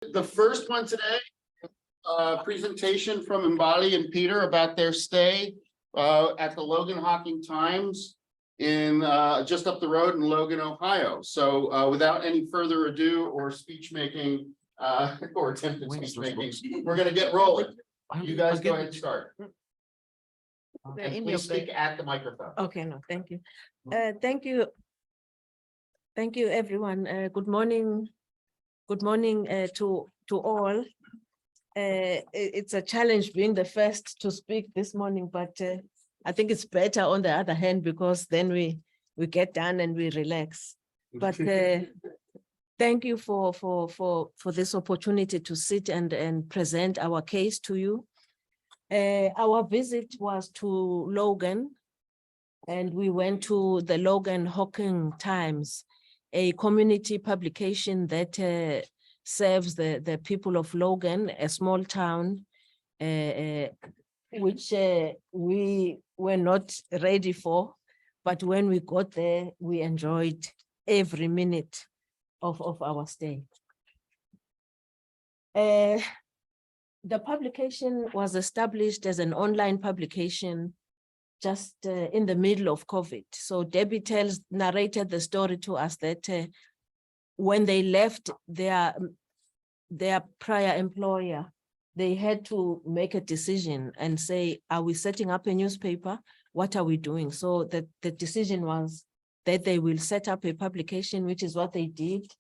The first one today, presentation from Mbali and Peter about their stay at the Logan Hocking Times in just up the road in Logan, Ohio. So without any further ado or speech making or attempted speech making, we're going to get rolling. You guys go ahead and start. And please speak at the microphone. Okay, no, thank you. Thank you. Thank you, everyone. Good morning. Good morning to all. It's a challenge being the first to speak this morning, but I think it's better on the other hand, because then we get done and we relax. But thank you for this opportunity to sit and present our case to you. Our visit was to Logan, and we went to the Logan Hocking Times, a community publication that serves the people of Logan, a small town, which we were not ready for. But when we got there, we enjoyed every minute of our stay. The publication was established as an online publication just in the middle of COVID. So Debbie narrated the story to us that when they left their prior employer, they had to make a decision and say, are we setting up a newspaper? What are we doing? So the decision was that they will set up a publication, which is what they did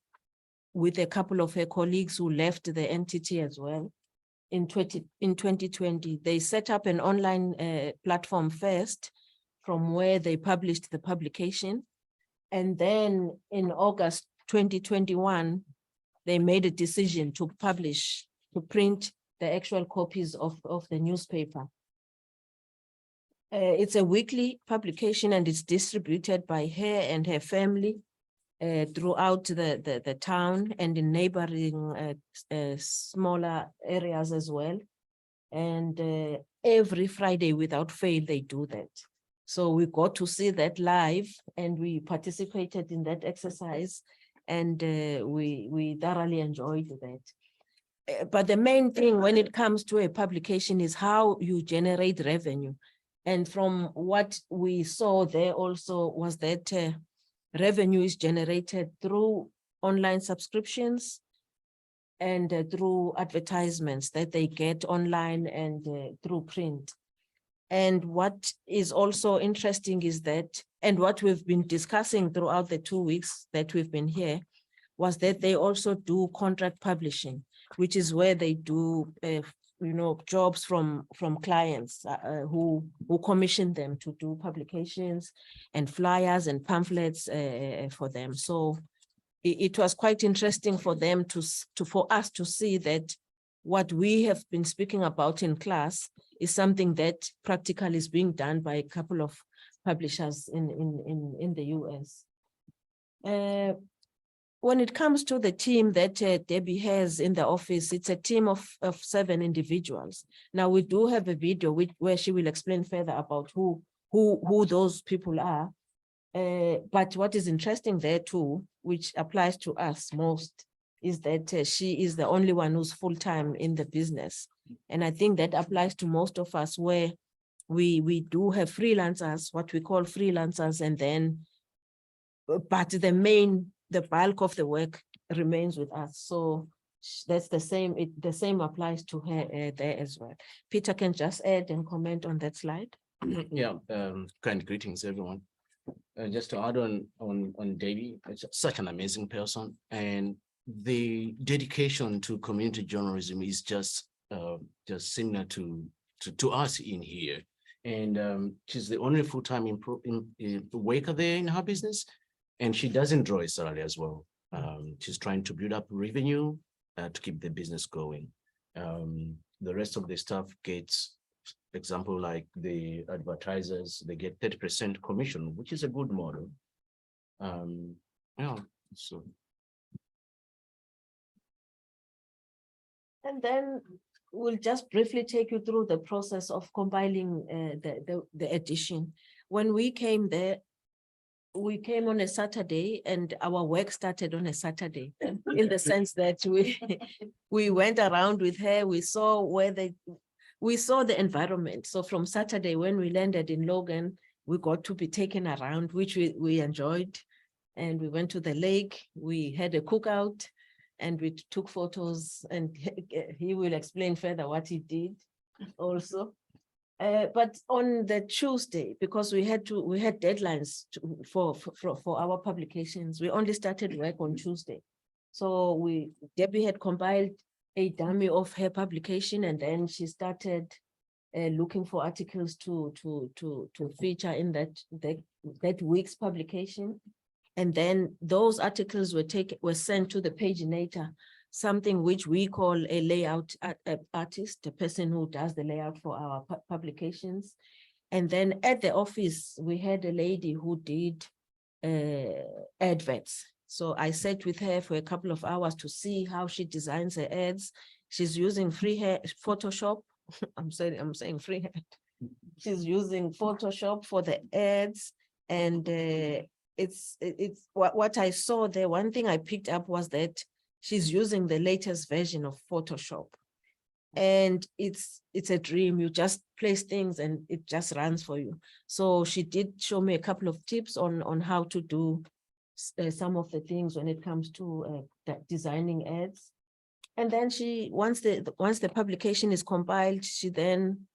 with a couple of her colleagues who left the entity as well. In 2020, they set up an online platform first, from where they published the publication. And then in August 2021, they made a decision to print the actual copies of the newspaper. It's a weekly publication, and it's distributed by her and her family throughout the town and in neighboring smaller areas as well. And every Friday without fail, they do that. So we got to see that live, and we participated in that exercise, and we thoroughly enjoyed that. But the main thing when it comes to a publication is how you generate revenue. And from what we saw there also was that revenue is generated through online subscriptions and through advertisements that they get online and through print. And what is also interesting is that, and what we've been discussing throughout the 2 weeks that we've been here, was that they also do contract publishing, which is where they do jobs from clients who commission them to do publications and flyers and pamphlets for them. So it was quite interesting for them for us to see that what we have been speaking about in class is something that practically is being done by a couple of publishers in the US. When it comes to the team that Debbie has in the office, it's a team of 7 individuals. Now we do have a video where she will explain further about who those people are. But what is interesting there too, which applies to us most, is that she is the only one who's full-time in the business. And I think that applies to most of us, where we do have freelancers, what we call freelancers, and then, but the bulk of the work remains with us. So that's the same, the same applies to her there as well. Peter can just add and comment on that slide. Yeah, kind greetings, everyone. Just to add on Debbie, it's such an amazing person, and the dedication to community journalism is just similar to us in here. And she's the only full-time worker there in her business, and she doesn't draw a salary as well. She's trying to build up revenue to keep the business going. The rest of the staff gets, example, like the advertisers, they get 30% commission, which is a good model. Yeah, so. And then we'll just briefly take you through the process of compiling the edition. When we came there, we came on a Saturday and our work started on a Saturday in the sense that we went around with her. We saw the environment. So from Saturday when we landed in Logan, we got to be taken around, which we enjoyed. And we went to the lake, we had a cookout and we took photos, and he will explain further what he did also. But on the Tuesday, because we had deadlines for our publications, we only started work on Tuesday. So Debbie had compiled a dummy of her publication, and then she started looking for articles to feature in that week's publication. And then those articles were sent to the paginator, something which we call a layout artist, a person who does the layout for our publications. And then at the office, we had a lady who did adverts. So I sat with her for a couple of hours to see how she designs her ads. She's using freehand Photoshop. I'm saying freehand. She's using Photoshop for the ads, and it's what I saw there. One thing I picked up was that she's using the latest version of Photoshop, and it's a dream. You just place things and it just runs for you. So she did show me a couple of tips on how to do some of the things when it comes to designing ads. And then once the publication is compiled, she then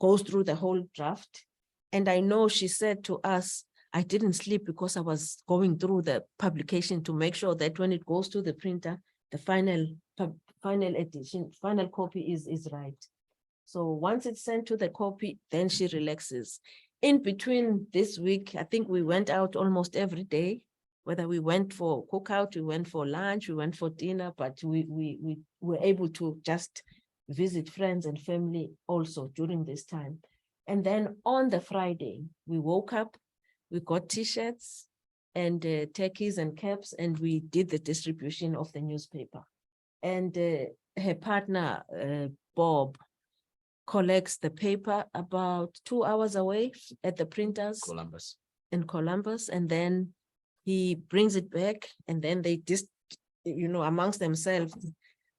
goes through the whole draft. And I know she said to us, I didn't sleep because I was going through the publication to make sure that when it goes to the printer, the final edition, final copy is right. So once it's sent to the copy, then she relaxes. In between this week, I think we went out almost every day, whether we went for cookout, we went for lunch, we went for dinner, but we were able to just visit friends and family also during this time. And then on the Friday, we woke up, we got t-shirts and turkeys and caps, and we did the distribution of the newspaper. And her partner, Bob, collects the paper about 2 hours away at the printers in Columbus, and then he brings it back, and then they just, amongst themselves,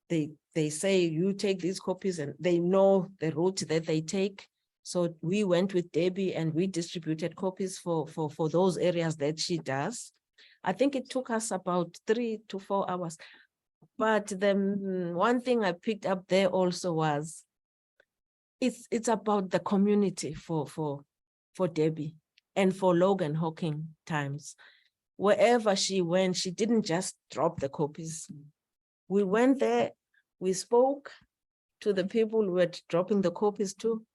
they say, you take these copies, and they know the route that they take. So we went with Debbie and we distributed copies for those areas that she does. I think it took us about 3 to 4 hours. But the one thing I picked up there also was, it's about the community for Debbie and for Logan Hawking Times. Wherever she went, she didn't just drop the copies. We went there, we spoke to the people who were dropping the copies to.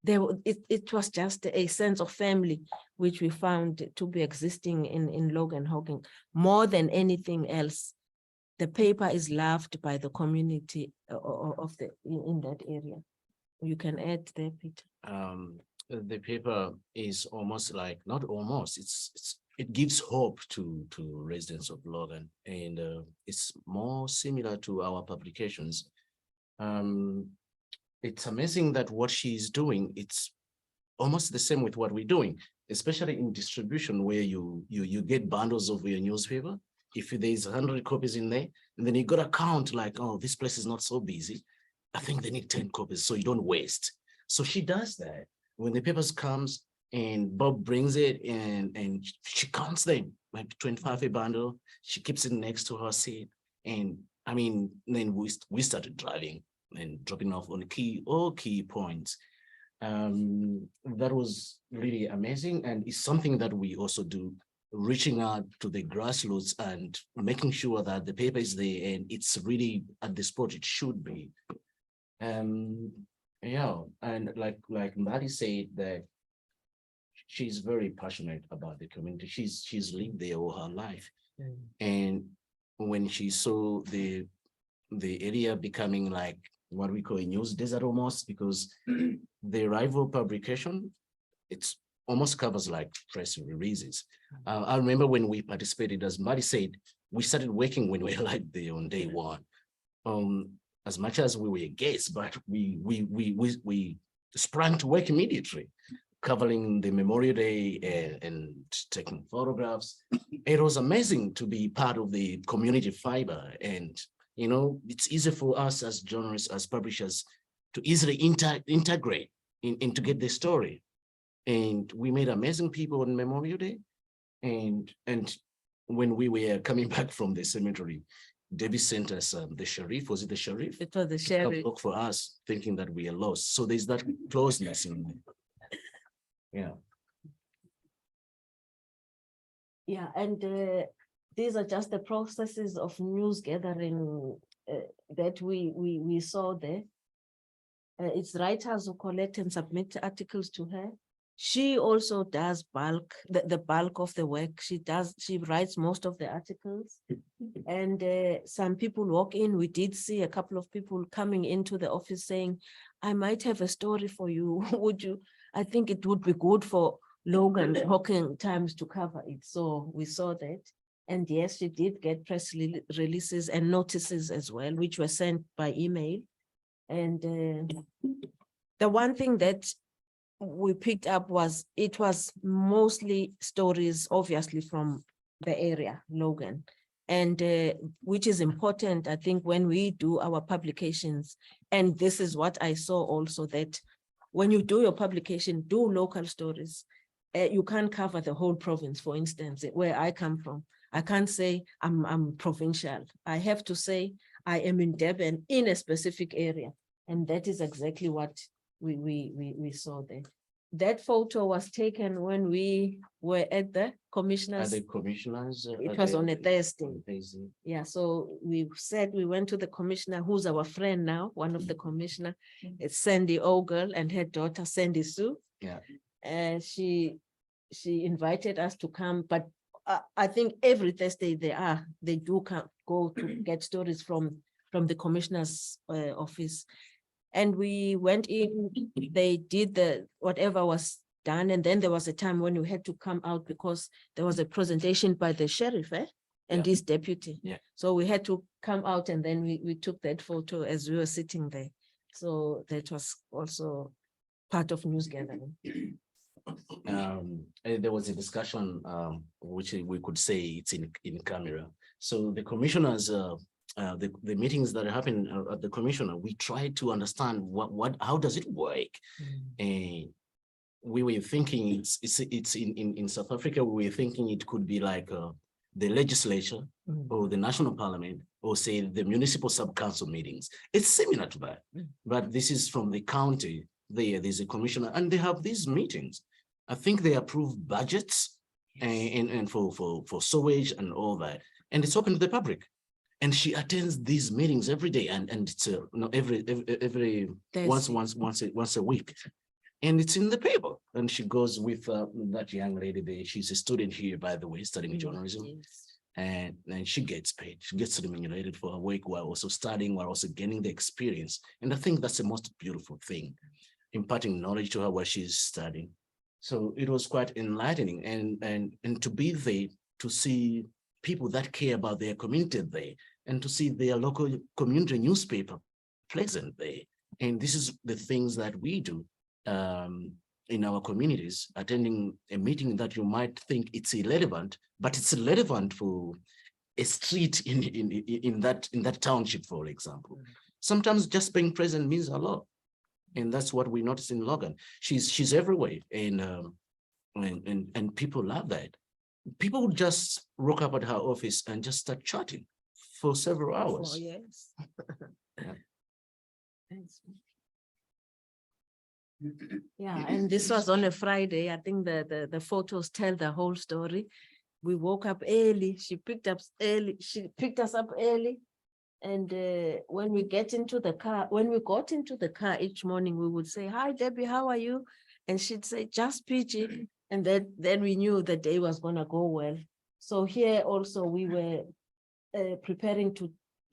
It was just a sense of family, which we found to be existing in Logan Hawking. More than anything else, the paper is loved by the community in that area. You can add there, Peter. The paper is almost like, not almost, it gives hope to residents of Logan, and it's more similar to our publications. It's amazing that what she's doing, it's almost the same with what we're doing, especially in distribution, where you get bundles of your newspaper. If there's 100 copies in there, and then you got to count like, oh, this place is not so busy, I think they need 10 copies, so you don't waste. So she does that. When the papers comes and Bob brings it and she counts them, like 25 a bundle, she keeps it next to her seat. And I mean, then we started driving and dropping off on all key points. That was really amazing, and it's something that we also do, reaching out to the grassroots and making sure that the paper is there and it's really at the spot it should be. Yeah, and like Mbali said, that she's very passionate about the community. She's lived there all her life. And when she saw the area becoming like what we call a news desert almost, because the rival publication, it's almost covers like press releases. I remember when we participated, as Mbali said, we started working when we were like there on day one. As much as we were guests, but we sprang to work immediately. covering the Memorial Day and taking photographs. It was amazing to be part of the community fiber. And, you know, it's easy for us as journalists, as publishers, to easily integrate in to get the story. And we made amazing people on Memorial Day. And when we were coming back from the cemetery, Debbie sent us the sheriff. Was it the sheriff? It was the To come sheriff. look for us, thinking that we are lost. So there's that closeness in there. Yeah. Yeah, and these are just the processes of news gathering that we saw there. It's writers who collect and submit articles to her. She also does the bulk of the work. She writes most of the articles. And some people walk in. We did see a couple of people coming into the office saying, I might have a story for you. Would you? I think it would be good for Logan Hawking Times to cover it. So we saw that. And yes, she did get press releases and notices as well, which were sent by email. And the one thing that we picked up was it was mostly stories, obviously, from the area, Logan, and which is important, I think, when we do our publications. And this is what I saw also, that when you do your publication, do local stories. You can't cover the whole province, for instance, where I come from. I can't say I'm provincial. I have to say I am in Durban in a specific area. And that is exactly what we saw there. That photo was taken when we were at the commissioners. Are the commissioners? It was on a Thursday. on Thursday. Yeah, so we said we went to the commissioner, who's our friend now, one of the commissioner. It's Sandy Ogle and her daughter, Sandy Sue. Yeah. And she invited us to come, but I think every Thursday they do go to get stories from the commissioner's office. And we went in, they did whatever was done. And then there was a time when we had to come out because there was a presentation by the sheriff and his deputy. Yeah. So we had to come out, and then we took that photo as we were sitting there. So that was also part of news gathering. There was a discussion, which we could say it's in camera. So the commissioners, the meetings that happen at the commissioner, we try to understand how does it work. And we were thinking it's in South Africa, we were thinking it could be like the legislature or the national parliament, or say the municipal sub-council meetings. It's similar to that, but this is from the county. There's a commissioner and they have these meetings. I think they approve budgets and for sewage and all that, and it's open to the public. And she attends these meetings every day, and it's every once a week, and it's in the paper. And she goes with that young lady there. She's a student here, by the way, studying journalism. Yes. And she gets paid. She gets remunerated for her work while also studying, while also gaining the experience. And I think that's the most beautiful thing, imparting knowledge to her while she's studying. So it was quite enlightening, and to be there, to see people that care about their community there, and to see their local community newspaper present there. And this is the things that we do in our communities, attending a meeting that you might think it's irrelevant, but it's relevant for a street in that township, for example. Sometimes just being present means a lot. And that's what we notice in Logan. She's everywhere, and people love that. People would just rock up at her office and just start chatting for several hours. Oh, yes. Yeah. Thanks. Yeah, and this was on a Friday. I think the photos tell the whole story. We woke up early. She picked us up early. And when we got into the car each morning, we would say, "Hi, Debbie, how are you?" And she'd say, "Just peachy." And then we knew the day was gonna go well. So here also we were preparing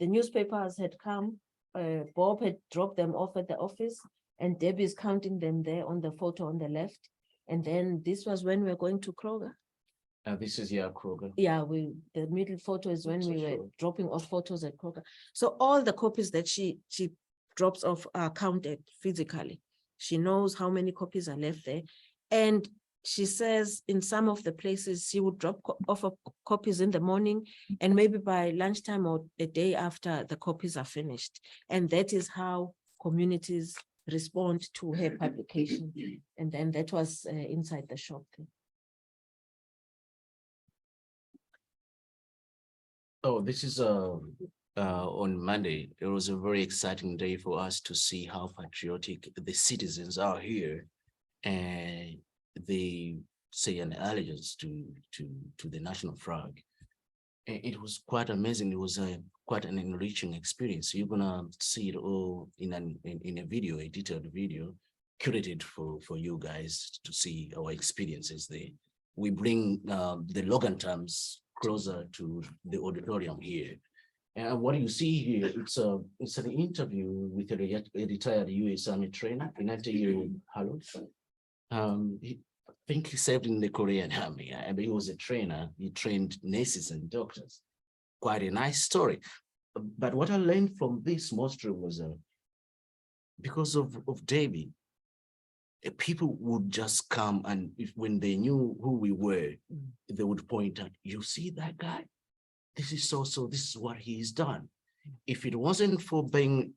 the newspapers had come. Bob had dropped them off at the office, and Debbie's counting them there on the photo on the left. And then this was when we were going to Kroger. This is Kroger. Yeah, the middle photo is when we were dropping off photos at Kroger. So all the copies that she drops off are counted physically. She knows how many copies are left there. And she says in some of the places she would drop off copies in the morning, and maybe by lunchtime or a day after, the copies are finished. And that is how communities respond to her publication. And then that was inside the shop thing. Oh, this is on Monday. It was a very exciting day for us to see how patriotic the citizens are here, and they say an allegiance to the national flag. And it was quite amazing. It was quite an enriching experience. You're gonna see it all in a video, a detailed video curated for you guys to see our experiences there. We bring the Logan terms closer to the auditorium here. And what you see here, it's an interview with a retired US Army trainer, 90-year-old Harold. I think he served in the Korean Army. I mean, he was a trainer. He trained nurses and doctors. Quite a nice story. But what I learned from this mostly was because of David, people would just come, and when they knew who we were, they would point out, you see that guy? This is so, this is what he's done. If it wasn't for being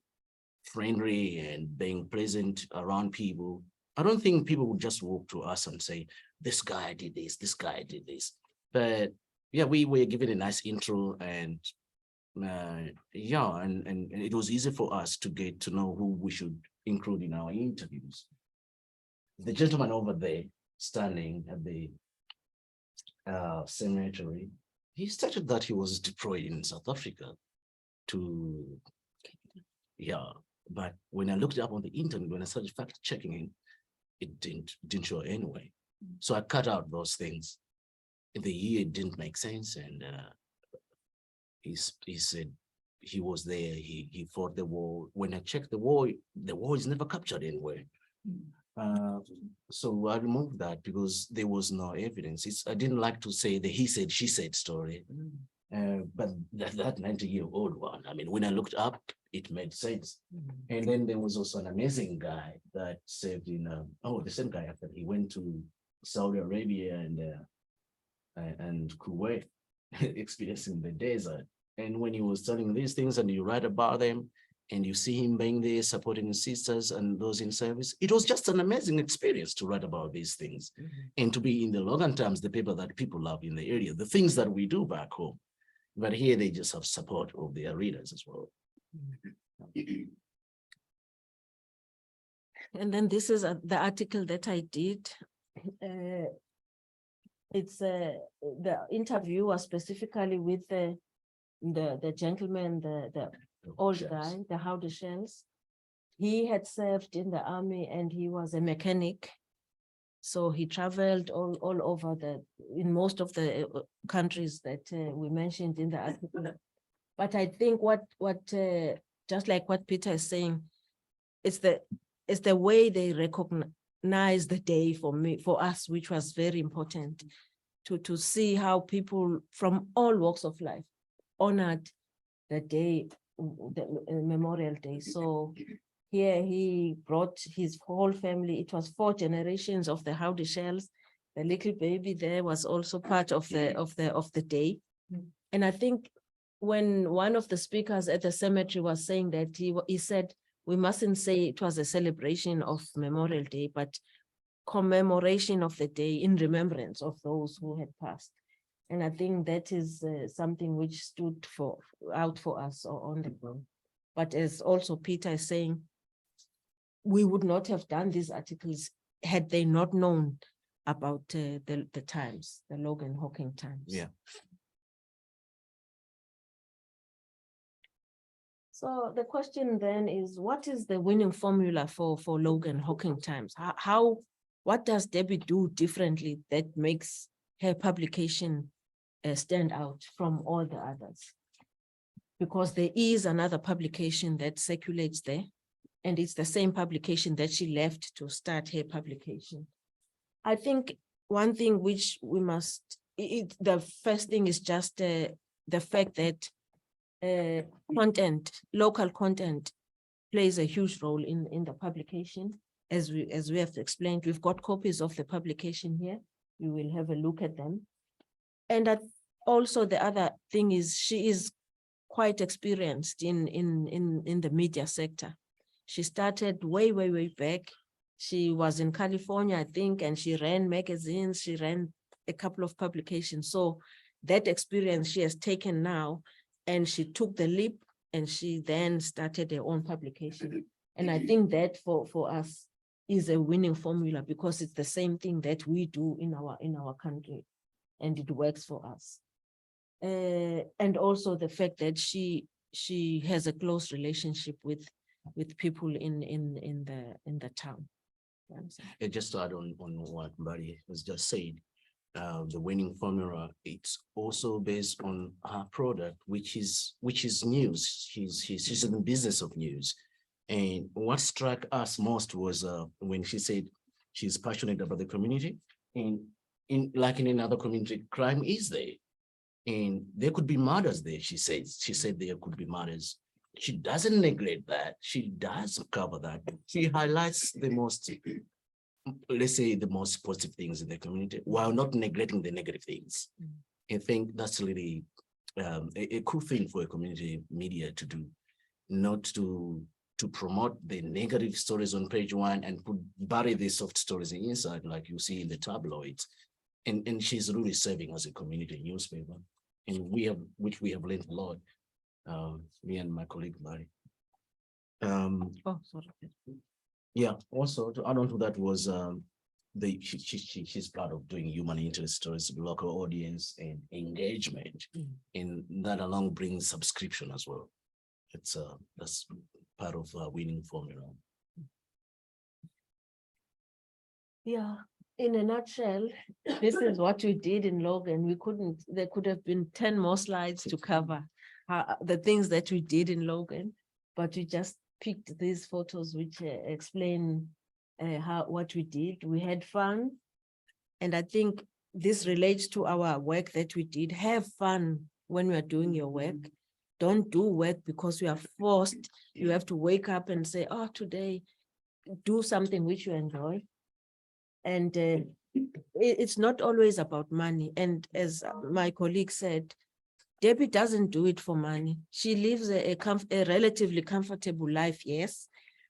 friendly and being pleasant around people, I don't think people would just walk to us and say, this guy did this, this guy did this. But yeah, we were given a nice intro, and yeah, and it was easy for us to get to know who we should include in our interviews. The gentleman over there standing at the cemetery, he stated that he was deployed in South Africa to, yeah, but when I looked up on the internet, when I started fact checking it, it didn't show anyway. So I cut out those things. The year didn't make sense, and he said he was there, he fought the war. When I checked the war is never captured anywhere. So I removed that because there was no evidence. I didn't like to say the he said, she said story. But that 90-year-old one, I mean, when I looked up, it made sense. And then there was also an amazing guy that served in, the same guy after he went to Saudi Arabia and Kuwait, experiencing the desert. And when he was telling these things and you write about them, and you see him being there supporting his sisters and those in service, it was just an amazing experience to write about these things and to be in the Logan Times, the paper that people love in the area, the things that we do back home. But here they just have support of their readers as well. And then this is the article that I did. It's the interview was specifically with the gentleman, the old guy, the Howdy Shells. He had served in the army and he was a mechanic. So he traveled all over in most of the countries that we mentioned in the article. But I think what just like what Peter is saying, it's the way they recognize the day for us, which was very important to see how people from all walks of life honored the day, the Memorial Day. So here he brought his whole family. It was 4 generations of the Howdy Shells. The little baby there was also part of the day. And I think when one of the speakers at the cemetery was saying that, he said, we mustn't say it was a celebration of Memorial Day, but commemoration of the day in remembrance of those who had passed. And I think that is something which stood out for us on the ground. But as also Peter is saying, we would not have done these articles had they not known about the times, the Logan Hawking Times. Yeah. So the question then is, what is the winning formula for Logan Hawking Times? What does Debbie do differently that makes her publication stand out from all the others? Because there is another publication that circulates there, and it's the same publication that she left to start her publication. I think one thing which we must, the first thing is just the fact that local content plays a huge role in the publication, as we have explained, we've got copies of the publication here. You will have a look at them. And that also the other thing is she is quite experienced in the media sector. She started way back. She was in California, I think, and she ran magazines, she ran a couple of publications. So that experience she has taken now, and she took the leap, and she then started her own publication. And I think that for us is a winning formula, because it's the same thing that we do in our country, and it works for us. And also the fact that she has a close relationship with people in the town. Just to add on what Mbari has just said, the winning formula, it's also based on her product, which is news. She's in the business of news. And what struck us most was when she said she's passionate about the community, and like in another community, crime is there. And there could be murders there, she said there could be murders. She doesn't neglect that. She does cover that. She highlights the most, let's say, the most positive things in the community while not neglecting the negative things. I think that's really a cool thing for a community media to do, not to promote the negative stories on page one and bury the soft stories inside, like you see in the tabloids. And she's really serving as a community newspaper. And we have learned a lot, me and my colleague Mary. Oh, sorry. Yeah, also to add on to that was she's part of doing human interest stories, local audience and engagement. And that along brings subscription as well. It's that's part of a winning formula. Yeah. In a nutshell, this is what we did in Logan. There could have been 10 more slides to cover the things that we did in Logan, but we just picked these photos which explain what we did. We had fun. And I think this relates to our work that we did. Have fun when we are doing your work. Don't do work because you are forced. You have to wake up and say, oh, today, do something which you enjoy. And it's not always about money. And as my colleague said, Debbie doesn't do it for money. She lives a relatively comfortable life, yes,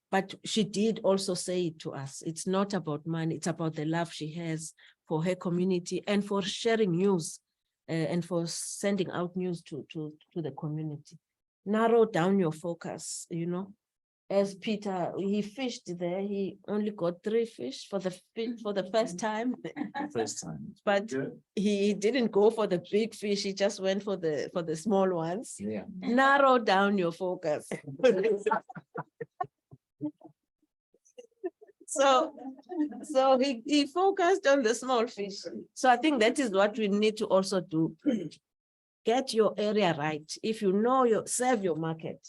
but she did also say it to us. It's not about money. It's about the love she has for her community and for sharing news and for sending out news to the community. Narrow down your focus, you know. As Peter, he fished there, he only got 3 fish for the first time. But he didn't go for the big fish, he just went for the small ones. Yeah. Narrow down your focus. So he focused on the small fish. So I think that is what we need to also do. Get your area right. If you know serve your market.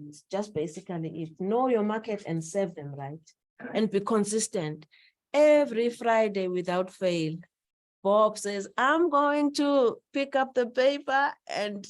It's just basically it. Know your market and serve them right. And be consistent. Every Friday without fail, Bob says, I'm going to pick up the paper, and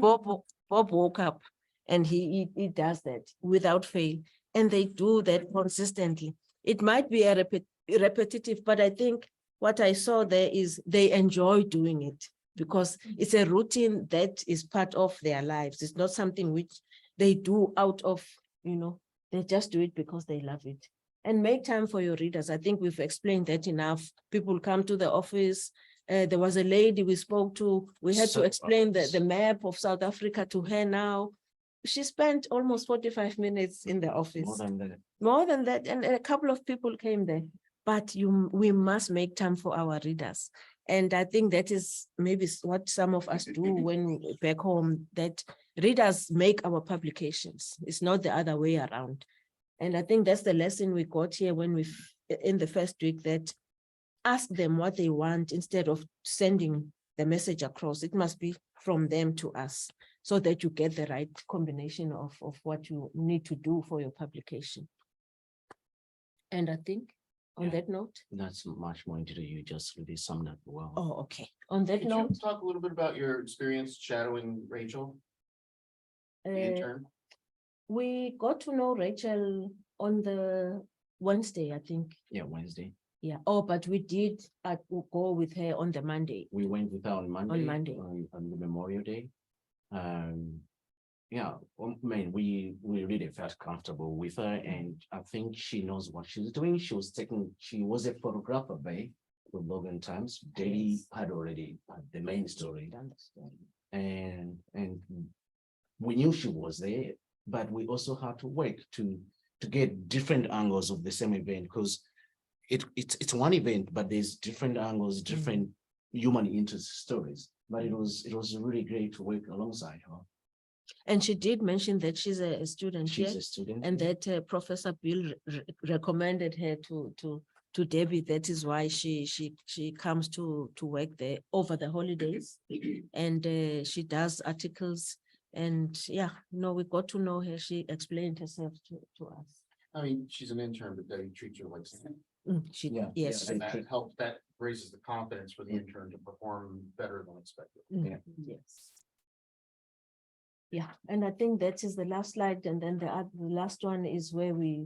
Bob woke up and he does that without fail. And they do that consistently. It might be a repetitive, but I think what I saw there is they enjoy doing it because it's a routine that is part of their lives. It's not something which they do out of, they just do it because they love it. And make time for your readers. I think we've explained that enough. People come to the office. There was a lady we spoke to. We had to explain the map of South Africa to her now. She spent almost 45 minutes in the office. More than that. And a couple of people came there. But we must make time for our readers. And I think that is maybe what some of us do when we're back home, that readers make our publications. It's not the other way around. And I think that's the lesson we got here when in the first week, that ask them what they want instead of sending the message across. It must be from them to us so that you get the right combination of what you need to do for your publication. And I think on that note, that's much more into you just really summed up well. Oh, okay. On that Could note, you talk a little bit about your experience shadowing Rachel, the intern? we got to know Rachel on the Wednesday, I think. Yeah, Wednesday. Yeah. Oh, but we did go with her on the Monday. We went with her on Monday. Monday. On the Memorial Day. Yeah, I mean, we really felt comfortable with her, and I think she knows what she's doing. She was a photographer by the Logan Times. Debbie had already had the main story, and we knew she was there, but we also had to work to get different angles of the same event, because it's one event, but there's different angles, different human interest stories. But it was really great to work alongside her. And she did mention that she's a student She's here, a student. and that Professor Bill recommended her to Debbie. That is why she comes to work there over the holidays, and she does articles. And yeah, no, we got to know her. She explained herself to us. I mean, she's an intern, but Debbie treats her like something. She, Yeah, yes. yeah. And that helps, that raises the confidence for the intern to perform better than expected. Yeah. Yes. Yeah, and I think that is the last slide, and then the last one is where we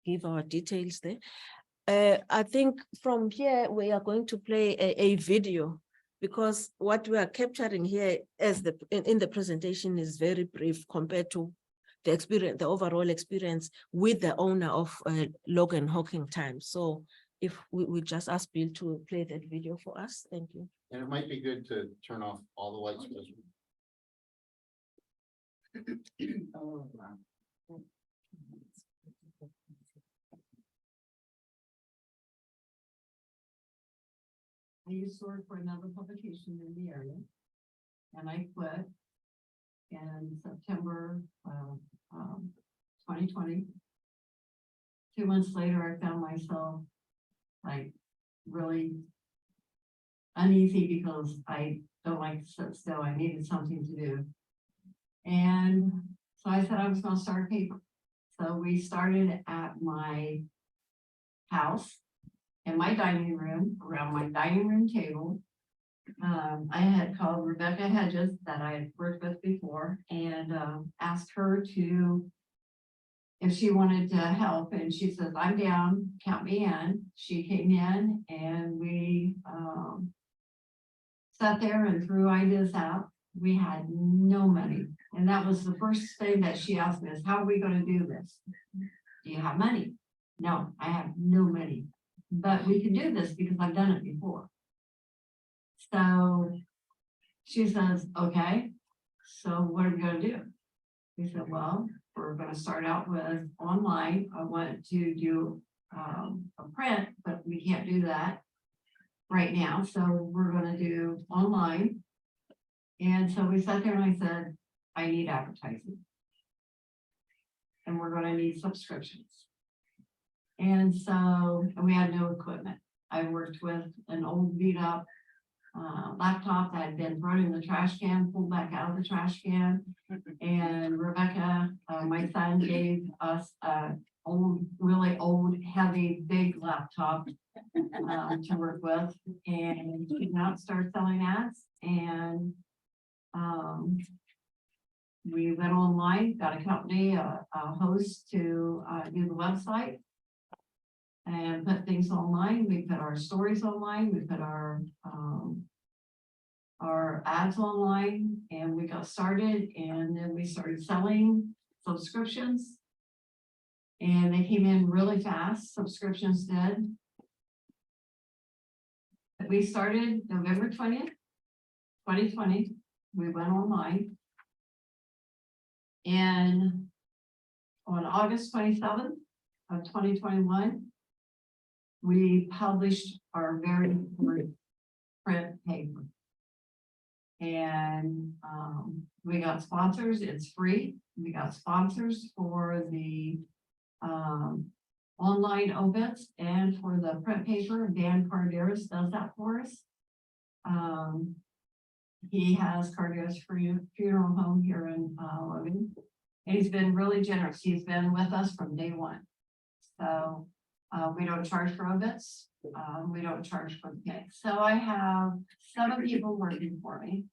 give our details there. I think from here we are going to play a video, because what we are capturing here as in the presentation is very brief compared to the experience, the overall experience with the owner of Logan Hawking Times. So if we just ask Bill to play that video for us, thank you. And it might be good to turn off all the lights for this one. Oh, wow. I used to work for another publication in the area, and I quit in September of 2020. 2 months later, I found myself like really uneasy because I don't like to sit still. I needed something to do. And so I said I was going to start a paper. So we started at my house, in my dining room, around my dining room table. I had called Rebecca Hedges, that I had worked with before, and asked her if she wanted to help, and she says, I'm down, count me in. She came in, and we sat there and threw ideas out. We had no money, and that was the first thing that she asked me is, how are we going to do this? Do you have money? No, I have no money, but we can do this because I've done it before. So she says, okay, so what are we going to do? We said, well, we're going to start out with online. I want to do a print, but we can't do that right now. So we're going to do online. And so we sat there and I said, I need advertising. And we're going to need subscriptions. And so we had no equipment. I worked with an old beat up laptop that had been thrown in the trash can, pulled back out of the trash can. And Rebecca, my son, gave us a really old, heavy, big laptop to work with. And we now start selling ads. And we went online, got a company, a host to do the website and put things online. We put our stories online. We put our ads online, and we got started, and then we started selling subscriptions, and they came in really fast. Subscriptions did. We started November 20th, 2020. We went online, and on August 27th of 2021, we published our very first print paper. And we got sponsors. It's free. We got sponsors for the online obits and for the print paper. Dan Carderas does that for us. He has Carderas Funeral Home here in Logan, and he's been really generous. He's been with us from day one. So we don't charge for obits. We don't charge for the cake. So I have 7 people working for me.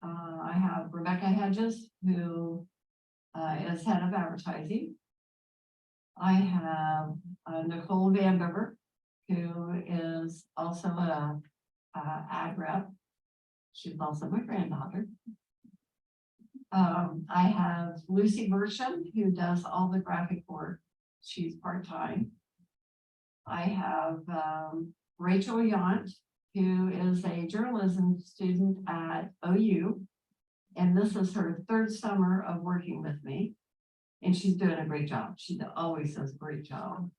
I have Rebecca Hedges, who is head of advertising. I have Nicole Vandiver, who is also a ad rep. She's also my granddaughter. I have Lucy Bersham, who does all the graphic work. She's part-time. I have Rachel Yant, who is a journalism student at OU. And this is her third summer of working with me. And she's doing a great job. She always does a great job.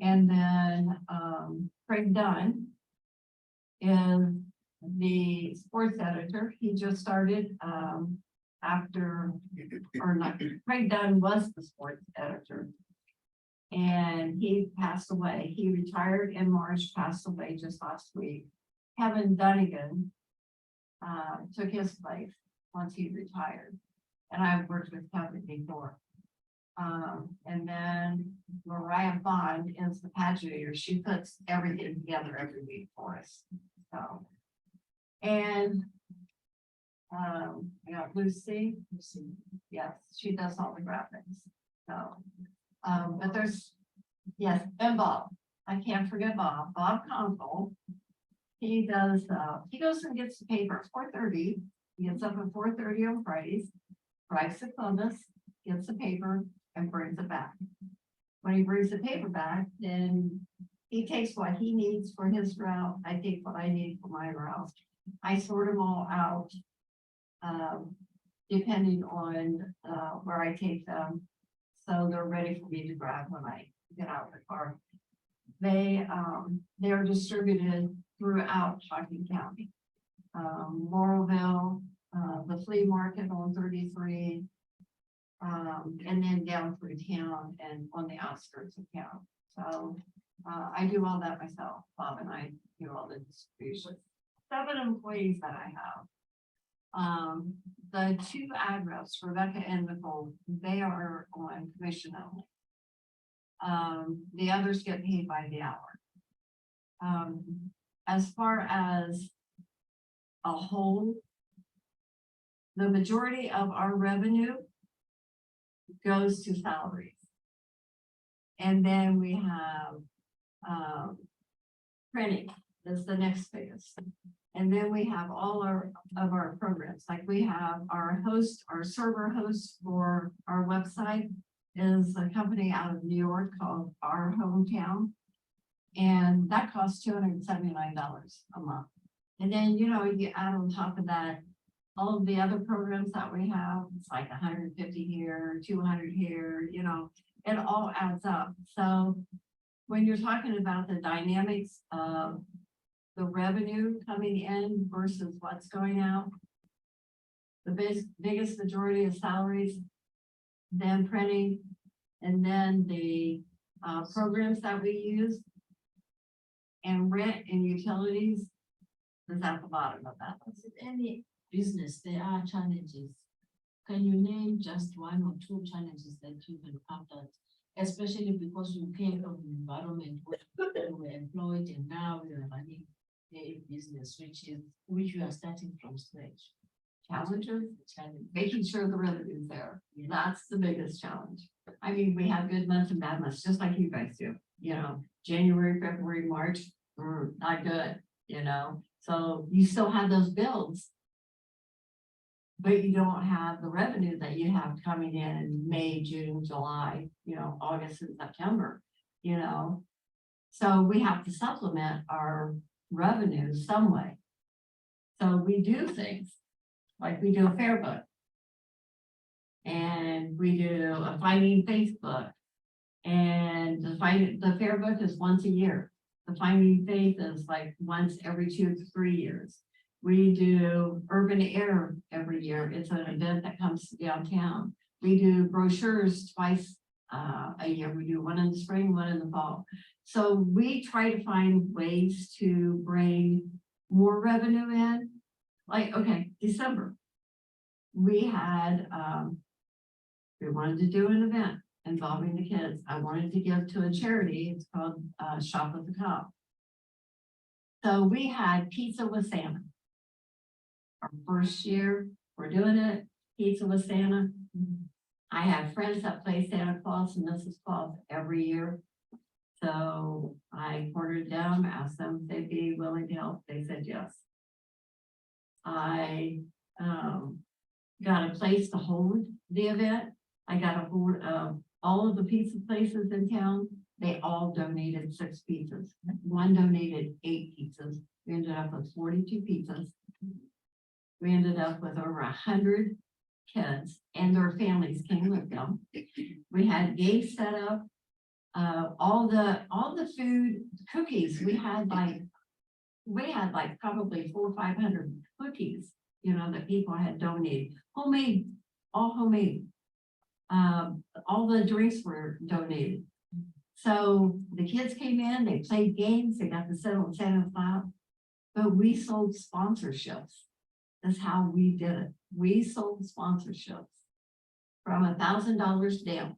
And then Craig Dunn is the sports editor. He just started Craig Dunn was the sports editor. And he passed away. He retired in March, passed away just last week. Kevin Dunnigan took his place once he retired. And I've worked with Kevin before. And then Mariah Bond is the paginator. She puts everything together every week for us. So, and I got Lucy. Yes, she does all the graphics. So, but there's, yes, and Bob. I can't forget Bob. Bob Conkle. He does. He goes and gets the paper at 4:30. He gets up at 4:30 on Fridays. Drives to Columbus, gets the paper, and brings it back. When he brings the paper back, then he takes what he needs for his route. I take what I need for my route. I sort them all out, depending on where I take them. So they're ready for me to grab when I get out of the car. They're distributed throughout Hocking County. Laurelville, the flea market on 33, and then down through town and on the outskirts of town. So I do all that myself. Bob and I do all the distribution. 7 employees that I have. The 2 ad reps, Rebecca and Nicole, they are on commission only. The others get paid by the hour. As far as a whole, the majority of our revenue goes to salaries. And then we have printing is the next biggest. And then we have all of our programs. Like we have our host, our server host for our website is a company out of New York called Our Hometown. And that costs $279 a month. And then, you know, you add on top of that, all of the other programs that we have, it's like 150 here, 200 here, you know, it all adds up. So when you're talking about the dynamics of the revenue coming in versus what's going out, the biggest majority of salaries, then printing, and then the programs that we use, and rent and utilities is at the bottom of that. With any business, there are challenges. Can you name just 1 or 2 challenges that you've encountered, especially because you came from an environment where you were employed and now you're running a business, which you are starting from scratch? Challenges, Challenge. making sure the revenue is there. Yeah. That's the biggest challenge. I mean, we have good months and bad months, just like you guys do. You know, January, February, March, not good, you know. So you still have those bills, but you don't have the revenue that you have coming in May, June, July, you know, August and September, you know. So we have to supplement our revenue some way. So we do things like we do a fair book, and we do a Finding Faith book, and the fair book is once a year. The Finding Faith is like once every 2 to 3 years. We do Urban Air every year. It's an event that comes downtown. We do brochures twice a year. We do one in the spring, one in the fall. So we try to find ways to bring more revenue in. Like, okay, December, we had, we wanted to do an event involving the kids. I wanted to give to a charity. It's called Shop at the Cop. So we had pizza with Santa. Our first year, we're doing it, pizza with Santa. I have friends that play Santa Claus and Mrs. Claus every year. So I cornered them, asked them if they'd be willing to help. They said yes. I got a place to hold the event. I got a hold of all of the pizza places in town. They all donated 6 pizzas. One donated 8 pizzas. We ended up with 42 pizzas. We ended up with over 100 kids and their families came with them. We had games set up. All the food, cookies, we had like probably 400 or 500 cookies, you know, that people had donated, homemade, all homemade. All the drinks were donated. So the kids came in, they played games, they got to sit on Santa's lap, but we sold sponsorships. That's how we did it. We sold sponsorships from $1,000 down.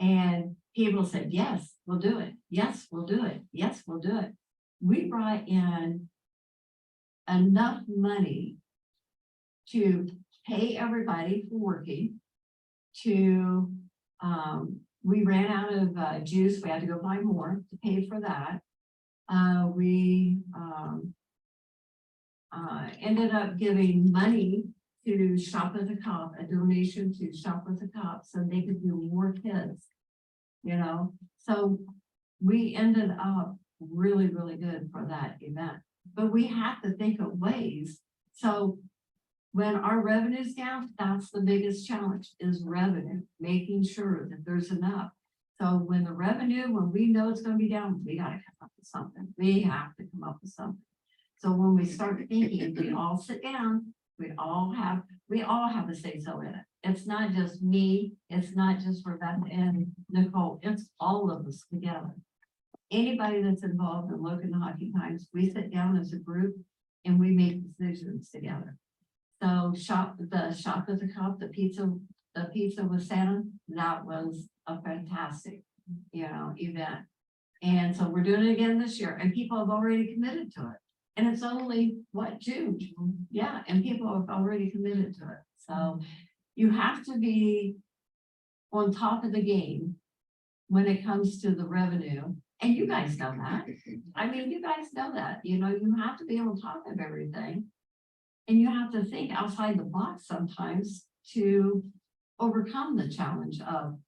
And people said, yes, we'll do it. Yes, we'll do it. Yes, we'll do it. We brought in enough money to pay everybody for working, to, we ran out of juice. We had to go buy more to pay for that. We ended up giving money to Shop with a Cop, a donation to Shop with a Cop, so they could do more kids, you know? So we ended up really, really good for that event, but we have to think of ways. So when our revenue's down, that's the biggest challenge is revenue, making sure that there's enough. So when the revenue, when we know it's gonna be down, we gotta come up with something. We have to come up with something. So when we start thinking, we all sit down, we all have a say so in it. It's not just me, it's not just Rebecca and Nicole, it's all of us together. Anybody that's involved in Logan Hockey Times, we sit down as a group and we make decisions together. So Shop with a Cop, the pizza with Santa, that was a fantastic, you know, event. And so we're doing it again this year and people have already committed to it. And it's only, what, June? Yeah, and people have already committed to it. So you have to be on top of the game when it comes to the revenue. And you guys know that. I mean, you guys know that, you know, you have to be on top of everything. And you have to think outside the box sometimes to overcome the challenge of,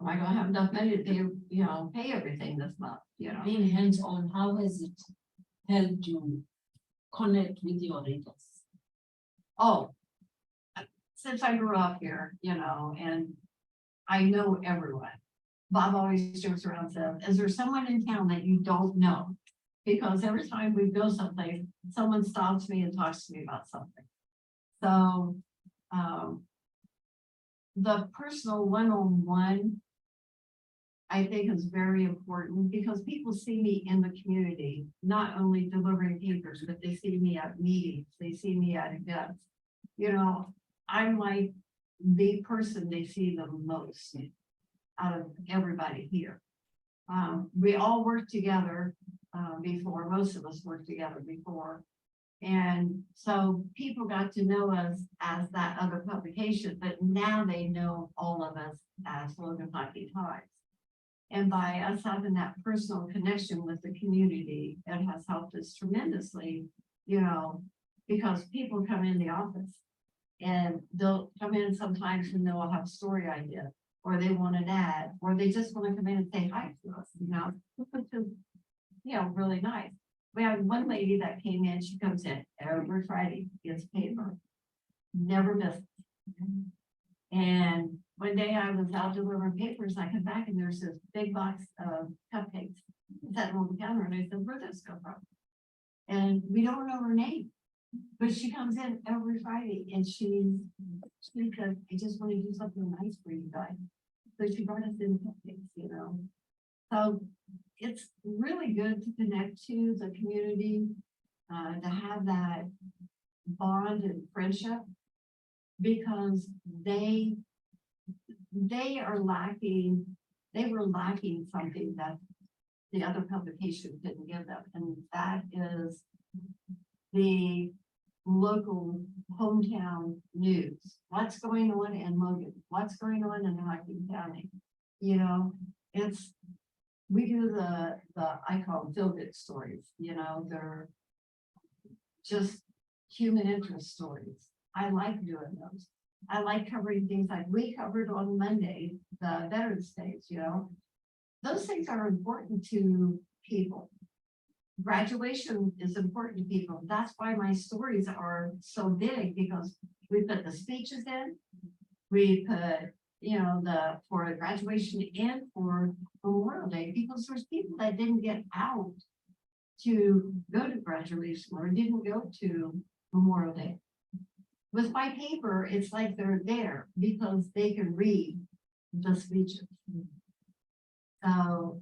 am I gonna have enough money to pay, you know, pay everything this month, you know? Being hands-on, how has it helped you connect with your readers? Oh, since I grew up here, you know, and I know everyone. Bob always jokes around and says, is there someone in town that you don't know? Because every time we go someplace, someone stops me and talks to me about something. So, the personal one-on-one, I think is very important because people see me in the community, not only delivering papers, but they see me at meetings, they see me at events. You know, I'm like the person they see the most out of everybody here. We all worked together before, most of us worked together before. And so people got to know us as that other publication, but now they know all of us as Logan Hockey Times. And by us having that personal connection with the community, it has helped us tremendously, you know, because people come in the office and they'll come in sometimes and they'll have a story idea, or they want an ad, or they just want to come in and say hi to us, you know, which is, you know, really nice. We had one lady that came in, she comes in every Friday, gets paper, never misses. And one day I was out delivering papers, I come back and there's this big box of cupcakes sitting on the counter, and I said, where'd this go from? And we don't know her name, but she comes in every Friday and she says, I just want to do something nice for you guys. So she brought us in cupcakes, you know. So it's really good to connect to the community, to have that bond and friendship, because they are lacking, they were lacking something that the other publication couldn't give them, and that is the local hometown news. What's going on in Logan? What's going on in Hocking County? You know, we do I call them feel-good stories, you know, they're just human interest stories. I like doing those. I like covering things like we covered on Monday, the Veterans Days, you know. Those things are important to people. Graduation is important to people. That's why my stories are so big, because we put the speeches in. We put, you know, for graduation and for Memorial Day, because there's people that didn't get out to go to graduation or didn't go to Memorial Day. With my paper, it's like they're there because they can read the speeches. So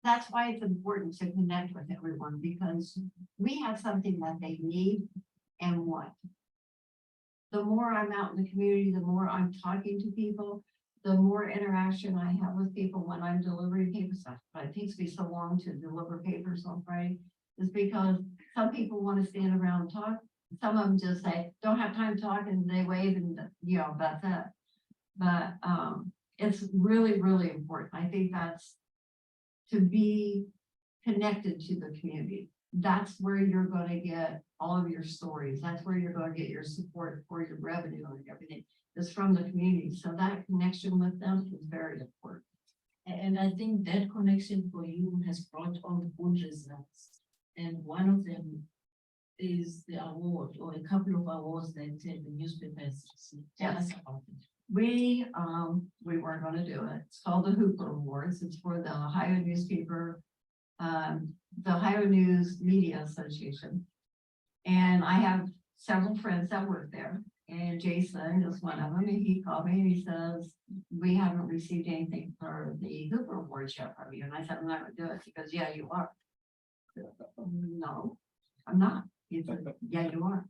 that's why it's important to connect with everyone, because we have something that they need and want. The more I'm out in the community, the more I'm talking to people, the more interaction I have with people when I'm delivering papers. But it takes me so long to deliver papers on Friday is because some people want to stand around and talk. Some of them just say, don't have time to talk, and they wave and, you know, that's it. But it's really, really important. I think that's to be connected to the community. That's where you're going to get all of your stories. That's where you're going to get your support for your revenue and everything is from the community. So that connection with them is very important. And I think that connection for you has brought on good results. And one of them is the award, or a couple of awards that the newspaper has received. Tell us about it. We weren't going to do it. It's called the Hooper Awards. It's for the Ohio newspaper, the Ohio News Media Association. And I have several friends that work there. And Jason is one of them. And he called me and he says, we haven't received anything for the Hooper Awards yet from you. And I said, I'm not going to do it. He goes, yeah, you are. No, I'm not. He said, yeah, you are.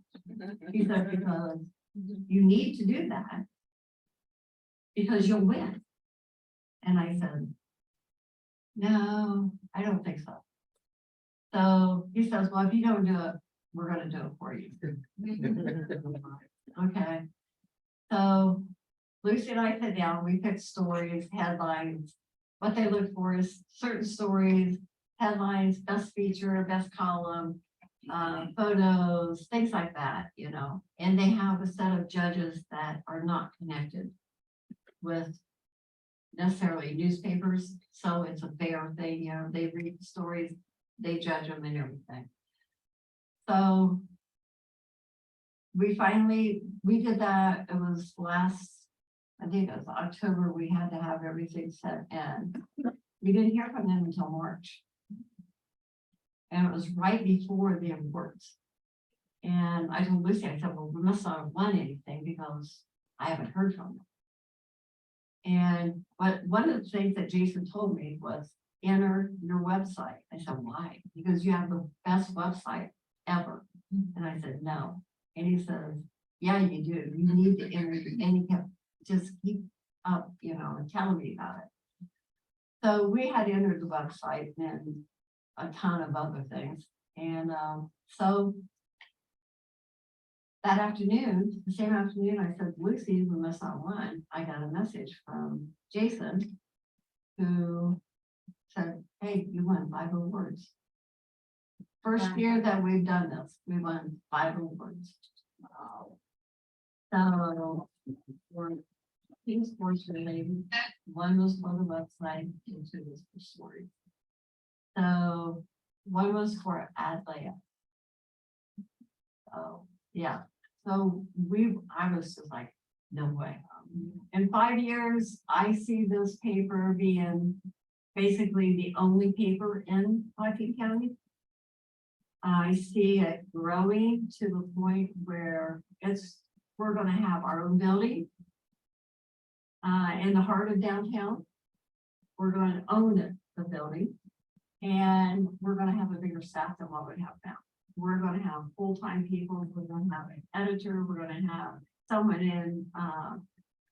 He said, because you need to do that because you'll win. And I said, no, I don't think so. So he says, well, if you don't do it, we're going to do it for you. Okay. So Lucy and I sat down, we picked stories, headlines. What they look for is certain stories, headlines, best feature, best column, photos, things like that, you know. And they have a set of judges that are not connected with necessarily newspapers. So it's a fair thing, you know, they read the stories, they judge them and everything. So we did that. It was I think it was October, we had to have everything set in. We didn't hear from them until March. And it was right before the awards. And I told Lucy, I said, well, we must not have won anything because I haven't heard from them. But one of the things that Jason told me was enter your website. I said, why? Because you have the best website ever. And I said, no. And he says, yeah, you do. You need to enter, and he kept just keep up, you know, and telling me about it. So we had entered the website and a ton of other things. And so that afternoon, the same afternoon, I said, Lucy, we must not won. I got a message from Jason who said, hey, you won 5 awards. First year that we've done this, we won 5 awards. Wow. So for team sports related, 1 was for the website and 2 was for stories. So 1 was for ad layout. So yeah. So I was just like, no way. In 5 years, I see this paper being basically the only paper in Hocking County. I see it growing to the point where we're going to have our own building in the heart of downtown. We're going to own the building, and we're going to have a bigger staff than what we have now. We're going to have full-time people. We're going to have an editor. We're going to have someone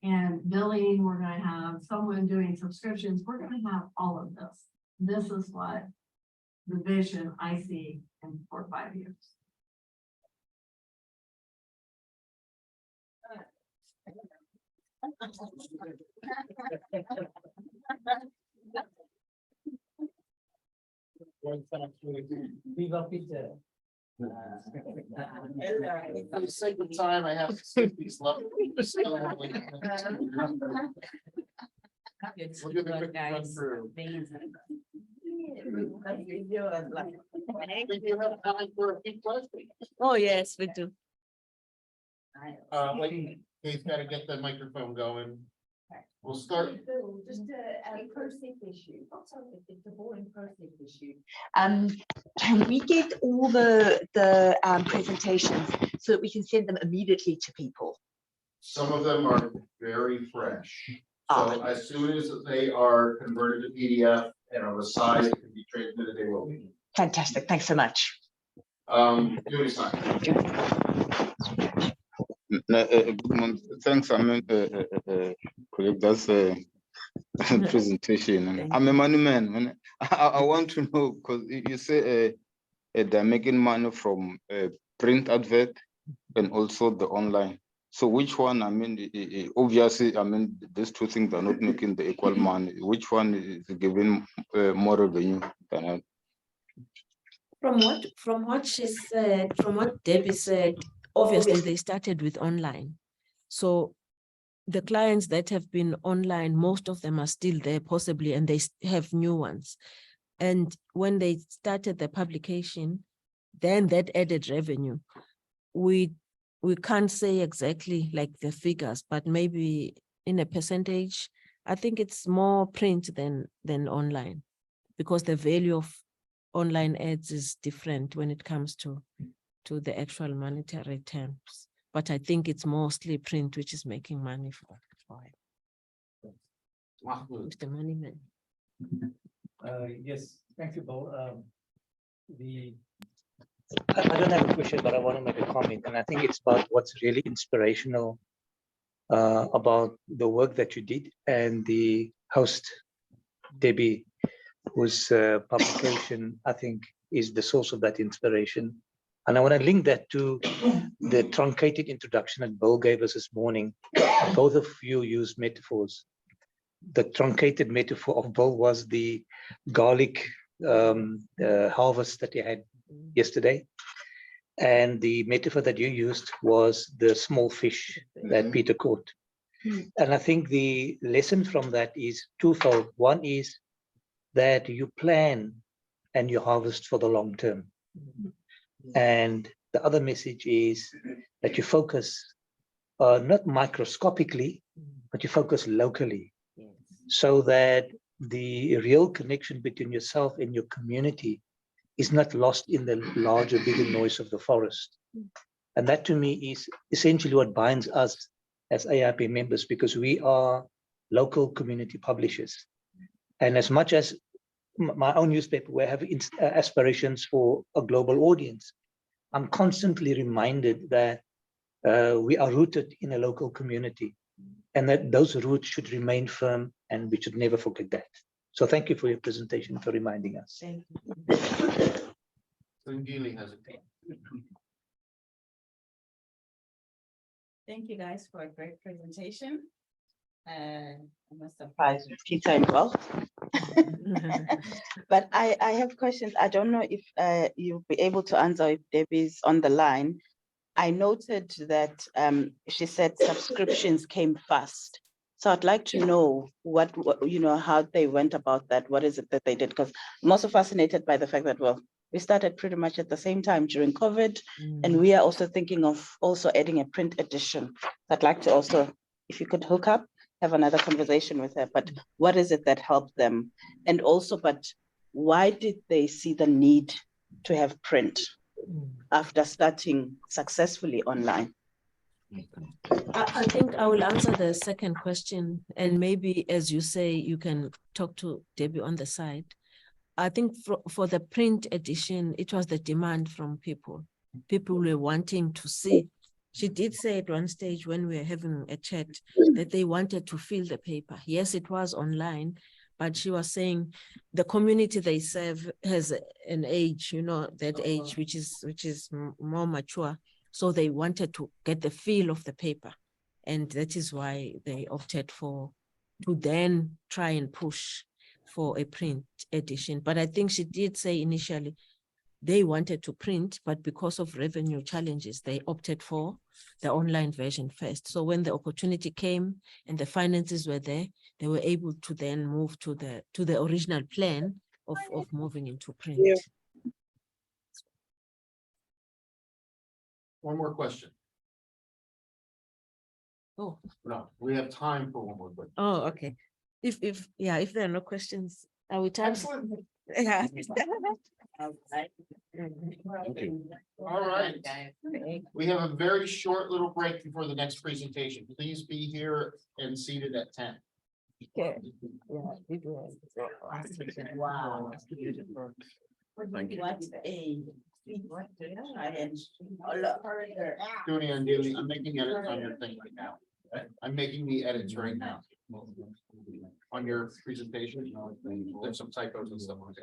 in billing. We're going to have someone doing subscriptions. We're going to have all of this. This is what the vision I see in 4 or 5 years. For the sake of time, I have to skip these levels. We'll do the quick run through. Think you have time for a few questions? Oh, yes, we do. Wait, he's gotta get the microphone going. We'll start. Just a process issue, it's a boring process issue. Can we get all the presentations so that we can send them immediately to people? Some of them are very fresh. So as soon as they are converted to PDF and of a size that can be transmitted, they will be. Fantastic, thanks so much. Julie Stein. Good morning. Thanks, I mean, colleague, that's a presentation. I'm a money man. I want to know, because you say they're making money from print advert and also the online. So which one, I mean, obviously, I mean, these two things are not making the equal money. Which one is giving more revenue than From what she said, from what Debbie said, obviously they started with online. So the clients that have been online, most of them are still there possibly, and they have new ones. And when they started the publication, then that added revenue. We can't say exactly like the figures, but maybe in a percentage, I think it's more print than online, because the value of online ads is different when it comes to the actual monetary terms. But I think it's mostly print which is making money for it. Mr. Moneyman. Yes, thank you, Bo. I don't have a question, but I want to make a comment, and I think it's about what's really inspirational about the work that you did, and the host, Debbie, whose publication I think is the source of that inspiration. And I want to link that to the truncated introduction that Bill gave us this morning. Both of you used metaphors. The truncated metaphor of Bill was the garlic harvest that he had yesterday. And the metaphor that you used was the small fish that Peter caught. And I think the lesson from that is twofold. One is that you plan and you harvest for the long term. And the other message is that you focus not microscopically, but you focus locally, so that the real connection between yourself and your community is not lost in the larger, bigger noise of the forest. And that to me is essentially what binds us as AIP members, because we are local community publishers. And as much as my own newspaper, we have aspirations for a global audience, I'm constantly reminded that we are rooted in a local community, and that those roots should remain firm, and we should never forget that. So thank you for your presentation, for reminding us. Thank you. Thank you guys for a great presentation. I'm not surprised with Peter involved. But I have questions. I don't know if you'll be able to answer if Debbie's on the line. I noted that she said subscriptions came first. So I'd like to know what how they went about that. What is it that they did? Because I'm also fascinated by the fact that, well, we started pretty much at the same time during COVID, and we are also thinking of also adding a print edition. I'd like to also, if you could hook up, have another conversation with her, but what is it that helped them? And also, but why did they see the need to have print after starting successfully online? I think I will answer the second question, and maybe, as you say, you can talk to Debbie on the side. I think for the print edition, it was the demand from people. People were wanting to see. She did say at one stage when we were having a chat that they wanted to feel the paper. Yes, it was online, but she was saying the community they serve has an age, that age which is more mature. So they wanted to get the feel of the paper. And that is why they opted to then try and push for a print edition. But I think she did say initially they wanted to print, but because of revenue challenges, they opted for the online version first. So when the opportunity came and the finances were there, they were able to then move to the original plan of moving into print. Yeah. One more question. Oh, No, we have time for one more question. oh, okay. If there are no questions, are we time? Yeah. All right. We have a very short little break before the next presentation. Please be here and seated at 10. Okay. Yeah, we do. Wow. Thank you. What a. Judy, I'm making edits on your thing right now. I'm making the edits right now. On your presentation, there's some typos and stuff like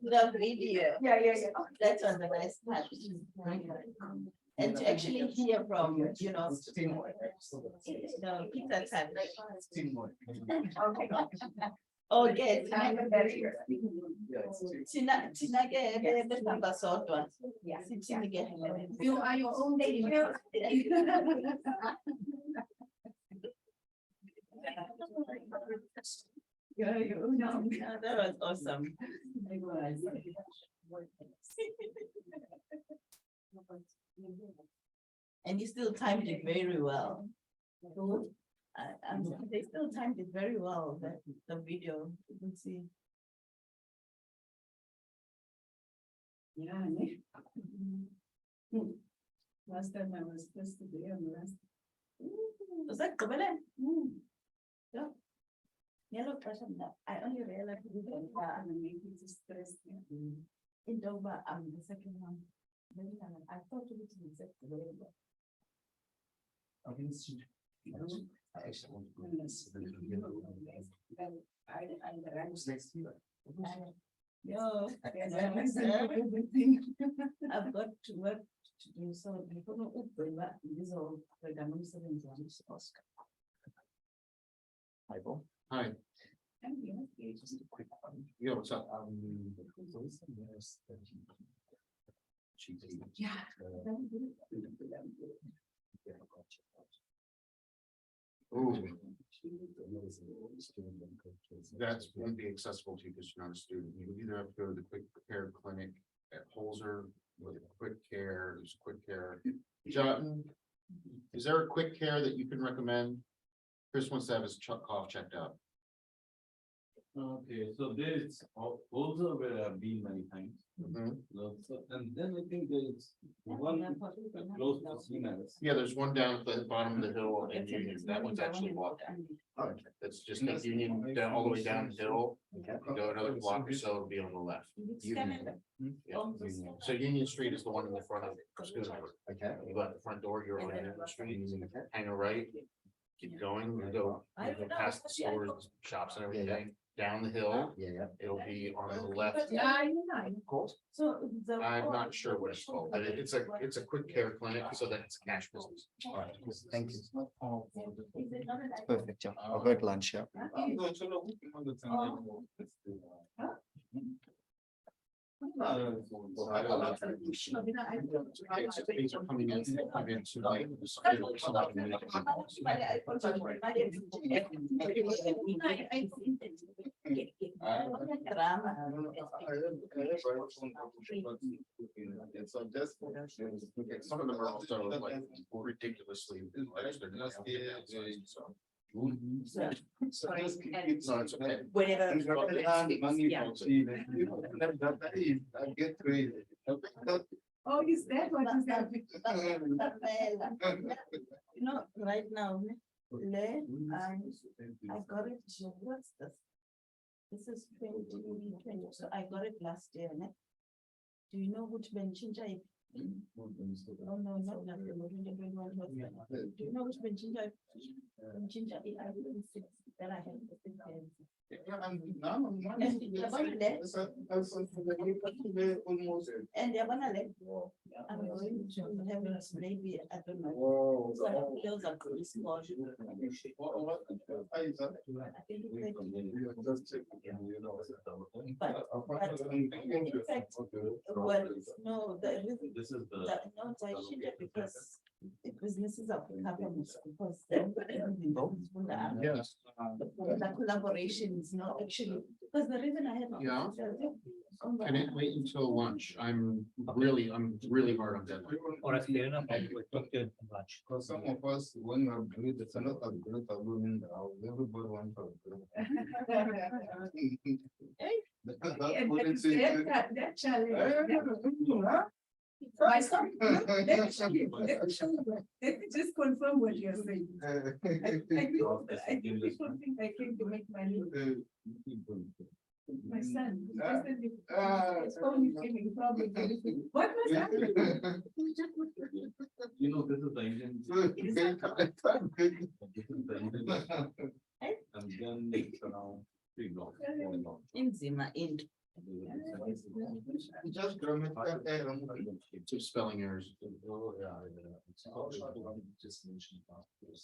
The video. Yeah. That's on the nice part. And to actually hear from, no, Peter can. Okay. Tina ke behamba sodwa. Sithini ke? You are your own lady. Yeah, that was awesome. And you still timed it very well. They still timed it very well, the video, you can see. Yeah. Last time I was supposed to be on last. Was that Kabale? Yeah. Yellow person, I only realized it in Dover, I'm the second one. I thought it was the second. Yeah, I've got to work to do so. Hi. Just a quick one. Yeah, what's up? Yeah. Ooh. That wouldn't be accessible to you because you're not a student. You would either have to go to the quick care clinic at Holzer with quick care, there's quick care. John, is there a quick care that you can recommend? Chris wants to have his cough checked out. Okay, so there's also where I've been many times. And then I think there's one close to Siemens. Yeah, there's one down at the bottom of the hill in Union. That one's actually blocked. That's just that Union down all the way down the hill. Go another block or so, it'll be on the left. Yeah. So Union Street is the one in the front of Schoonersburg. Okay. You go out the front door, you're on Union Street, hang a right, keep going, you go past the stores, shops and everything, down the hill. Yeah. It'll be on the left. So. I'm not sure what it's called, but it's a quick care clinic, so that it's a cash business. All right, thank you. Is it not an Perfect, yeah. I'll go at lunch, yeah. Things are coming in too late. Some of them are also like ridiculously. So it's okay. Whenever. Oh, is that what is that? You know, right now, I got it, what's this? This is 2020, so I got it last year, ne? Do you know which Benchinja Oh, no, not that. Do you know which one ginger? Ginger, I didn't see that I had. And they're gonna let go. I'm going to have it maybe, I don't know. So I hope those are good. I think in fact, well, no, This is the. no, I shouldn't, because businesses are happening because. Yes. The collaboration is not actually, because the reason I have. Yeah. Can it wait until lunch? I'm really hard on deadline. Or if they're not, we'll talk to you in lunch. Because some of us, when we agree, it's not a great alone in the house, everybody wants to agree. That challenge. My son, let me just confirm what you're saying. I think people think I came to make money. My son, his phone is giving problems. What was happening? You know, this is the Indian. This is the Indian. And then it's around 3 blocks. 4 blocks. In Zima, in. Just grammatical error. Two spelling errors. Oh, yeah, yeah. It's all short of just mentioned about this.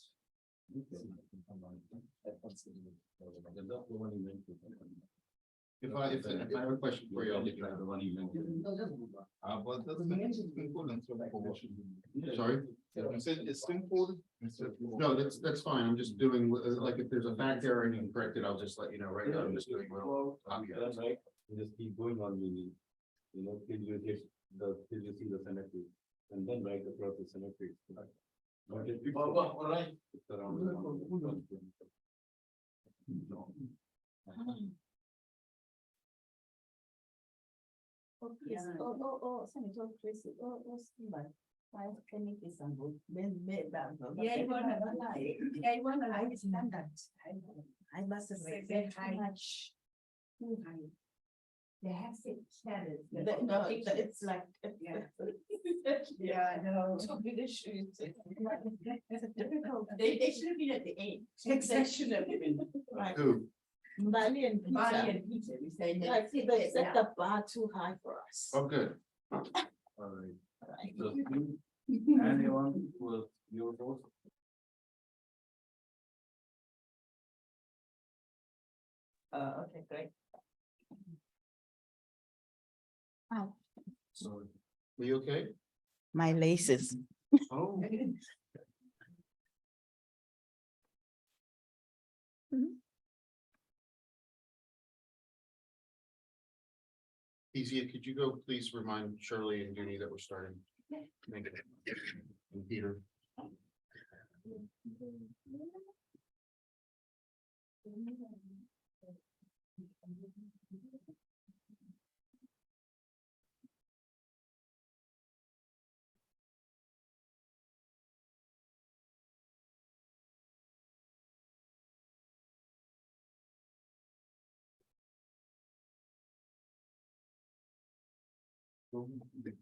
That's the one you mentioned. If I have a question for you, I'll let you The know. one you mentioned. But that's simple and straightforward. Sorry? You said it's simple. No, that's fine. I'm just doing, like, if there's a fact error and you can correct it, I'll just let you know right now. I'm just doing. Well, that's right. You just keep going on, you know, till you hit till you see the symmetry, and then write across the symmetry. But if you. All right. It's around. No. Oh, please. Senator Tracy, Stephen. Can you please unvote? I understand that. I must say very much. They have six status. No, it's like. Yeah, I know. They should have been at the end. Exactly. Right. Who? Bali and Bali Peter. and Peter, we say. Like, see, they set the bar too high for us. Oh, good. All right. Right. So, anyone was your vote? Okay, great. So, are you okay? My laces. Oh. Easy, could you go please remind Shirley and Judy that we're starting? Thank you. And Peter.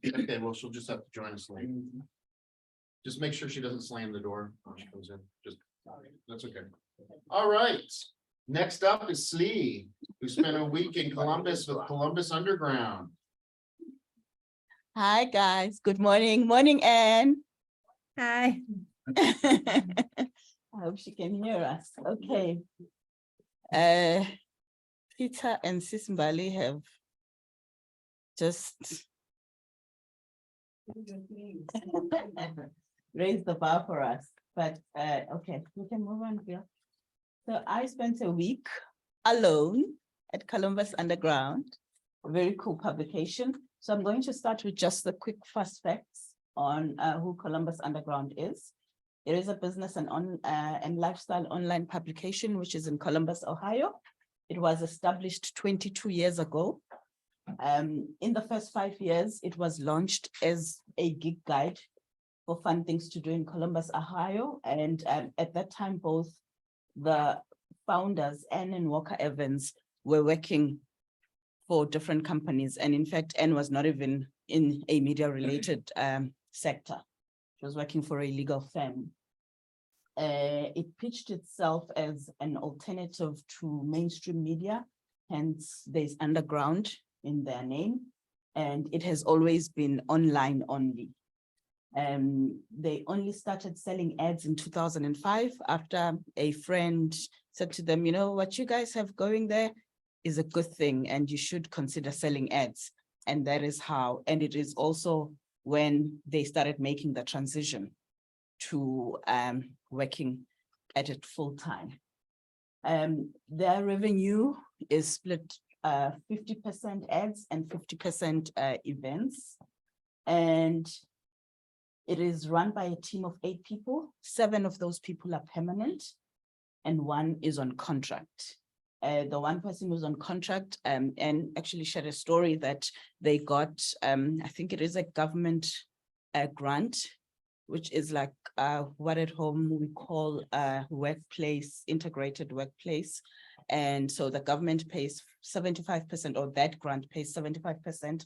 Okay, well, she'll just have to join us later. Just make sure she doesn't slam the door when she comes in, just, that's okay. All right, next up is Slee, who spent a week in Columbus with Columbus Underground. Hi, guys. Good morning. Morning, Anne. Hi. I hope she can hear us. Okay. Peter and Sis Mbali have just raised the bar for us, but okay, we can move on here. So I spent a week alone at Columbus Underground, a very cool publication. So I'm going to start with just the quick fast facts on who Columbus Underground is. It is a business and lifestyle online publication, which is in Columbus, Ohio. It was established 22 years ago. In the first 5 years, it was launched as a gig guide for fun things to do in Columbus, Ohio. And at that time, both the founders, Anne and Walker Evans, were working for different companies. And in fact, Anne was not even in a media related sector. She was working for a legal firm. It pitched itself as an alternative to mainstream media, hence there's underground in their name, and it has always been online only. They only started selling ads in 2005 after a friend said to them, you know, what you guys have going there is a good thing and you should consider selling ads. And that is how, and it is also when they started making the transition to working at it full time. Their revenue is split 50% ads and 50% events. And it is run by a team of 8 people. 7 of those people are permanent and 1 is on contract. The one person who's on contract and actually shared a story that they got, I think it is a government grant, which is like what at home we call a workplace, integrated workplace. And so the government pays 75%, or that grant pays 75%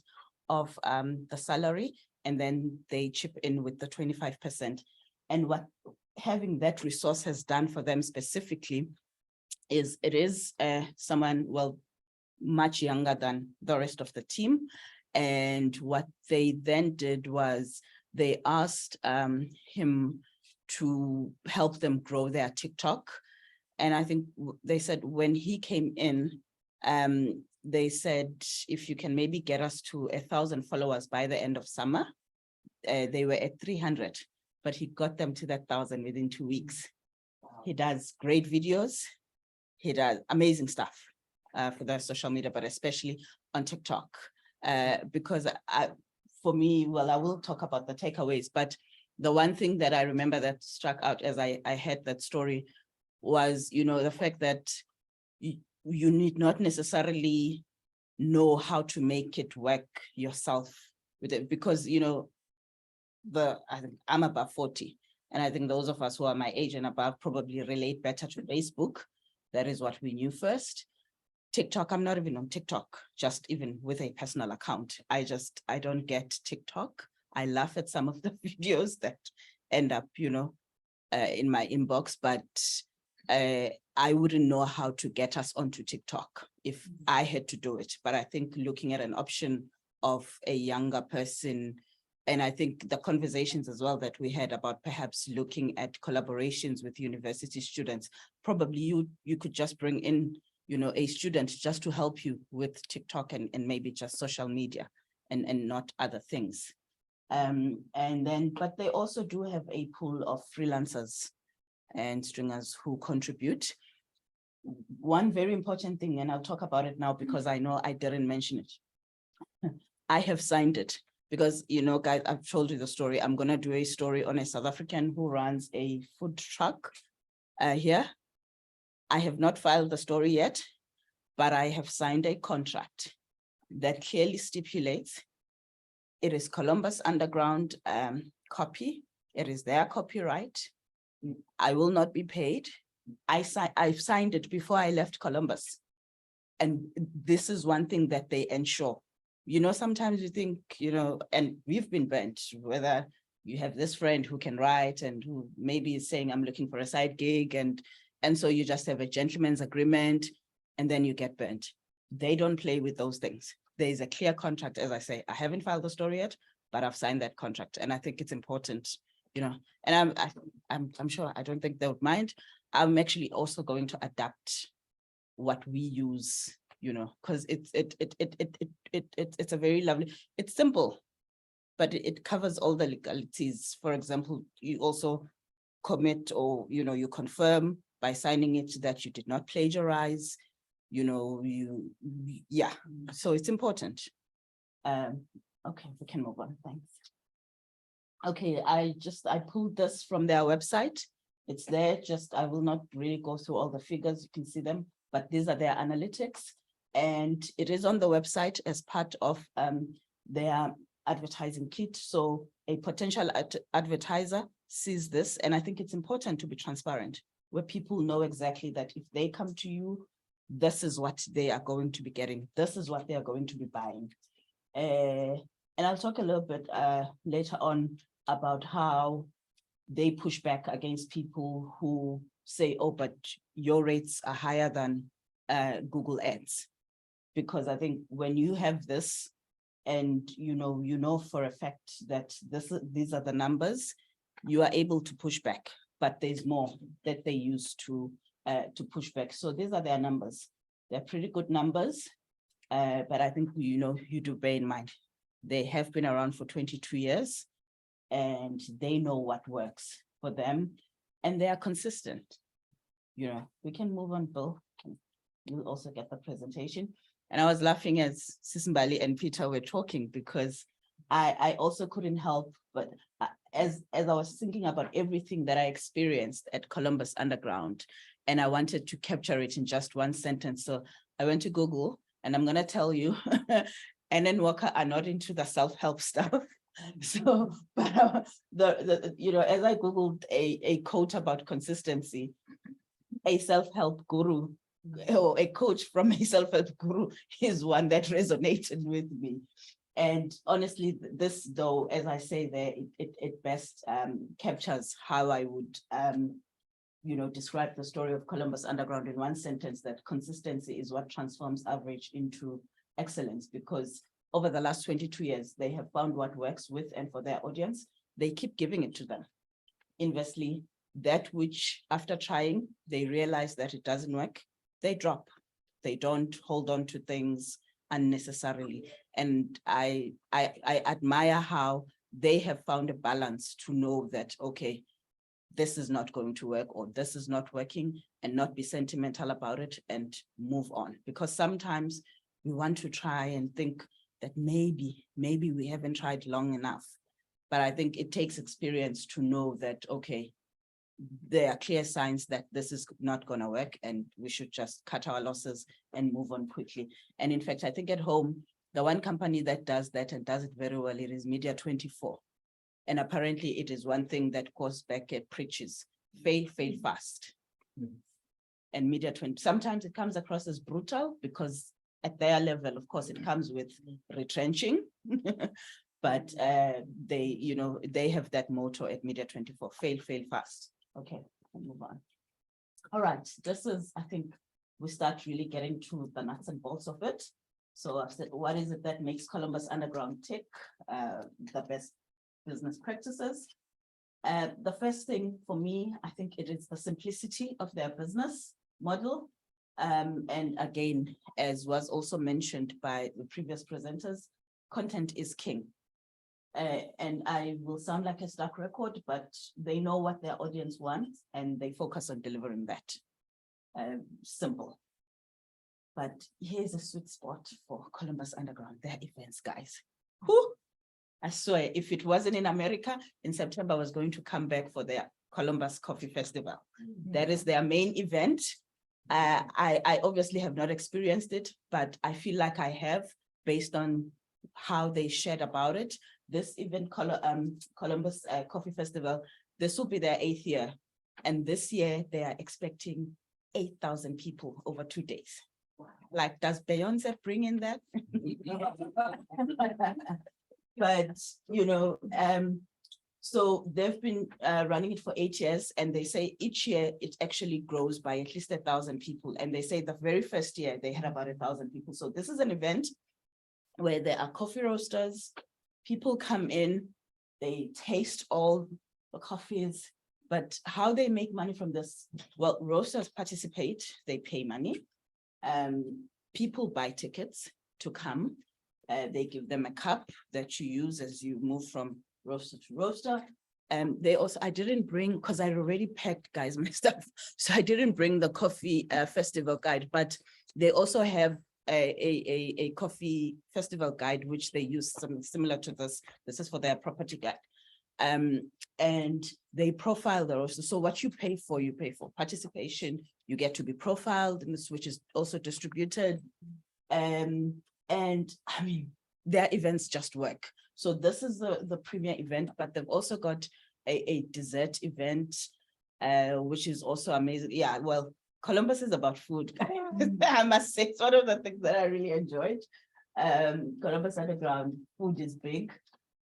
of the salary, and then they chip in with the 25%. And what having that resource has done for them specifically is it is someone, well, much younger than the rest of the team. And what they then did was they asked him to help them grow their TikTok. And I think they said when he came in, they said, if you can maybe get us to 1,000 followers by the end of summer. They were at 300, but he got them to that 1,000 within 2 weeks. He does great videos. He does amazing stuff for the social media, but especially on TikTok. Because for me, well, I will talk about the takeaways, but the one thing that I remember that struck out as I heard that story was, you know, the fact that you need not necessarily know how to make it work yourself with it, because, you know, I think I'm above 40, and I think those of us who are my age and above probably relate better to Facebook. That is what we knew first. TikTok, I'm not even on TikTok, just even with a personal account. I don't get TikTok. I laugh at some of the videos that end up, you know, in my inbox, but I wouldn't know how to get us onto TikTok if I had to do it. But I think looking at an option of a younger person, and I think the conversations as well that we had about perhaps looking at collaborations with university students, probably you could just bring in, you know, a student just to help you with TikTok and maybe just social media and not other things. And then, but they also do have a pool of freelancers and stringers who contribute. One very important thing, and I'll talk about it now because I know I didn't mention it. I have signed it because, you know, guys, I've told you the story. I'm going to do a story on a South African who runs a food truck here. I have not filed the story yet, but I have signed a contract that clearly stipulates it is Columbus Underground copy. It is their copyright. I will not be paid. I've signed it before I left Columbus. And this is one thing that they ensure. You know, sometimes you think, you know, and we've been burnt, whether you have this friend who can write and who maybe is saying, I'm looking for a side gig. And so you just have a gentleman's agreement and then you get burnt. They don't play with those things. There is a clear contract. As I say, I haven't filed the story yet, but I've signed that contract. And I think it's important, you know, and I'm sure, I don't think they would mind. I'm actually also going to adapt what we use, you know, because it's a very lovely, it's simple, but it covers all the legalities. For example, you also commit, or, you know, you confirm by signing it that you did not plagiarize, you know, yeah, so it's important. Okay, we can move on, thanks. Okay, I pulled this from their website. It's there, I will not really go through all the figures, you can see them, but these are their analytics. And it is on the website as part of their advertising kit. So a potential advertiser sees this, and I think it's important to be transparent, where people know exactly that if they come to you, this is what they are going to be getting. This is what they are going to be buying. And And I'll talk a little bit later on about how they push back against people who say, oh, but your rates are higher than Google Ads. Because I think when you have this and you know for a fact that these are the numbers, you are able to push back, but there's more that they use to push back. So these are their numbers. They're pretty good numbers, but I think, you do bear in mind, they have been around for 22 years and they know what works for them and they are consistent. We can move on, Bill. You'll also get the presentation. And I was laughing as Sisimbali and Peter were talking because I also couldn't help, but as I was thinking about everything that I experienced at Columbus Underground, and I wanted to capture it in just one sentence. So I went to Google, and I'm gonna tell you, Ann and Walker are not into the self-help stuff. So, but as I Googled a quote about consistency, a self-help guru or a coach from a self-help guru is one that resonated with me. And honestly, this though, as I say there, it best captures how I would, describe the story of Columbus Underground in one sentence, that consistency is what transforms average into excellence, because over the last 22 years, they have found what works with and for their audience. They keep giving it to them. Inversely, that which after trying, they realize that it doesn't work, they drop. They don't hold on to things unnecessarily. And I admire how they have found a balance to know that, okay, this is not going to work or this is not working, and not be sentimental about it and move on. Because sometimes we want to try and think that maybe we haven't tried long enough. But I think it takes experience to know that, okay, there are clear signs that this is not going to work and we should just cut our losses and move on quickly. And in fact, I think at home, the one company that does that and does it very well, it is Media 24. And apparently it is one thing that Course Beckett preaches, fail fast. And Media 20, sometimes it comes across as brutal because at their level, of course, it comes with retrenching. But they have that motto at Media 24, fail fast. Okay, we'll move on. All right, this is, I think, we start really getting to the nuts and bolts of it. So I've said, what is it that makes Columbus Underground tick? The best business practices. The first thing for me, I think it is the simplicity of their business model. And again, as was also mentioned by the previous presenters, content is king. And I will sound like a stuck record, but they know what their audience wants and they focus on delivering that. Simple. But here's a sweet spot for Columbus Underground, their events, guys. Whew. I swear, if it wasn't in America, in September, I was going to come back for their Columbus Coffee Festival. That is their main event. I obviously have not experienced it, but I feel like I have, based on how they shared about it. This event, Columbus Coffee Festival, this will be their 8th year. And this year they are expecting 8,000 people over 2 days. Wow. Like, does Beyonce bring in that? But, so they've been running it for 8 years, and they say each year it actually grows by at least 1,000 people. And they say the very first year they had about 1,000 people. So this is an event where there are coffee roasters, people come in, they taste all the coffees, but how they make money from this? Well, roasters participate, they pay money. People buy tickets to come. They give them a cup that you use as you move from roaster to roaster. They also, I didn't bring, because I already packed, guys, my stuff. So I didn't bring the coffee festival guide, but they also have a coffee festival guide, which they use something similar to this. This is for their property guide. And they profile the roaster. So what you pay for participation. You get to be profiled in this, which is also distributed. And I mean, their events just work. So this is the premier event, but they've also got a dessert event, which is also amazing. Yeah, well, Columbus is about food. I must say, it's one of the things that I really enjoyed. Columbus Underground, food is big.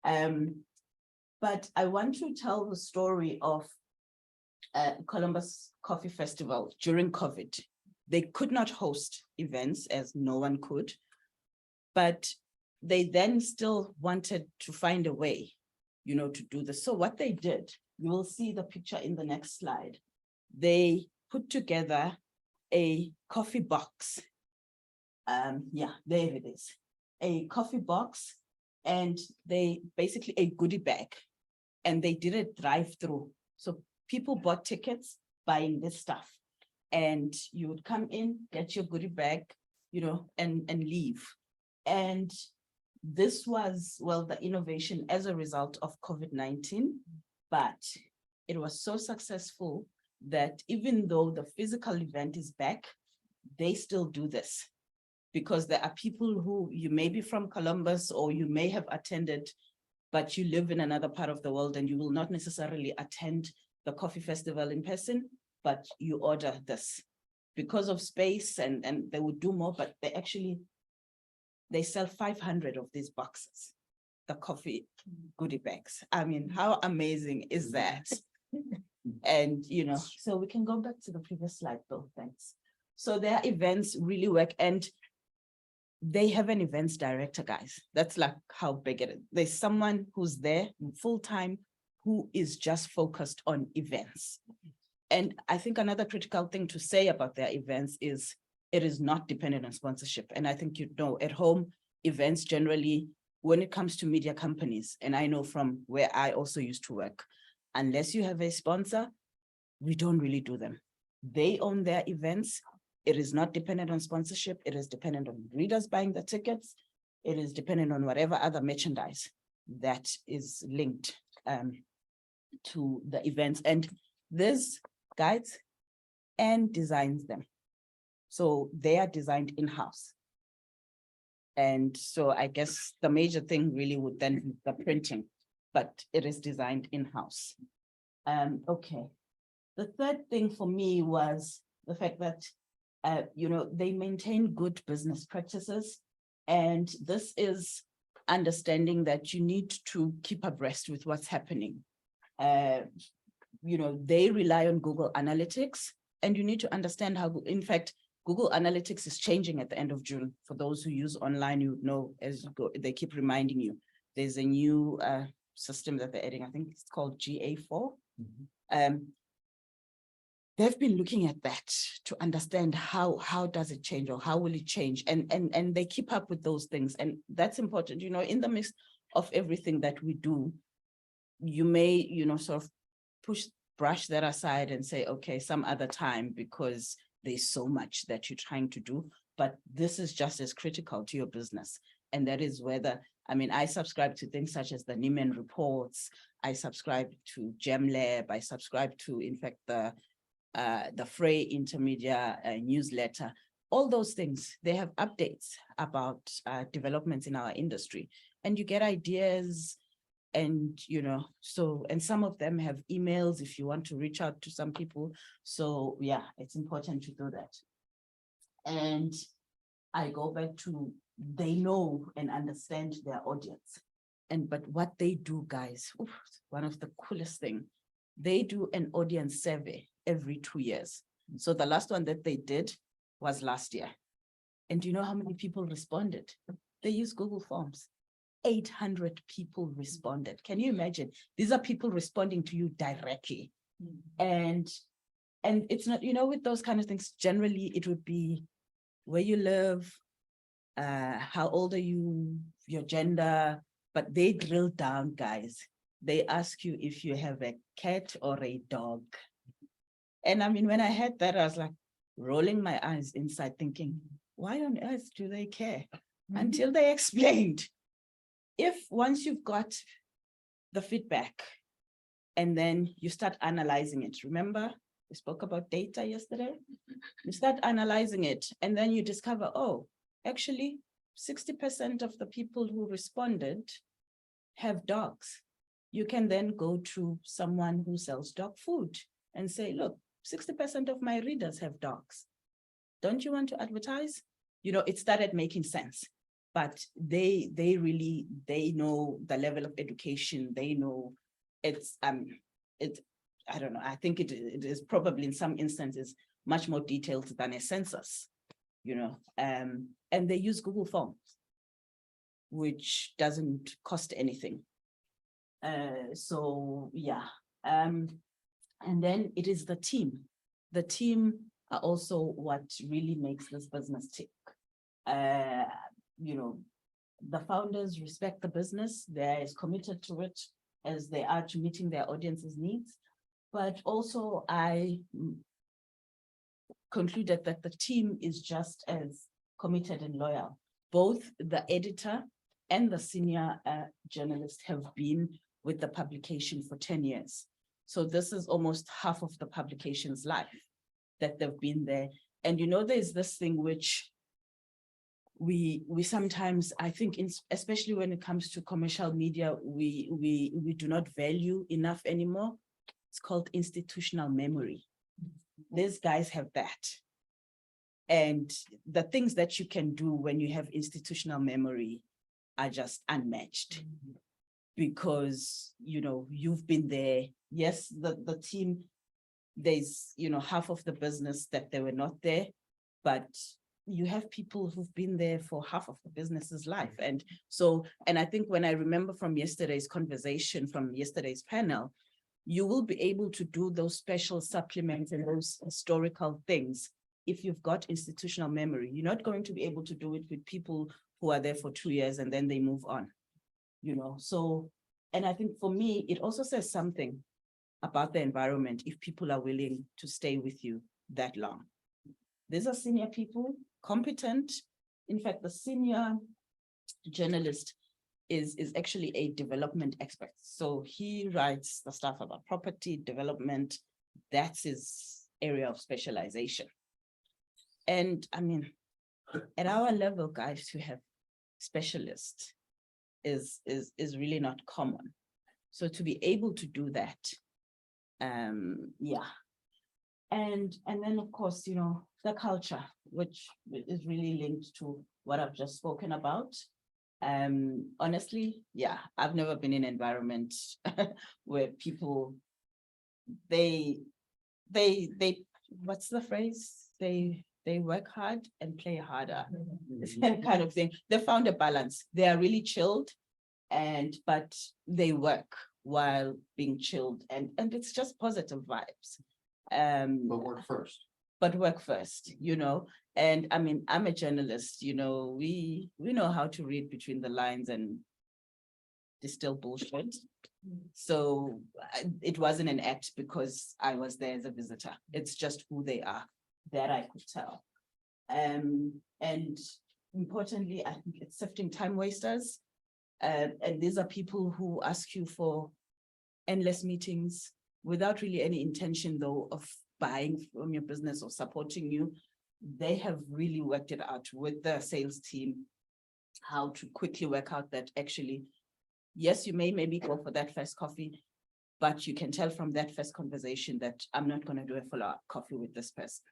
But I want to tell the story of Columbus Coffee Festival during COVID. They could not host events as no one could, but they then still wanted to find a way, to do this. So what they did, you will see the picture in the next slide. They put together a coffee box. Yeah, there it is. A coffee box, and they basically a goodie bag, and they did a drive-through. So people bought tickets buying this stuff, and you would come in, get your goodie bag, and leave. And this was, well, the innovation as a result of COVID-19, but it was so successful that even though the physical event is back, they still do this. Because there are people who you may be from Columbus or you may have attended, but you live in another part of the world and you will not necessarily attend the coffee festival in person, but you order this because of space, and they would do more, but they sell 500 of these boxes, the coffee goodie bags. I mean, how amazing is that? And, so we can go back to the previous slide, Bill, thanks. So their events really work, and they have an events director, guys. That's like how big it is. There's someone who's there full-time who is just focused on events. And I think another critical thing to say about their events is it is not dependent on sponsorship. And I think, at home, events generally, when it comes to media companies, and I know from where I also used to work, unless you have a sponsor, we don't really do them. They own their events. It is not dependent on sponsorship. It is dependent on readers buying the tickets. It is dependent on whatever other merchandise that is linked to the events. And this guides and designs them. So they are designed in-house. And so I guess the major thing really would then be the printing, but it is designed in-house. Okay. The third thing for me was the fact that they maintain good business practices. And this is understanding that you need to keep abreast with what's happening. They rely on Google Analytics, and you need to understand how, in fact, Google Analytics is changing at the end of June. For those who use online, you know, as you go, they keep reminding you. There's a new system that they're adding. I think it's called GA4. They've been looking at that to understand how does it change, or how will it change, and they keep up with those things, and that's important. In the midst of everything that we do, you may sort of brush that aside and say, okay, some other time, because there's so much that you're trying to do, but this is just as critical to your business. And that is whether, I subscribe to things such as the Neiman reports, I subscribe to GemLab, I subscribe to, in fact, the Frey Intermedia newsletter. All those things, they have updates about developments in our industry, and you get ideas. And, and some of them have emails if you want to reach out to some people. So yeah, it's important to do that. And I go back to, they know and understand their audience. But what they do, guys, one of the coolest thing, they do an audience survey every 2 years. So the last one that they did was last year. And do you know how many people responded? They use Google Forms. 800 people responded. Can you imagine? These are people responding to you directly. And it's not, with those kind of things, generally it would be where you live, how old are you, your gender, but they drill down, guys. They ask you if you have a cat or a dog. And when I heard that, I was like rolling my eyes inside thinking, why on earth do they care? Until they explained. If once you've got the feedback and then you start analyzing it, remember we spoke about data yesterday? You start analyzing it and then you discover, oh, actually 60% of the people who responded have dogs. You can then go to someone who sells dog food and say, look, 60% of my readers have dogs. Don't you want to advertise? It started making sense. but they really, they know the level of education, they know it's, I don't know, I think it is probably in some instances much more detailed than a census, and they use Google Forms, which doesn't cost anything. So yeah, and then it is the team. The team are also what really makes this business tick. The founders respect the business, they're as committed to it as they are to meeting their audience's needs. But also I concluded that the team is just as committed and loyal. Both the editor and the senior journalist have been with the publication for 10 years. So this is almost half of the publication's life that they've been there. And there's this thing which we sometimes, I think, especially when it comes to commercial media, we do not value enough anymore. It's called institutional memory. These guys have that. And the things that you can do when you have institutional memory are just unmatched. Because, you've been there. Yes, the team, there's, half of the business that they were not there, but you have people who've been there for half of the business's life. And I think when I remember from yesterday's conversation, from yesterday's panel, you will be able to do those special supplements and those historical things if you've got institutional memory. You're not going to be able to do it with people who are there for 2 years and then they move on, So, and I think for me, it also says something about the environment if people are willing to stay with you that long. These are senior people, competent. In fact, the senior journalist is actually a development expert. So he writes the stuff about property development. That's his area of specialization. And I mean, at our level, guys, to have specialists is really not common. So to be able to do that, yeah. And then of course, the culture, which is really linked to what I've just spoken about. Honestly, yeah, I've never been in an environment where people, they, what's the phrase? They work hard and play harder, kind of thing. They found a balance. They are really chilled, but they work while being chilled, and it's just positive vibes. But work first. And I mean, I'm a journalist, we know how to read between the lines and distill bullshit. So it wasn't an act because I was there as a visitor. It's just who they are, that I could tell. And importantly, I think it's sifting time wasters. And these are people who ask you for endless meetings without really any intention, though, of buying from your business or supporting you. They have really worked it out with the sales team, how to quickly work out that actually, yes, you may maybe go for that first coffee, but you can tell from that first conversation that I'm not going to do a follow-up coffee with this person.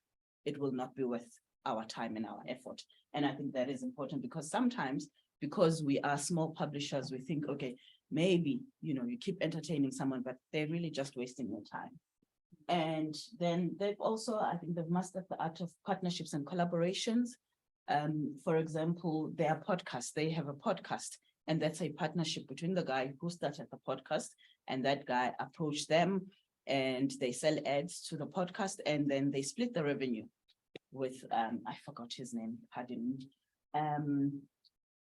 It will not be worth our time and our effort. And I think that is important because sometimes, because we are small publishers, we think, okay, maybe, you keep entertaining someone, but they're really just wasting your time. And then they've also, I think they've mastered the art of partnerships and collaborations. For example, their podcast, they have a podcast, and that's a partnership between the guy who started the podcast and that guy approached them, and they sell ads to the podcast, and then they split the revenue with, I forgot his name, pardon me.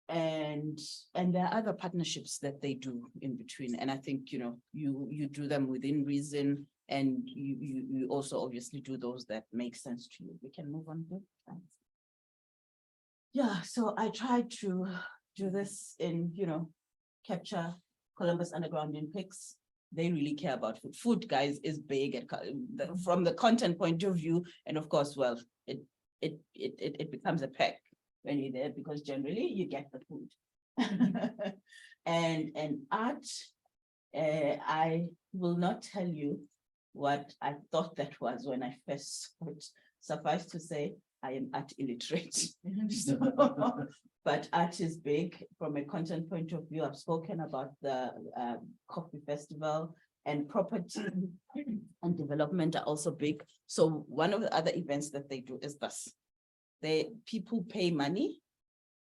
And there are other partnerships that they do in between. And I think, you do them within reason, and you also obviously do those that make sense to you. We can move on. Thanks. Yeah, so I tried to do this in, capture Columbus Underground in pics. They really care about food. Food, guys, is big from the content point of view. And of course, well, it becomes a pack when you're there, because generally you get the food. and art, I will not tell you what I thought that was when I first saw it. Suffice to say, I am art illiterate. So but art is big from a content point of view. I've spoken about the coffee festival, and property and development are also big. So one of the other events that they do is this. People pay money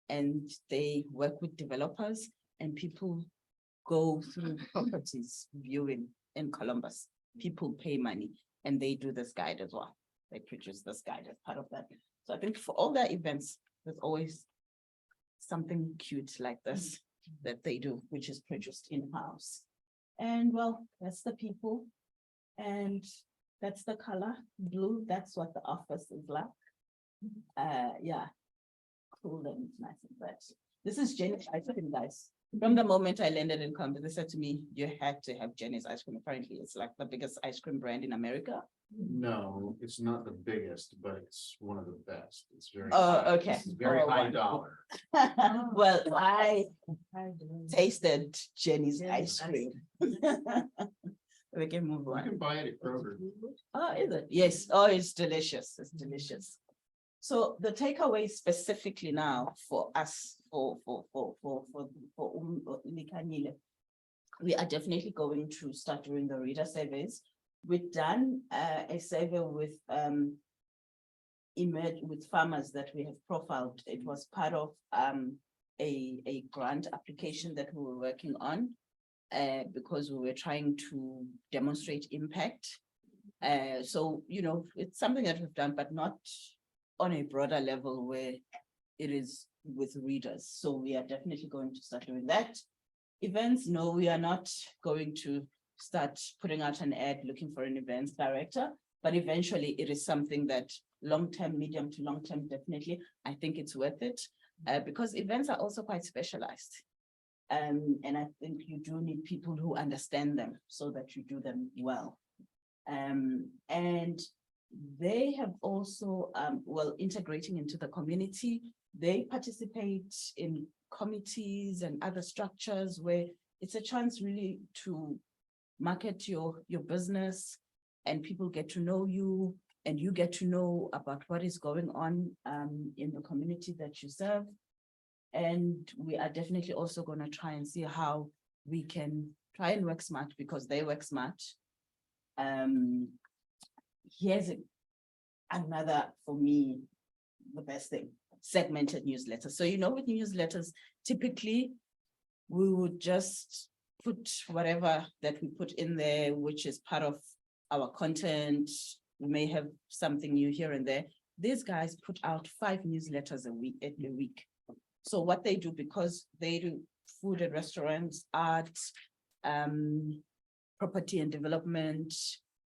and they work with developers, and people go through properties viewing in Columbus. People pay money and they do this guide as well. They produce this guide as part of that. So I think for all their events, there's always something cute like this that they do, which is produced in-house. And well, that's the people. And that's the color, blue. That's what the office is like. Yeah. Cool and nice and fresh. This is Jenny's ice cream, guys. From the moment I landed in Columbus, they said to me, you had to have Jenny's ice cream. Apparently, it's like the biggest ice cream brand in America. No, it's not the biggest, but it's one of the best. It's very. Oh, high. okay. It's very Oh, high wonderful. dollar. Well, I tasted Jenny's ice Jenny's cream. We can move You on. can buy it at Kroger. Oh, is it? Yes. Oh, it's delicious. It's delicious. So the takeaway specifically now for us, for Likanyile, we are definitely going to start doing the reader surveys. We've done a survey with farmers that we have profiled. It was part of a grant application that we were working on because we were trying to demonstrate impact. So, you know, it's something that we've done, but not on a broader level where it is with readers. So we are definitely going to start doing that. Events, no, we are not going to start putting out an ad looking for an events director, but eventually it is something that long-term, medium to long-term, definitely, I think it's worth it because events are also quite specialized. And I think you do need people who understand them so that you do them well. And they have also, well, integrating into the community, they participate in committees and other structures where it's a chance really to market your business and people get to know you and you get to know about what is going on in the community that you serve. And we are definitely also going to try and see how we can try and work smart because they work smart. Here's another, for me, the best thing, segmented newsletters. So, you know, with newsletters, typically we would just put whatever that we put in there, which is part of our content. We may have something new here and there. These guys put out 5 newsletters a week. So what they do, because they do food and restaurants, art, property and development,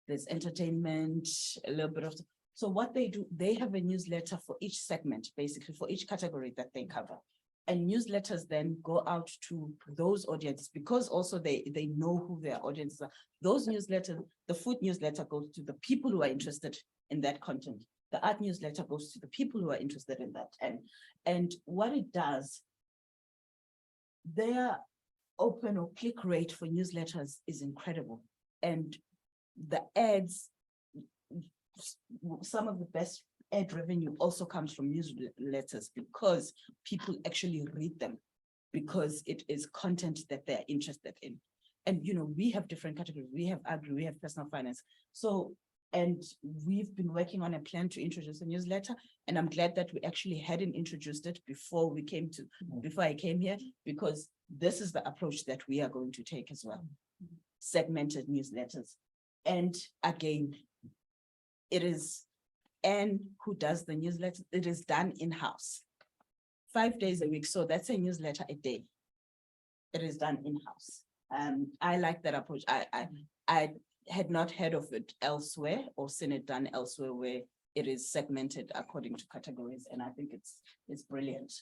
there's entertainment, a little bit of, so what they do, they have a newsletter for each segment, basically for each category that they cover. And newsletters then go out to those audiences because also they know who their audiences are. Those newsletters, the food newsletter goes to the people who are interested in that content. The art newsletter goes to the people who are interested in that. And what it does, their open or click rate for newsletters is incredible. And the ads, some of the best ad revenue also comes from newsletters because people actually read them because it is content that they're interested in. And, you know, we have different categories. We have agri, we have personal finance. So, and we've been working on a plan to introduce a newsletter. And I'm glad that we actually hadn't introduced it before I came here, because this is the approach that we are going to take as well. Segmented newsletters. And again, it is Anne who does the newsletter. It is done in-house, 5 days a week. So that's a newsletter a day. It is done in-house. I like that approach. I had not heard of it elsewhere or seen it done elsewhere where it is segmented according to categories. And I think it's brilliant.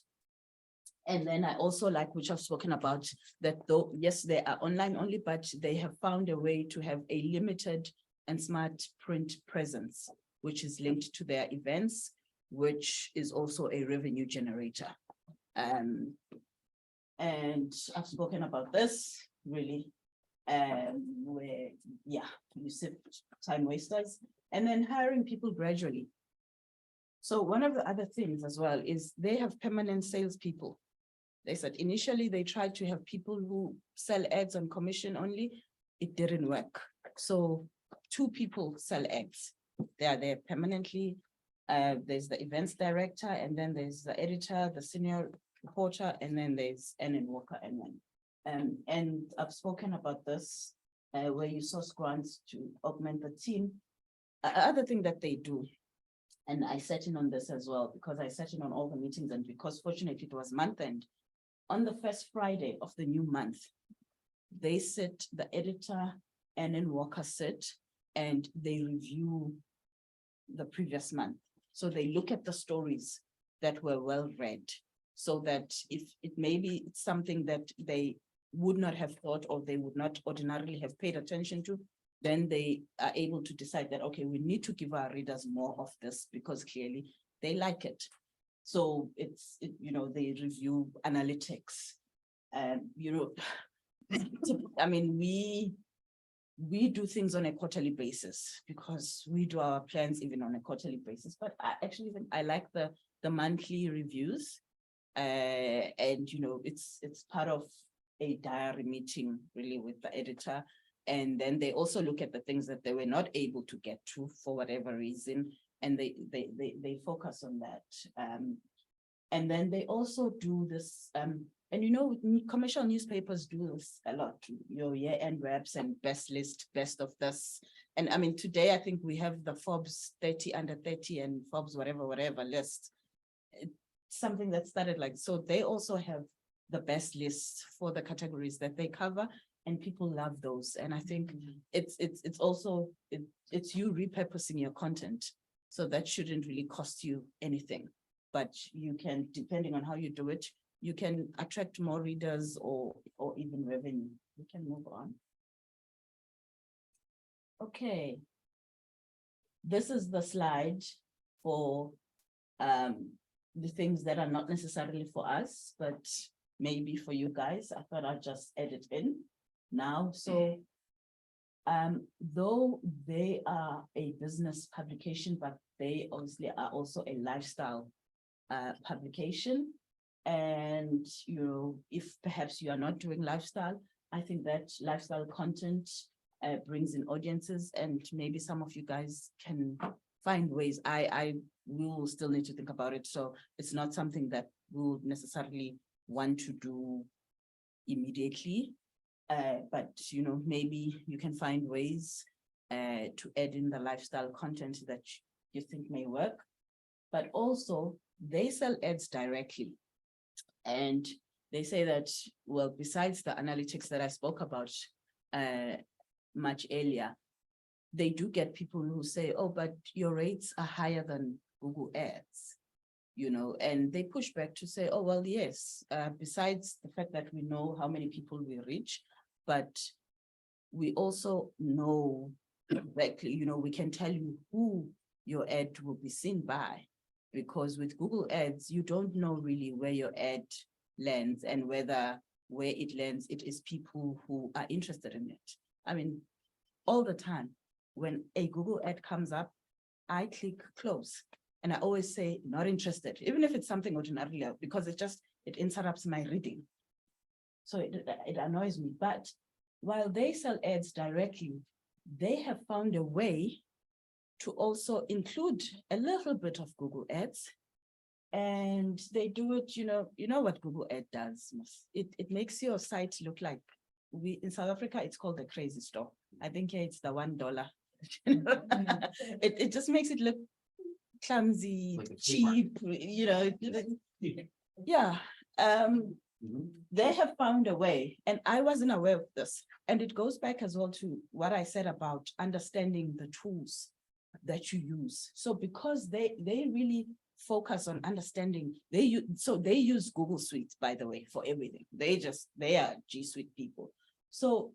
And then I also like, which I've spoken about, that though, yes, they are online only, but they have found a way to have a limited and smart print presence, which is linked to their events, which is also a revenue generator. And I've spoken about this really, where, yeah, you see time wasters, and then hiring people gradually. So one of the other things as well is they have permanent salespeople. They said initially they tried to have people who sell ads on commission only. It didn't work. So 2 people sell ads. They are there permanently. There's the events director, and then there's the editor, the senior reporter, and then there's Ann Walker and then. And I've spoken about this, where you source grants to augment the team. Other thing that they do, and I sat in on this as well, because I sat in on all the meetings, and because fortunately it was month end, on the first Friday of the new month, they sit, the editor and then Walker sit, and they review the previous month. So they look at the stories that were well read, so that if it maybe it's something that they would not have thought or they would not ordinarily have paid attention to, then they are able to decide that, okay, we need to give our readers more of this because clearly they like it. So it's, they review analytics. I mean, we do things on a quarterly basis because we do our plans even on a quarterly basis, but I like the monthly reviews. And, it's part of a diary meeting really with the editor. And then they also look at the things that they were not able to get to for whatever reason, and they focus on that. And then they also do this, and commercial newspapers do this a lot, your year-end reps and best list, best of this. And I mean, today I think we have the Forbes 30 under 30 and Forbes whatever list. It's something that started like, so they also have the best lists for the categories that they cover, and people love those. And I think it's also it's you repurposing your content, so that shouldn't really cost you anything, but you can, depending on how you do it, you can attract more readers or even revenue. We can move on. Okay, this is the slide for the things that are not necessarily for us, but maybe for you guys. I thought I'd just add it in now. So though they are a business publication, but they obviously are also a lifestyle publication. And if perhaps you are not doing lifestyle, I think that lifestyle content brings in audiences, and maybe some of you guys can find ways. I will still need to think about it. So it's not something that we would necessarily want to do immediately. But maybe you can find ways to add in the lifestyle content that you think may work. But also they sell ads directly. And they say that, well, besides the analytics that I spoke about much earlier, they do get people who say, oh, but your rates are higher than Google ads, and they push back to say, oh, well, yes, besides the fact that we know how many people we reach, but we also know directly, we can tell you who your ad will be seen by, because with Google ads, you don't know really where your ad lands and where it lands, it is people who are interested in it. I mean, all the time, when a Google ad comes up, I click close. And I always say, not interested, even if it's something ordinary, because it interrupts my reading. So it annoys me. But while they sell ads directly, they have found a way to also include a little bit of Google ads. And they do it, you know what Google ad does? It makes your site look like, in South Africa, it's called the crazy store. I think here it's the $1. It just makes it look clumsy, cheap, yeah. They have found a way, and I wasn't aware of this. And it goes back as well to what I said about understanding the tools that you use. So because they really focus on understanding, they use Google Suite, by the way, for everything. They are G Suite people. So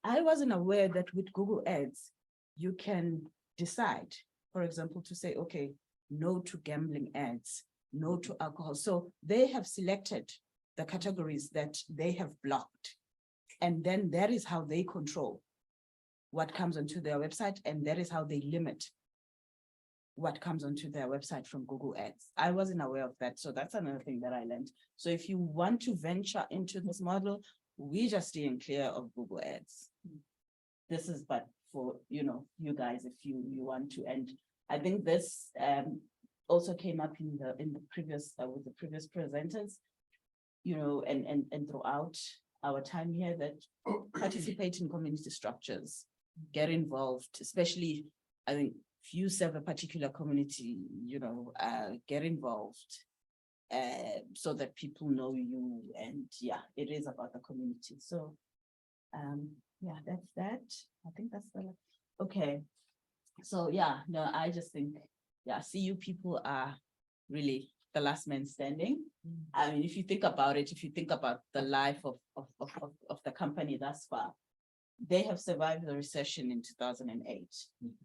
I wasn't aware that with Google Ads, you can decide, for example, to say, okay, no to gambling ads, no to alcohol. So they have selected the categories that they have blocked. And then that is how they control what comes onto their website, and that is how they limit what comes onto their website from Google Ads. I wasn't aware of that, so that's another thing that I learned. So if you want to venture into this model, we just steering clear of Google Ads. This is but for, you guys, if you want to, and I think this also came up in the previous, with the previous presenters, and throughout our time here, that participate in community structures, get involved, especially, I think, if you serve a particular community, get involved so that people know you, and yeah, it is about the community. So yeah, that's that. I think that's okay. So yeah, no, I just think, yeah, CU people are really the last man standing. I mean, if you think about it, if you think about the life of the company thus far, they have survived the recession in 2008,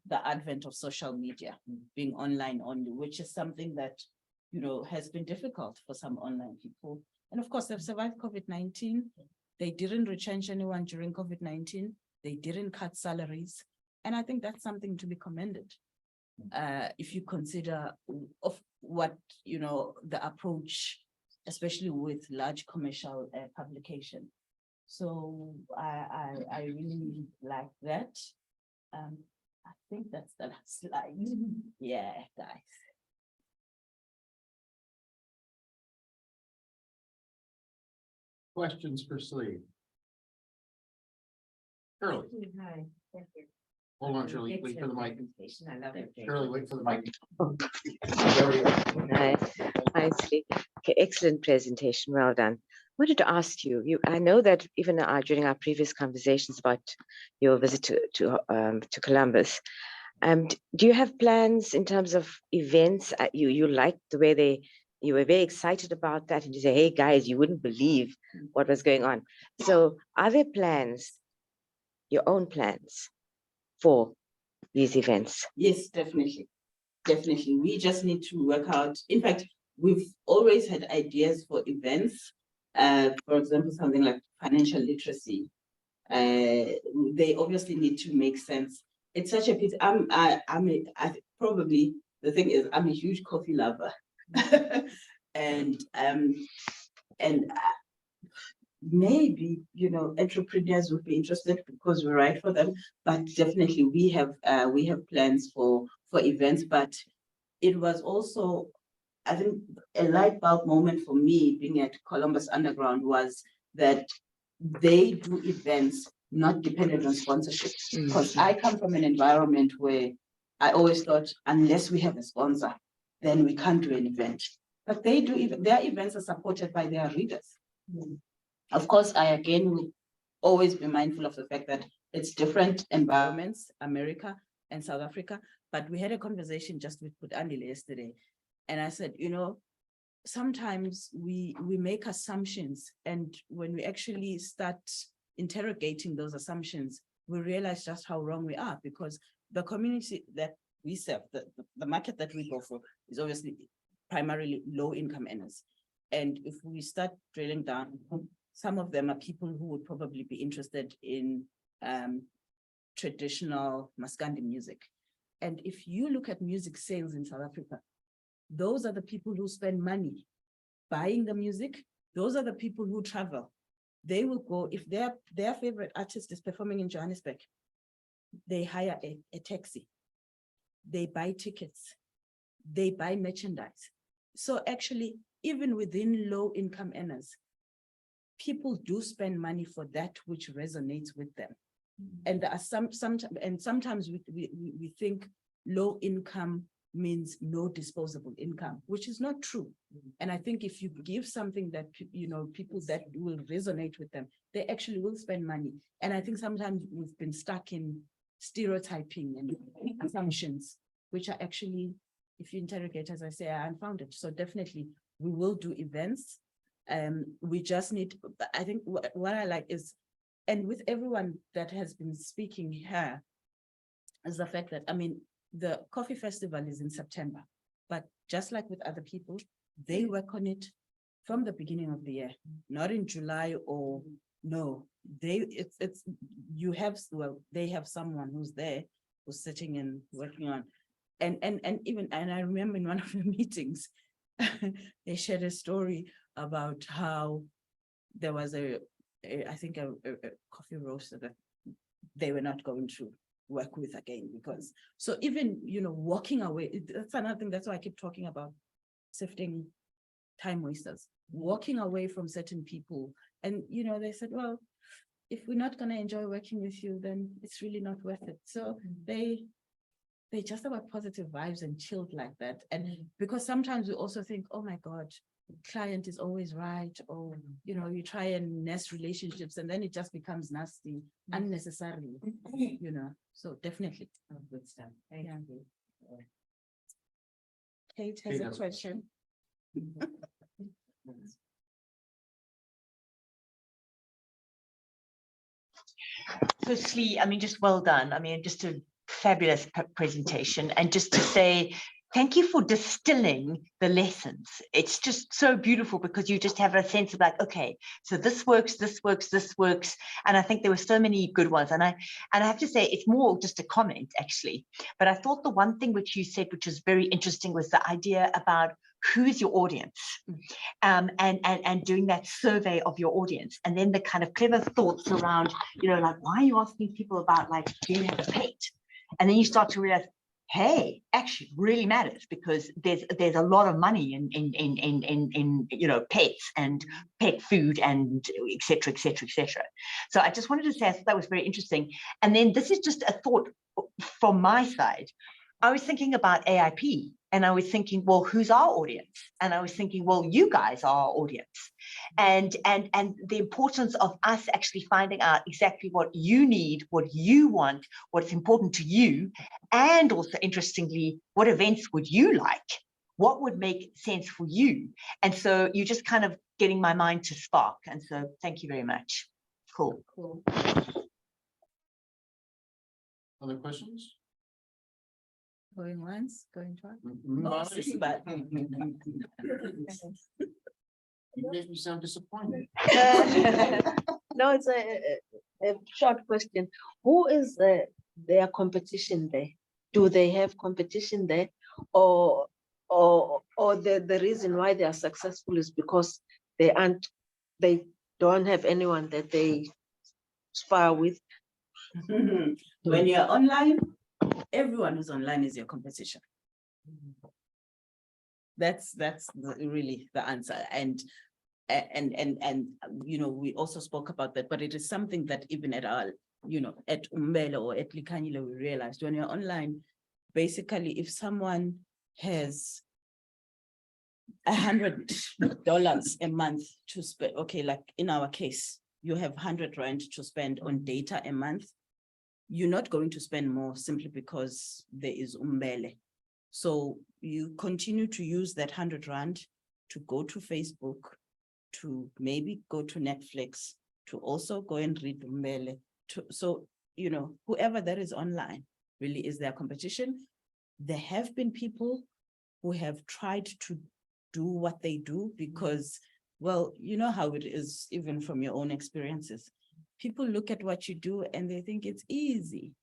the advent of social media, being online only, which is something that, has been difficult for some online people. And of course, they've survived COVID-19. They didn't retrench anyone during COVID-19. They didn't cut salaries. And I think that's something to be commended. If you consider of what, the approach, especially with large commercial publication. So I really like that. I think that's the last slide. Yeah, guys. Questions for Celine? Shirley, Hi, thank you. hold on, Shirley, wait for the mic. I love it. Shirley, wait for the mic. Hi, hi, Sri. Okay, excellent presentation, well done. Wanted to ask you, I know that even during our previous conversations about your visit to Columbus, do you have plans in terms of events? You liked the way you were very excited about that, and you say, hey guys, you wouldn't believe what was going on. So are there plans, your own plans for these events? Yes, definitely. Definitely. We just need to work out. In fact, we've always had ideas for events. For example, something like financial literacy. They obviously need to make sense. It's such a pity. Probably the thing is, I'm a huge coffee lover. and maybe, entrepreneurs would be interested because we write for them, but definitely we have plans for events. But it was also, I think, a light bulb moment for me being at Columbus Underground was that they do events not dependent on sponsorship. Because I come from an environment where I always thought, unless we have a sponsor, then we can't do an event. But they do, their events are supported by their readers. Of course, I again will always be mindful of the fact that it's different environments, America and South Africa. But we had a conversation just with Andile yesterday. And I said, sometimes we make assumptions, and when we actually start interrogating those assumptions, we realize just how wrong we are, because the community that we serve, the market that we go for is obviously primarily low income earners. And if we start drilling down, some of them are people who would probably be interested in traditional Maskandi music. And if you look at music sales in South Africa, those are the people who spend money buying the music. Those are the people who travel. They will go, if their favorite artist is performing in Johannesburg, they hire a taxi. They buy tickets. They buy merchandise. So actually, even within low income earners, people do spend money for that which resonates with them. And there are sometimes we think low income means no disposable income, which is not true. And I think if you give something that, people that will resonate with them, they actually will spend money. And I think sometimes we've been stuck in stereotyping and assumptions, which are actually, if you interrogate, as I say, are unfounded. So definitely we will do events. We just need, I think what I like is, and with everyone that has been speaking here, is the fact that, the coffee festival is in September, but just like with other people, they work on it from the beginning of the year, not in July or no, they have someone who's there, who's sitting and working on. and I remember in one of the meetings, they shared a story about how there was I think a coffee roaster that they were not going to work with again, because, so even, walking away, that's another thing, that's why I keep talking about sifting time wasters, walking away from certain people. And, they said, well, if we're not going to enjoy working with you, then it's really not worth it. So they just about positive vibes and chilled like that. And because sometimes we also think, oh my God, client is always right, or you try and nest relationships and then it just becomes nasty unnecessarily, so definitely good stuff. Thank you. Kate has a question. Firstly, I mean, just well done. I mean, just a fabulous presentation, and just to say thank you for distilling the lessons. It's just so beautiful because you just have a sense of like, okay, so this works, this works, this works. And I think there were so many good ones. And I have to say, it's more just a comment actually. But I thought the one thing which you said, which was very interesting, was the idea about who is your audience, and doing that survey of your audience, and then the kind of clever thoughts around, like, why are you asking people about, like, do you have a pet? And then you start to realize, hey, actually it really matters, because there's a lot of money in pets and pet food and et cetera, et cetera, et cetera. So I just wanted to say, I thought that was very interesting. And then this is just a thought from my side. I was thinking about AIP, and I was thinking, well, who's our audience? And I was thinking, well, you guys are our audience. And the importance of us actually finding out exactly what you need, what you want, what's important to you, and also, interestingly, what events would you like? What would make sense for you? And so you're just kind of getting my mind to spark. And so thank you very much. Cool. Other questions? Going once, going twice. But you make me sound disappointed. No, it's a short question. Who is their competition there? Do they have competition there, or the reason why they are successful is because they don't have anyone that they spar with? When you're online, everyone who's online is your competition. That's really the answer. And we also spoke about that, but it is something that even at our, at Umbelo or at Likanyile, we realized when you're online, basically, if someone has $100 a month to spend, okay, like in our case, you have 100 Rand to spend on data a month, you're not going to spend more simply because there is Umbele. So you continue to use that 100 Rand to go to Facebook, to maybe go to Netflix, to also go and read Umbele. So, whoever that is online really is their competition. There have been people who have tried to do what they do because, well, you know how it is, even from your own experiences. People look at what you do and they think it's easy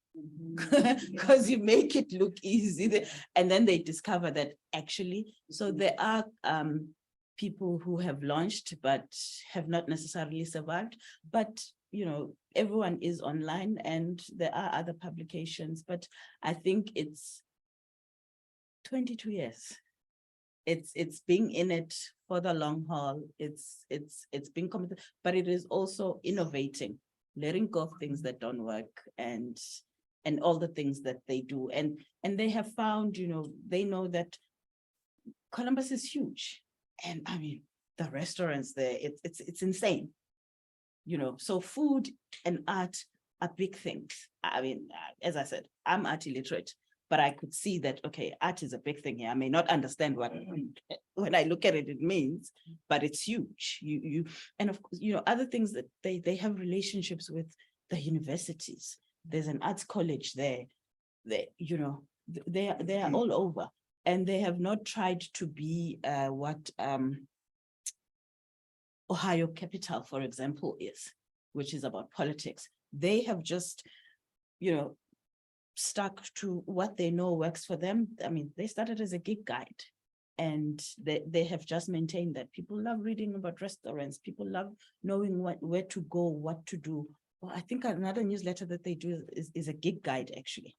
because you make it look easy. And then they discover that actually, so there are people who have launched but have not necessarily survived. But, everyone is online and there are other publications, but I think it's 22 years. It's being in it for the long haul. It's being committed, but it is also innovating, letting go of things that don't work and all the things that they do. And they have found, they know that Columbus is huge. And I mean, the restaurants there, it's insane. So food and art are big things. I mean, as I said, I'm art illiterate, but I could see that, okay, art is a big thing here. I may not understand what, when I look at it, it means, but it's huge. And of course, other things that they have relationships with the universities. There's an arts college there. They are all over, and they have not tried to be what Ohio Capital, for example, is, which is about politics. They have just, stuck to what they know works for them. I mean, they started as a gig guide. And they have just maintained that people love reading about restaurants. People love knowing where to go, what to do. Well, I think another newsletter that they do is a gig guide, actually.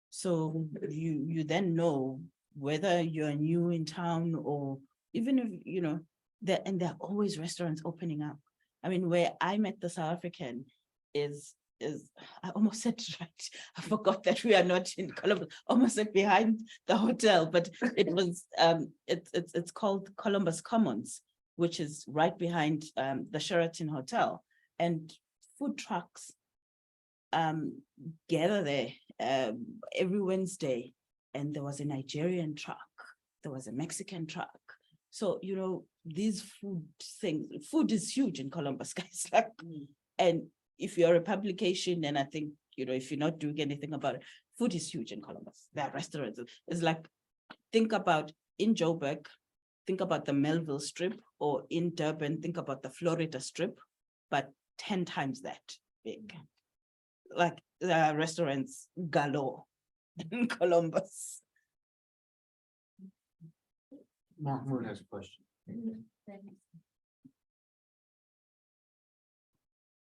So you then know whether you're new in town or even if, you know, there are always restaurants opening up. I mean, where I met the South African is I almost said it right. I forgot that we are not in Columbus, almost like behind the hotel, but it was it's called Columbus Commons, which is right behind the Sheraton Hotel, and food trucks gather there every Wednesday, and there was a Nigerian truck, there was a Mexican truck. So, you know, these food is huge in Columbus, guys. Like, and if you're a publication, and I think, you know, if you're not doing anything about it, food is huge in Columbus. There are restaurants. It's like, think about in Joburg, think about the Melville Strip, or in Durban, think about the Florida Strip, but 10 times that big. Like, there are restaurants galore in Columbus. Mahmoud has a question.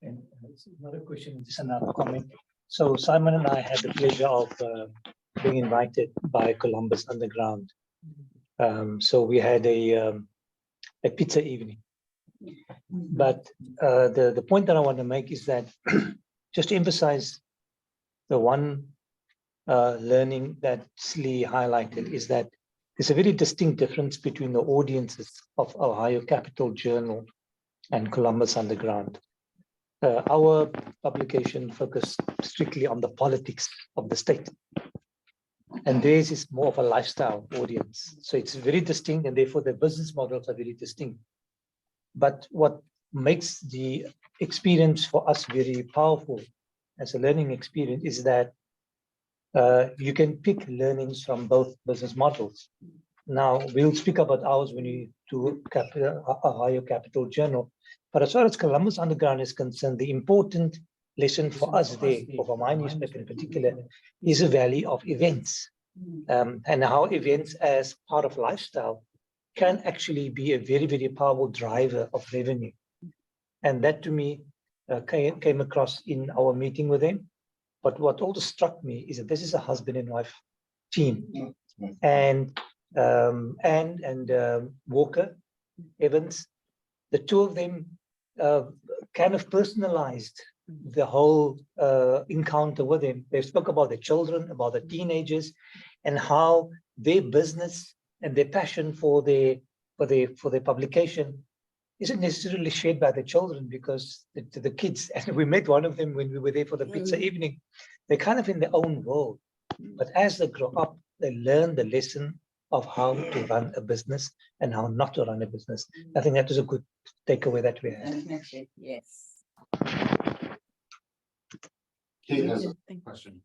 And this is not a question, just another comment. So Simon and I had the pleasure of being invited by Columbus Underground. So we had a pizza evening. But the point that I want to make is that just to emphasize the one learning that Slee highlighted is that there's a very distinct difference between the audiences of Ohio Capital Journal and Columbus Underground. Our publication focused strictly on the politics of the state. And theirs is more of a lifestyle audience. So it's very distinct, and therefore the business models are very distinct. But what makes the experience for us very powerful as a learning experience is that you can pick learnings from both business models. Now, we'll speak about ours when you do Ohio Capital Journal. But as far as Columbus Underground is concerned, the important lesson for us there, or for my newspaper in particular, is the value of events, and how events as part of lifestyle can actually be a very, very powerful driver of revenue. And that to me came across in our meeting with them. But what also struck me is that this is a husband and wife team. And Walker Evans, the two of them kind of personalized the whole encounter with him. They spoke about their children, about the teenagers, and how their business and their passion for their publication isn't necessarily shared by the children, because the kids, and we met one of them when we were there for the pizza evening, they're kind of in their own world. But as they grow up, they learn the lesson of how to run a business and how not to run a business. I think that was a good takeaway that we had. Definitely, yes. Kate has a question.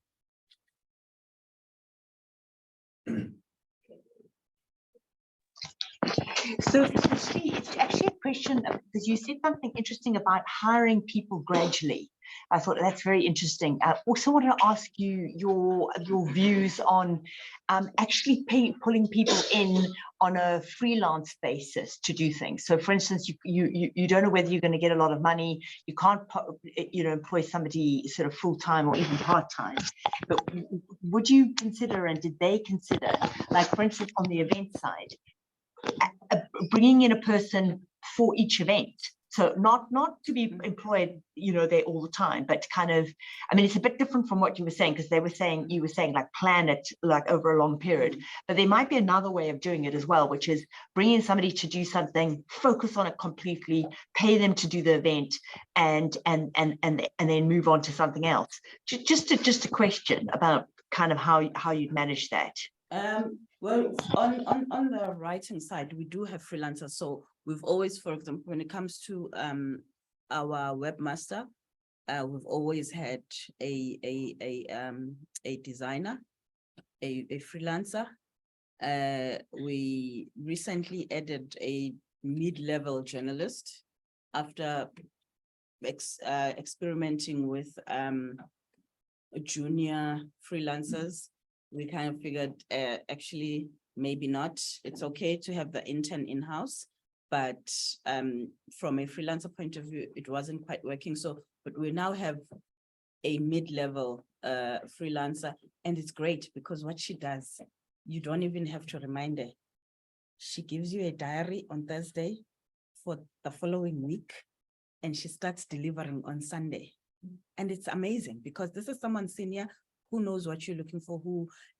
So it's actually a question, because you said something interesting about hiring people gradually. I thought that's very interesting. I also wanted to ask you your views on actually pulling people in on a freelance basis to do things. So for instance, you don't know whether you're going to get a lot of money. You can't employ somebody sort of full-time or even part-time. But would you consider, and did they consider, like for instance on the event side, bringing in a person for each event? So not to be employed, there all the time, but kind of, I mean, it's a bit different from what you were saying, because you were saying like plan it like over a long period, but there might be another way of doing it as well, which is bringing somebody to do something, focus on it completely, pay them to do the event, and then move on to something else. Just a question about kind of how you'd manage that. Well, on the writing side, we do have freelancers. So we've always, for example, when it comes to our webmaster, we've always had a designer, a freelancer. We recently added a mid-level journalist after experimenting with junior freelancers. We kind of figured, actually, maybe not. It's okay to have the intern in-house. But from a freelancer point of view, it wasn't quite working. So, but we now have a mid-level freelancer, and it's great because what she does, you don't even have to remind her. She gives you a diary on Thursday for the following week, and she starts delivering on Sunday. And it's amazing because this is someone senior who knows what you're looking for,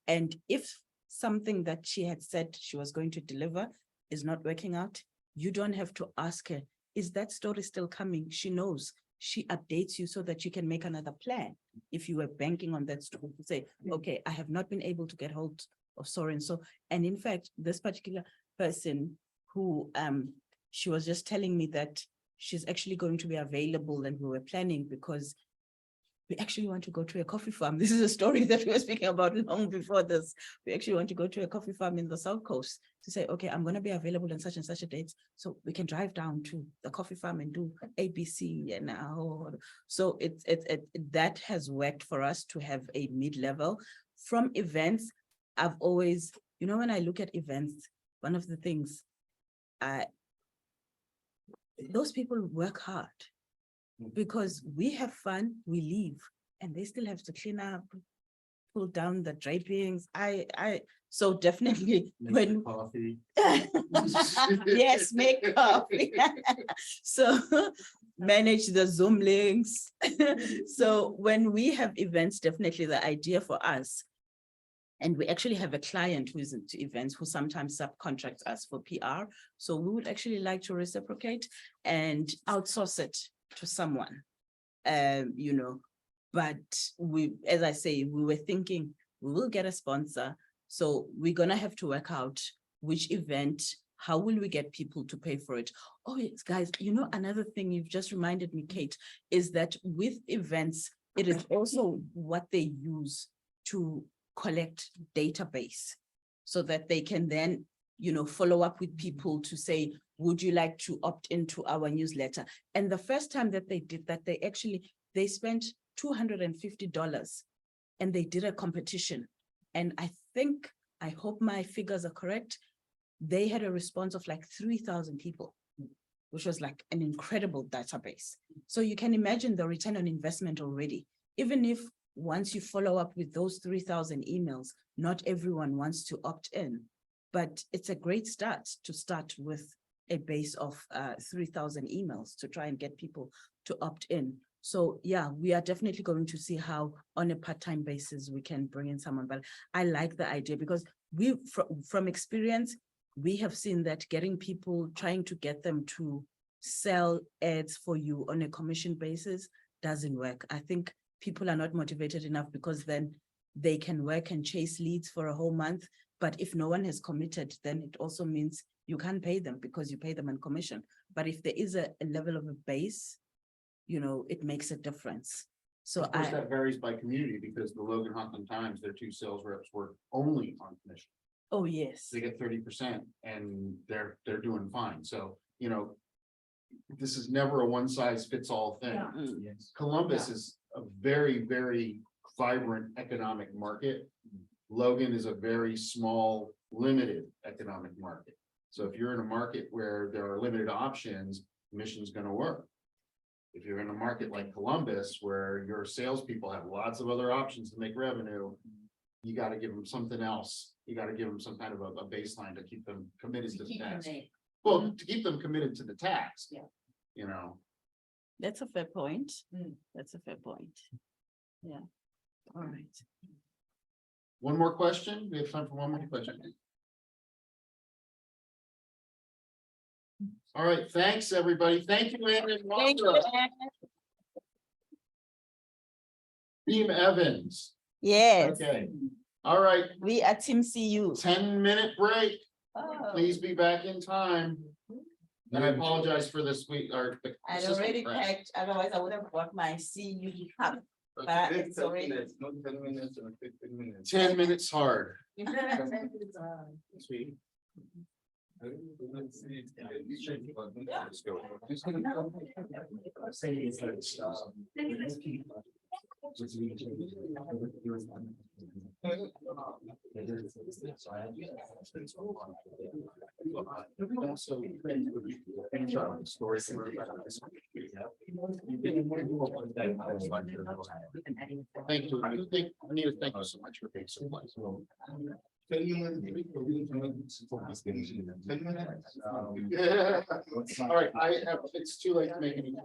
and if something that she had said she was going to deliver is not working out, you don't have to ask her, is that story still coming? She knows. She updates you so that you can make another plan. If you were banking on that story to say, okay, I have not been able to get hold of so and so. And in fact, this particular person who she was just telling me that she's actually going to be available, and we were planning because we actually want to go to a coffee farm. This is a story that we were speaking about long before this. We actually want to go to a coffee farm in the South Coast to say, okay, I'm going to be available on such and such a date. So we can drive down to the coffee farm and do ABC. And so that has worked for us to have a mid-level. From events, I've always, when I look at events, one of the things, those people work hard. Because we have fun, we leave, and they still have to clean up, pull down the drapings. So definitely when Coffee. yes, make coffee. So manage the Zoom links. So when we have events, definitely the idea for us, and we actually have a client who is into events who sometimes subcontracts us for PR. So we would actually like to reciprocate and outsource it to someone, but as I say, we were thinking we will get a sponsor. So we're gonna have to work out which event, how will we get people to pay for it? Oh yes, guys, another thing you've just reminded me, Kate, is that with events, it is also what they use to collect database so that they can then follow up with people to say, would you like to opt into our newsletter? And the first time that they did that, they spent $250 and they did a competition. And I hope my figures are correct. They had a response of like 3,000 people, which was like an incredible database. So you can imagine the return on investment already. Even if once you follow up with those 3,000 emails, not everyone wants to opt in. But it's a great start to start with a base of 3,000 emails to try and get people to opt in. So yeah, we are definitely going to see how on a part-time basis we can bring in someone. But I like the idea because from experience, we have seen that getting people, trying to get them to sell ads for you on a commission basis doesn't work. I think people are not motivated enough because then they can work and chase leads for a whole month. But if no one has committed, then it also means you can't pay them because you pay them on commission. But if there is a level of a base, it makes a difference. So of course, that varies by community because the Logan Hawken Times, their 2 sales reps work only on commission. Oh, yes. They get 30% and they're doing fine. So, this is never a one-size-fits-all thing. Yes. Columbus is a very, very vibrant economic market. Logan is a very small, limited economic market. So if you're in a market where there are limited options, commission's going to work. If you're in a market like Columbus, where your salespeople have lots of other options to make revenue, you got to give them something else. You got to give them some kind of a baseline to keep them committed to the task. Well, to keep them committed to the task. Yeah. That's a fair point. That's a fair point. Yeah. All right. One more question? We have time for one more question. All right, thanks, everybody. Thank you, Ann and Thank you, Wanda. Ann. Team Evans. Yes. Okay. All right, We at Team CU. 10-minute break. Oh. Please be back in time. And I apologize for this week, or the I'd system already crash. packed, otherwise I would have brought my CU cup. But But it takes it's 10 already- minutes, not 10 minutes or 15 minutes. 10 minutes hard. Sweet. Yeah. Let's go. Thank you. Anita, thank you so much for being so flexible. Yeah. All right, it's too late to make any.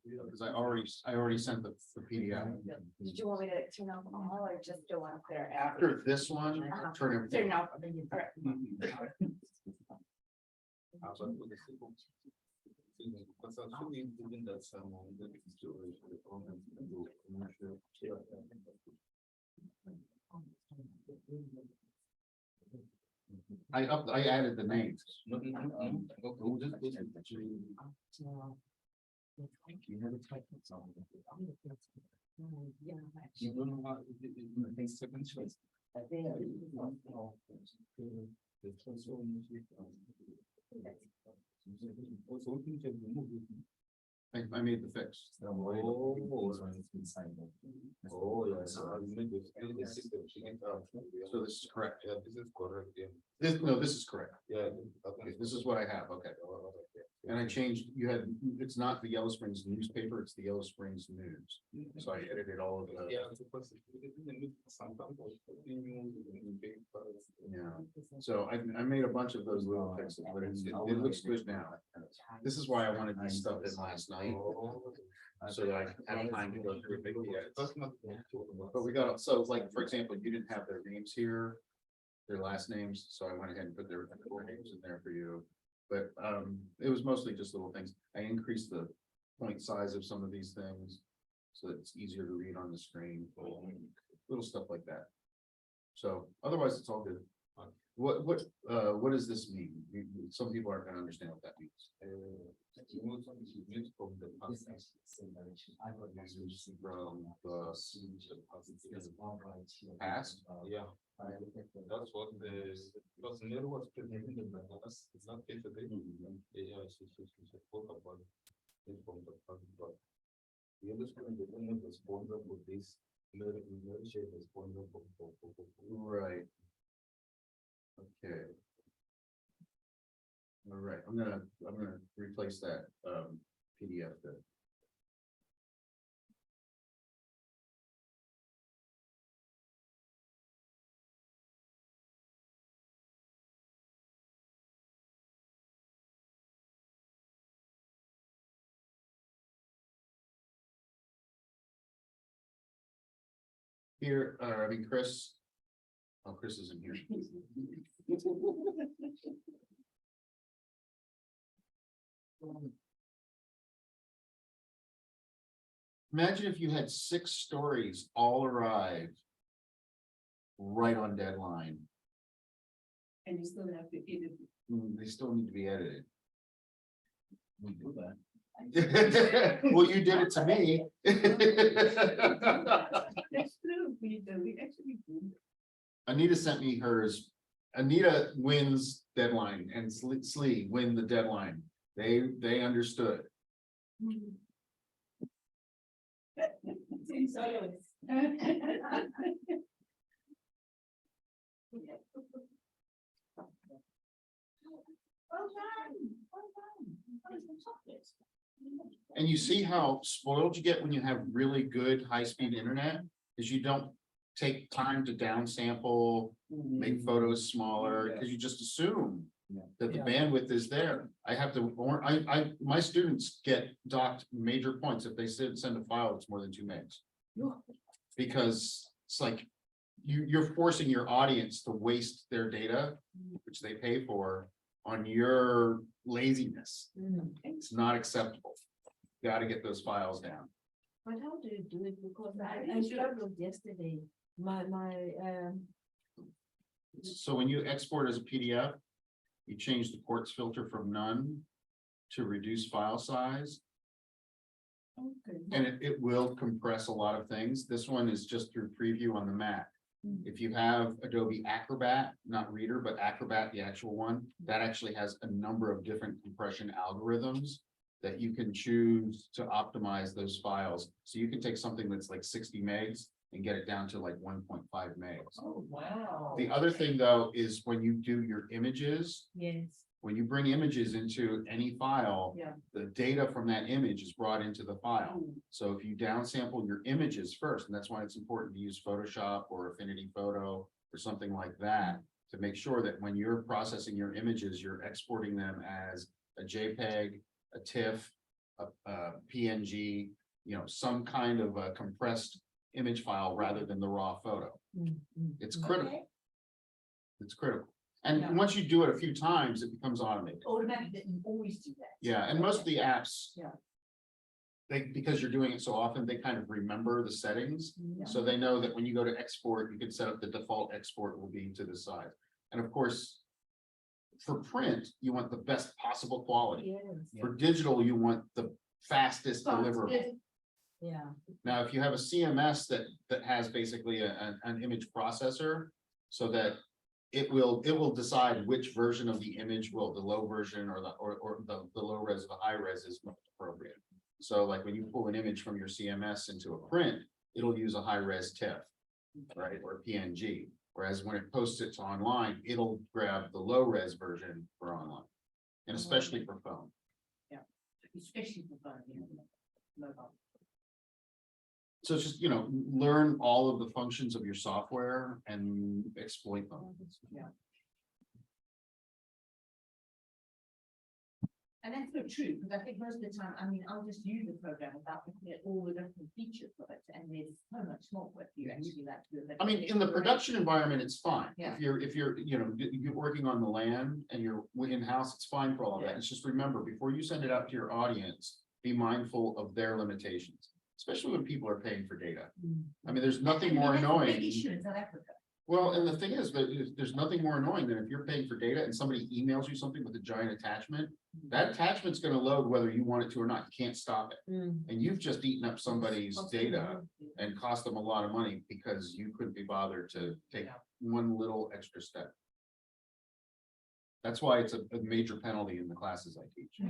Because I already sent the PDF. Did you want me to turn off all or just the ones that are After this one, I'll turn everything Turn off. off. I added the names. I made the fix. Oh, yeah. So this is correct. Yeah, this is correct, yeah. This is correct. Yeah. Okay, this is what I have, okay. And I changed, it's not the Yellow Springs newspaper, it's the Yellow Springs News. So I edited all of the. Yeah. Yeah, so I made a bunch of those little fixes, but it looks good now. This is why I wanted this stuff in last night. So that I can have time to go through and make the edits. But we got, so like, for example, you didn't have their names here, their last names, so I went ahead and put their names in there for you. But it was mostly just little things. I increased the point size of some of these things so that it's easier to read on the screen, little stuff like that. So otherwise, it's all good. What does this mean? Some people aren't gonna understand what that means. Past? Yeah. That's what because Nero was presenting in the past, it's not case today. Yeah, she spoke about it from the past, but the other student didn't respond for this. Right. Okay. All right, I'm gonna replace that PDF then. Here, Chris. Oh, Chris isn't here. Imagine if you had 6 stories all arrive right on deadline. And you still have to edit. They still need to be edited. We do that. Well, you did it to me. That's true, we actually do. Anita sent me hers. Anita wins deadline and Slee win the deadline. They understood. Seems always. And you see how spoiled you get when you have really good high-speed internet, is you don't take time to downsample, make photos smaller, because you just assume that the bandwidth is there. I have to, or my students get docked major points if they send a file that's more than 2 megs. Because it's like, you're forcing your audience to waste their data, which they pay for, on your laziness. It's not acceptable. Got to get those files down. But how do you do it? Because I struggled yesterday. So when you export as a PDF, you change the quartz filter from none to reduce file size. Okay. And it will compress a lot of things. This one is just through preview on the Mac. If you have Adobe Acrobat, not Reader, but Acrobat, the actual one, that actually has a number of different compression algorithms that you can choose to optimize those files. So you can take something that's like 60 megs and get it down to like 1.5 megs. Oh, wow. The other thing though, is when you do your images, Yes. when you bring images into any file, Yeah. the data from that image is brought into the file. So if you downsample your images first, and that's why it's important to use Photoshop or Affinity Photo or something like that, to make sure that when you're processing your images, you're exporting them as a JPEG, a TIFF, a PNG, you know, some kind of a compressed image file rather than the raw photo. It's critical. It's critical. And Yeah. once you do it a few times, it becomes automated. Automatic that you always do that. Yeah, and most of the apps. Yeah. Because you're doing it so often, they kind of remember the settings. Yeah. So they know that when you go to export, you can set up the default export will be to the side. And of course, for print, you want the best possible quality. Yes. For digital, you want the fastest deliverable. Yeah. Now, if you have a CMS that has basically an image processor, so that it will decide which version of the image will, the low version or the low res or the high res is most appropriate. So like when you pull an image from your CMS into a print, it'll use a high res TIFF, right, or PNG. Whereas when it posts it to online, it'll grab the low res version for online, and especially for phone. Especially for phone, you know, mobile. So it's just, you know, learn all of the functions of your software and exploit them. Yeah. And that's so true, because I think most of the time, I mean, I'll just use the program without looking at all the different features of it, and there's so much more if you actually like to do it. I mean, in the production environment, it's fine. Yeah. If you're, you know, you're working on the land and you're in-house, it's fine for all of that. Yeah. It's just remember, before you send it out to your audience, be mindful of their limitations, especially when people are paying for data. I mean, there's nothing And more that's a big annoying. issue in South Africa. Well, and the thing is that there's nothing more annoying than if you're paying for data and somebody emails you something with a giant attachment. That attachment's gonna load whether you want it to or not. You can't stop it. And you've just eaten up somebody's data and cost them a lot of money because you couldn't be bothered to take one little extra step. That's why it's a major penalty in the classes I teach.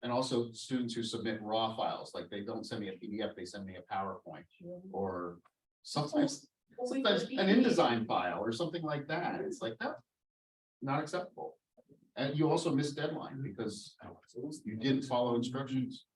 And also students who submit raw files, like they don't send me a PDF, they send me a PowerPoint or sometimes an InDesign file or something like that. It's like, no, not acceptable. And you also miss deadline because you didn't follow instructions.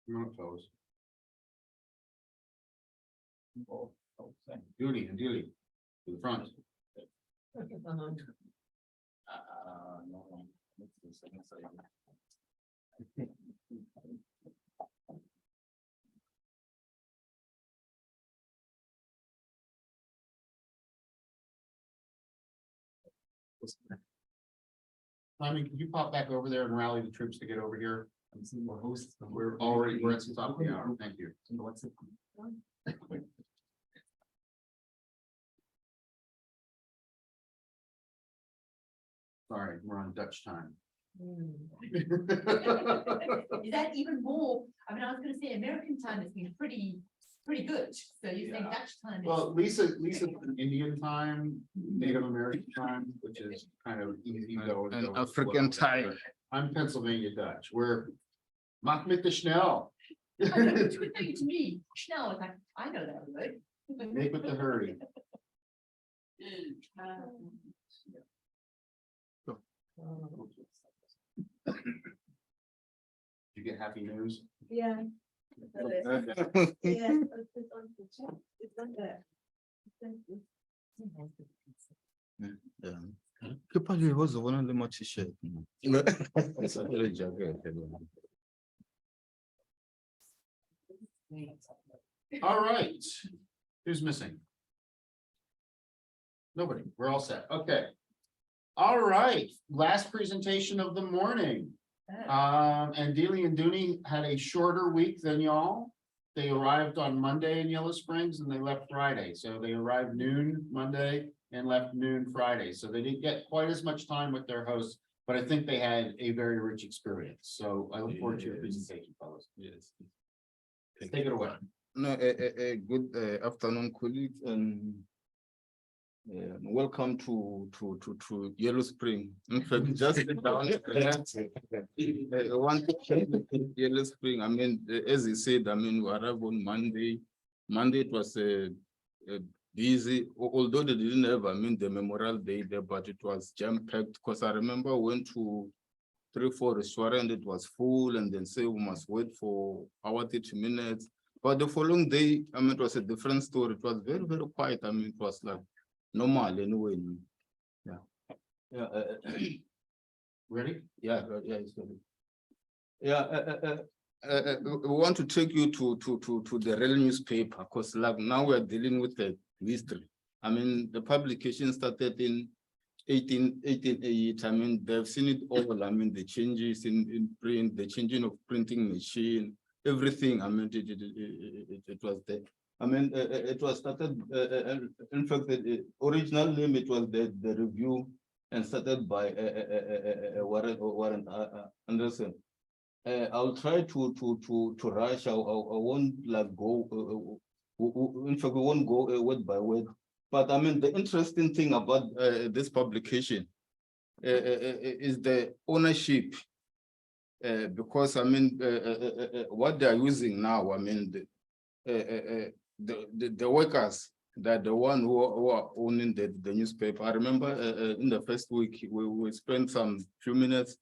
I'm not opposed. Duty and duty to the front. No. Simon, can you pop back over there and rally the troops to get over here? We're at the top of the hour. Thank you. Sorry, we're on Dutch time. Is that even more? I mean, I was gonna say American time has been pretty good. So you think Yeah. Dutch time is. Well, Lisa's Indian time, Native American time, which is kind of easy though. And African time. I'm Pennsylvania Dutch. We're Mach mit de Schnell. I know, it's good thing to me. Schnell, it's like, I know that word. Make with the hurry. You get happy news? Yeah. Che poi io cosa vuole le t-shirt. All right. Who's missing? Nobody. We're all set. Okay. All right. Last presentation of the morning. And Dealey and Dooney had a shorter week than y'all. They arrived on Monday in Yellow Springs and they left Friday. So they arrived noon Monday and left noon Friday. So they didn't get quite as much time with their hosts, but I think they had a very rich experience. So I look forward to your presentation, fellas. Yes. Take it away. No, a good afternoon, colleagues, and welcome to Yellow Spring. In fact, just down one Yellow Spring. I mean, as he said, I mean, we arrived on Monday. Monday it was busy, although they didn't have, I mean, the Memorial Day there, but it was jam-packed because I remember I went to 3-4 restaurant, it was full, and then say we must wait for hour 30 minutes. But the following day, I mean, it was a different story. It was very, very quiet. I mean, it was like normal anyway. Yeah. Yeah. Ready? Yeah. Yeah. It's ready. Yeah. We want to take you to the real newspaper because like now we are dealing with the history. I mean, the publication started in 1888. I mean, they've seen it all. I mean, the changes in print, the changing of printing machine, everything. I mean, it was there. I mean, it was started. In fact, the original name it was the review, and started by Warren Anderson. I'll try to rush. I won't like go. In fact, we won't go word by word. But I mean, the interesting thing about this publication is the ownership, because I mean, what they are using now. I mean, the workers that the one who are owning the newspaper. I remember in the first week we spent some few minutes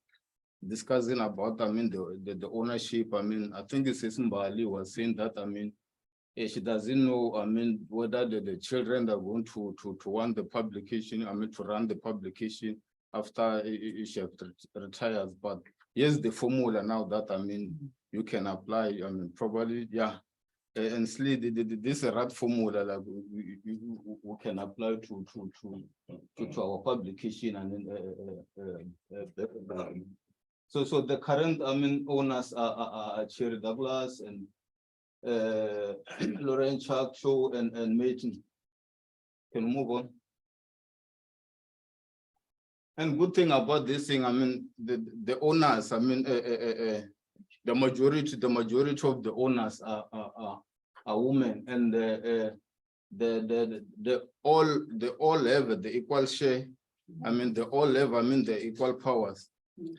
discussing about, I mean, the ownership. I mean, I think it's Mbali was saying that, I mean, she doesn't know, I mean, whether the children are going to want the publication, I mean, to run the publication after she retires. But here's the formula now that, I mean, you can apply, I mean, probably, yeah. And this is a right formula like we can apply to our publication and then so the current, I mean, owners are Cherry Douglas and Lauren Chuck Show and Mason. Can move on. And good thing about this thing, I mean, the owners, I mean, the majority of the owners are women, and the all have the equal share. I mean, they all have, I mean, the equal powers.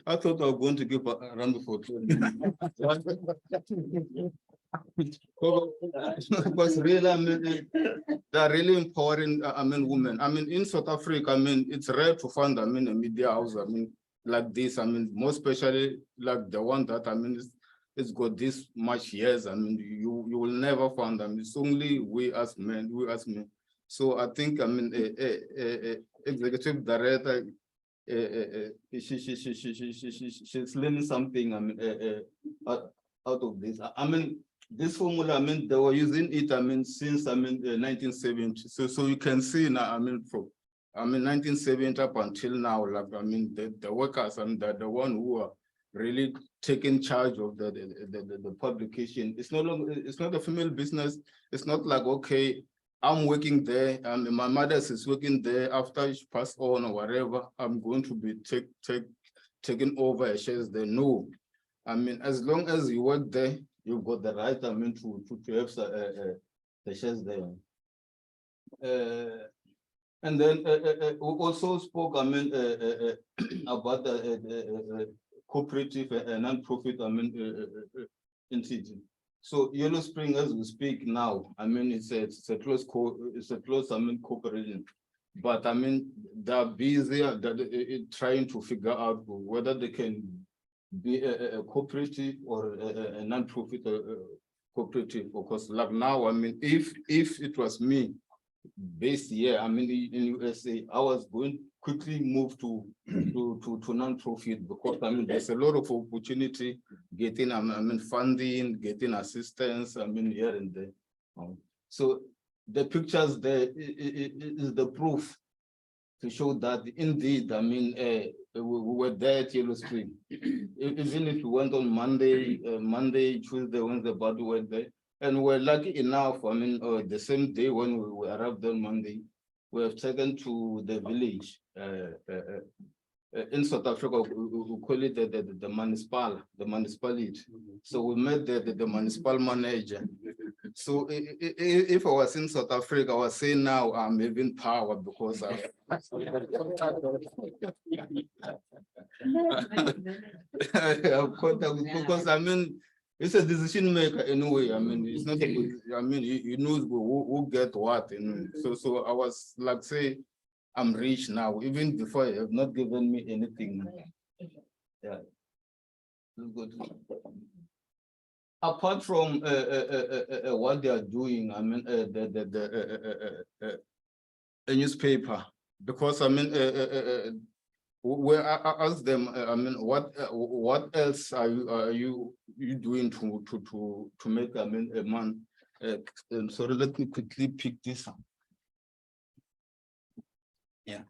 I thought I was going to give a round for because really, I mean, they're really empowering, I mean, women. I mean, in South Africa, I mean, it's rare to find, I mean, a media house, I mean, like this. I mean, more especially like the one that, I mean, it's got this much years. I mean, you will never find them. It's only we as men, So I think, I mean, executive director, she's learning something, I mean, out of this. I mean, this formula, I mean, they were using it, I mean, since, I mean, 1970. So you can see now, I mean, from 1970 up until now, like, I mean, the workers and the one who are really taking charge of the publication. It's no longer, it's not a female business. It's not like, okay, I'm working there and my mother is working there. After she passed on or whatever, I'm going to be taking over a shares there. No, I mean, as long as you work there, you've got the right, I mean, to have the shares there. And then we also spoke, I mean, about the cooperative and non-profit, I mean, entity. So Yellow Spring, as we speak now, I mean, it's a close, I mean, cooperation. But I mean, they're busy trying to figure out whether they can be a cooperative or a non-profit cooperative. Because like now, I mean, if it was me based here, I mean, in USA, I was going quickly move to non-profit because I mean, there's a lot of opportunity getting, I mean, funding, getting assistance, I mean, here and there. So the pictures there is the proof to show that indeed, I mean, we were there at Yellow Spring. Even if we went on Monday, Tuesday, Wednesday, but we were there. And we're lucky enough, I mean, the same day when we arrived on Monday, we have taken to the village. In South Africa, we call it the municipality. So we met the municipal manager. So if I was in South Africa, I was saying now I'm having power because I because I mean, it's a decision maker anyway. I mean, it's not. I mean, you know who get what. And so I was like, say, I'm rich now. Even before, you have not given me anything. Yeah. Good. Apart from what they are doing, I mean, a newspaper, because I mean, where I asked them, I mean, what else are you doing to make, I mean, a man? Sorry, let me quickly pick this up. Yeah.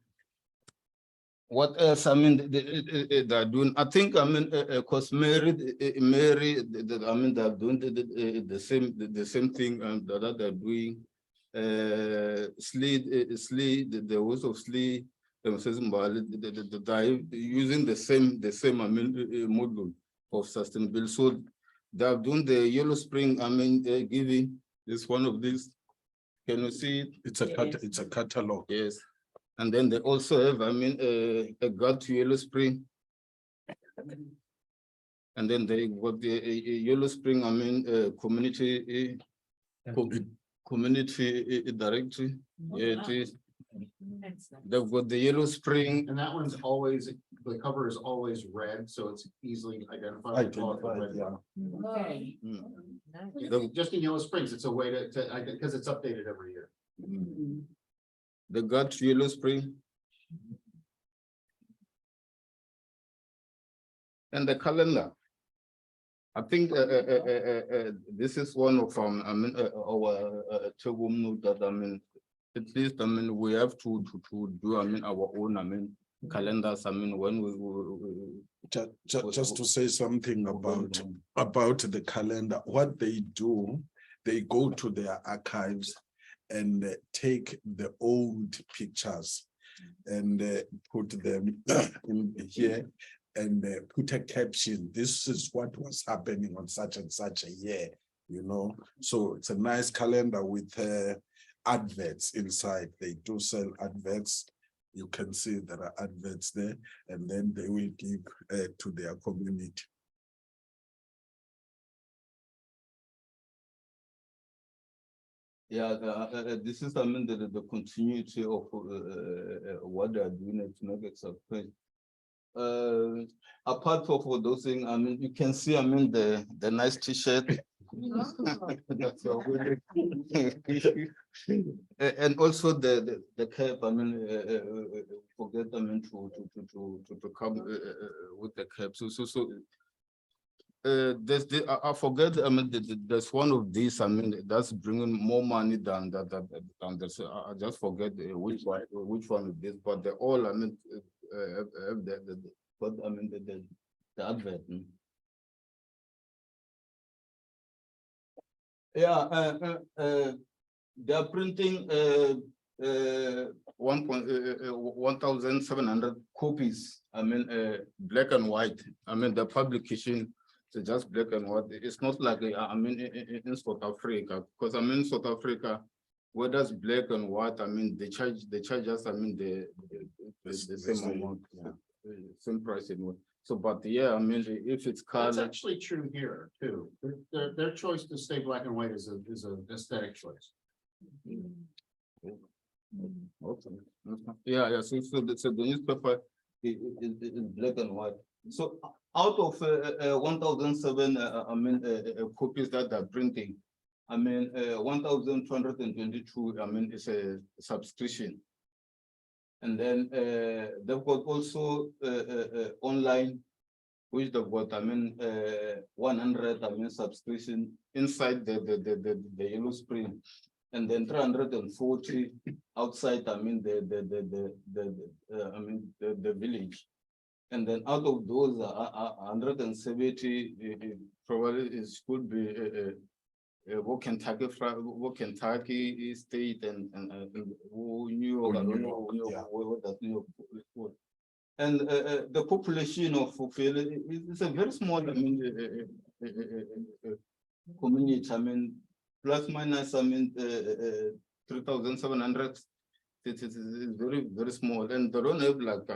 What else? I mean, they're doing. I think, I mean, cause Mary, I mean, they're doing the same thing that they're doing. The words of Slee, they're using the same, I mean, module of sustainability. So they're doing the Yellow Spring, I mean, giving is one of these. Can you see it? It's a catalog. Yes. And then they also have, I mean, a guide to Yellow Spring. And then they got the Yellow Spring, I mean, community directory. Yeah, it is. They've got the Yellow Spring. And that one's always, the cover is always red, so it's easily identified. Okay. Just in Yellow Springs, it's a way to because it's updated every year. The guide to Yellow Spring. And the calendar. I think this is one of I mean, our table note that, I mean, at least, I mean, we have to do, I mean, our own, I mean, calendars. I mean, when we just to say something about the calendar, what they do, they go to their archives and take the old pictures and put them in here and put a caption. This is what was happening on such and such a year, you know. So it's a nice calendar with adverts inside. They do sell adverts. You can see there are adverts there, and then they will give to their community. Yeah, this is, I mean, the continuity of what they are doing to make it success. Apart from those things, I mean, you can see, I mean, the nice T-shirt. And also the cap. I mean, forget, I mean, to come with the cap. So. I forget. I mean, there's one of these. I mean, that's bringing more money than that. I just forget which one it is. But they all, I mean, have but I mean the advert. Yeah, they are printing 1,700 copies. I mean, black and white. I mean, the publication. So just black and white. It's not like I mean in South Africa, because I mean South Africa, whether it's black and white, I mean they charge us, I mean the same amount, yeah, same price anyway. So but yeah, I mean if it's color, That's actually true here too. Their choice to stay black and white is an aesthetic choice. Okay. Yeah. So the newspaper is black and white. So out of 1,007, I mean, copies that they're printing, I mean, 1,222, I mean, is a subscription. And then they've got also online which the got, 100, subscription inside the Yellow Spring. And then 340 outside, the village. And then out of those, 170 probably is could be Kentucky state and New York, I don't know, what that New York was. And the population of Fufele is a very small, community. Plus minus, 3,700. It is very, very small, and they don't have like,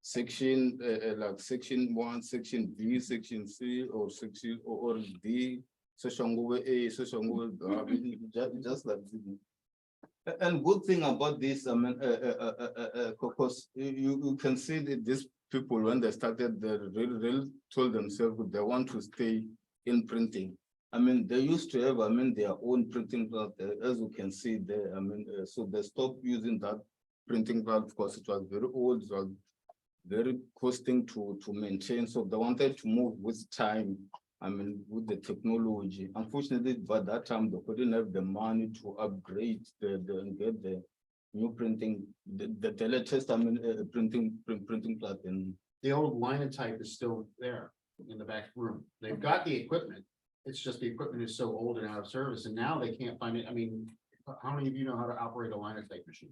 section like section 1, section B, section C, or section or D, section A, section just like this. And good thing about this, because you can see that these people, when they started, they really told themselves they want to stay in printing. They used to have, their own printing plant, as you can see there. So they stopped using that printing plant because it was very old, it was very costing to maintain. So they wanted to move with time. With the technology. Unfortunately, by that time, they couldn't have the money to upgrade get the new printing, the latest printing plant. And The old linotype is still there in the back room. They've got the equipment. It's just the equipment is so old and out of service, and now they can't find it. How many of you know how to operate a linotype machine?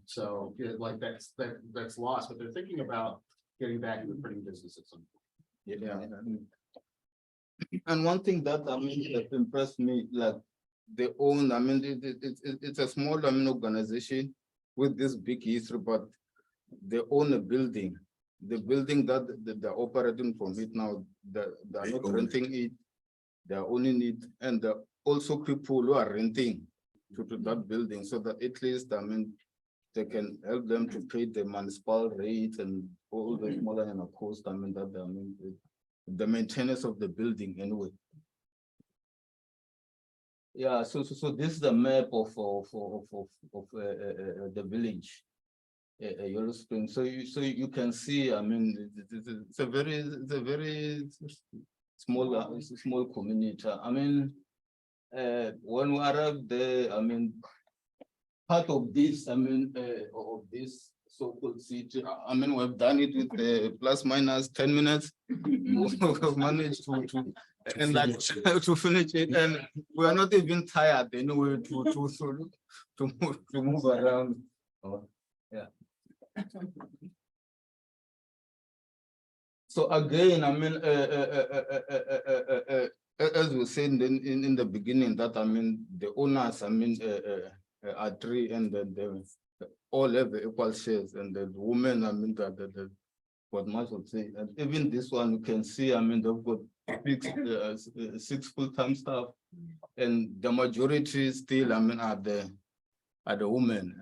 So yeah, like that's lost, but they're thinking about getting back into the printing business at some point. yeah. And one thing that that impressed me, like they own, it's a small organization with this big history, but they own a building. The building that they're operating from it now, they're not renting it, they're owning it, and also people who are renting to that building, so that at least they can help them to pay the municipal rate and all the smaller and cost. The maintenance of the building anyway. Yeah, so this is the map of the village, Yellow Spring. So you can see. It's a very small community. When we arrived there, part of this, of this so-called city, we've done it with plus minus 10 minutes. We've managed to finish it, and we are not even tired anyway to move around. Yeah. So again, as we said in the beginning, that the owners, are three, and they all have the equal shares, and the women, what much would say, and even this one you can see, they've got six full-time staff, and the majority still, are the women,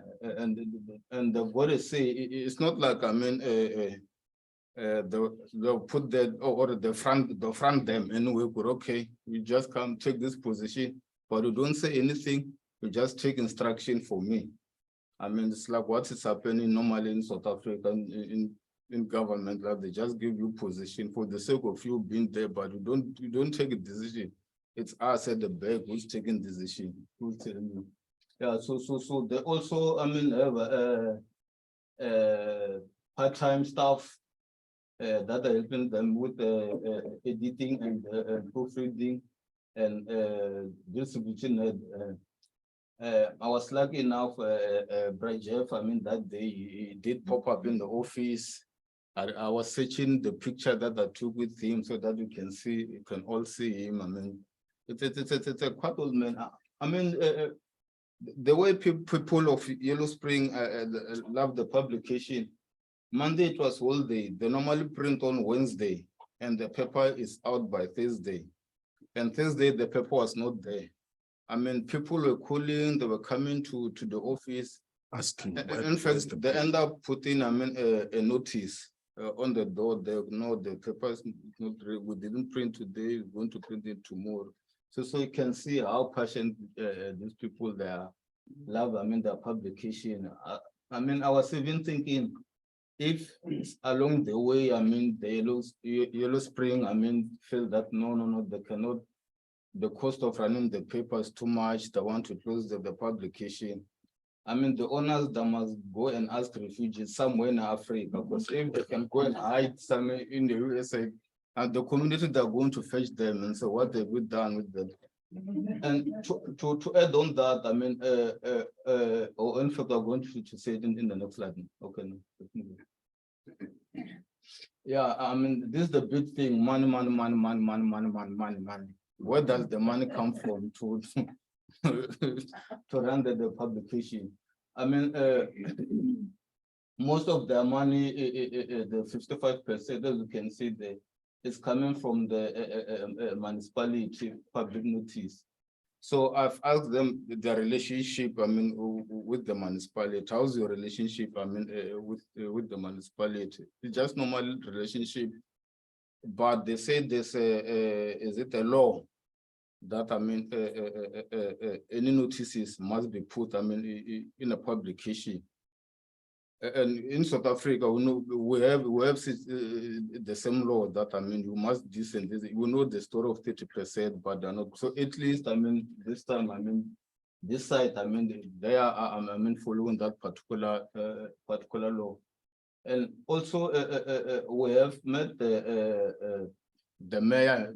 and what they say, it's not like they'll put that or the front them anyway. But okay, you just come take this position, but you don't say anything. You just take instruction for me. It's like what is happening normally in South Africa in government. Like they just give you position for the sake of you being there, but you don't take a decision. It's us at the back who's taking decision. Who's telling you? Yeah. So they also have part-time staff that are helping them with editing and proofreading and distribution. I was lucky enough, Brad Jeff, that they did pop up in the office. I was searching the picture that I took with him so that you can all see him. It's a quite old man. The way people of Yellow Spring love the publication. Monday it was all day. They normally print on Wednesday, and the paper is out by Thursday. And Thursday the paper was not there. People were calling, they were coming to the office. Asking. In fact, they end up putting a notice on the door. They know the papers not ready. We didn't print today, we're going to print it tomorrow. So you can see how passionate these people they are, love their publication. I was even thinking, if along the way, I mean, the Yellow Spring, I mean, feel that no, they cannot, the cost of running the paper is too much, they want to close the publication. I mean, the owners that must go and ask refugees somewhere in Africa, because if they can go and hide somewhere in the USA, and the community that are going to fetch them, and so what have we done with them? And to add on that, I mean, or in fact, I'm going to say it in the next slide. Okay. Yeah, I mean, this is the big thing, money. Where does the money come from to run the publication? I mean, most of the money, the 55%, as you can see there, is coming from the municipality public notice. So I've asked them their relationship, I mean, with the municipality. How's your relationship, I mean, with the municipality? It's just normal relationship, but they say this, is it a law that, I mean, any notices must be put, I mean, in a publication. And in South Africa, we know we have the same law that, I mean, you must this and this. We know the story of 30%, but they're not. So at least, I mean, this time, I mean, this side, I mean, they are, I mean, following that particular law. And also, we have met the mayor,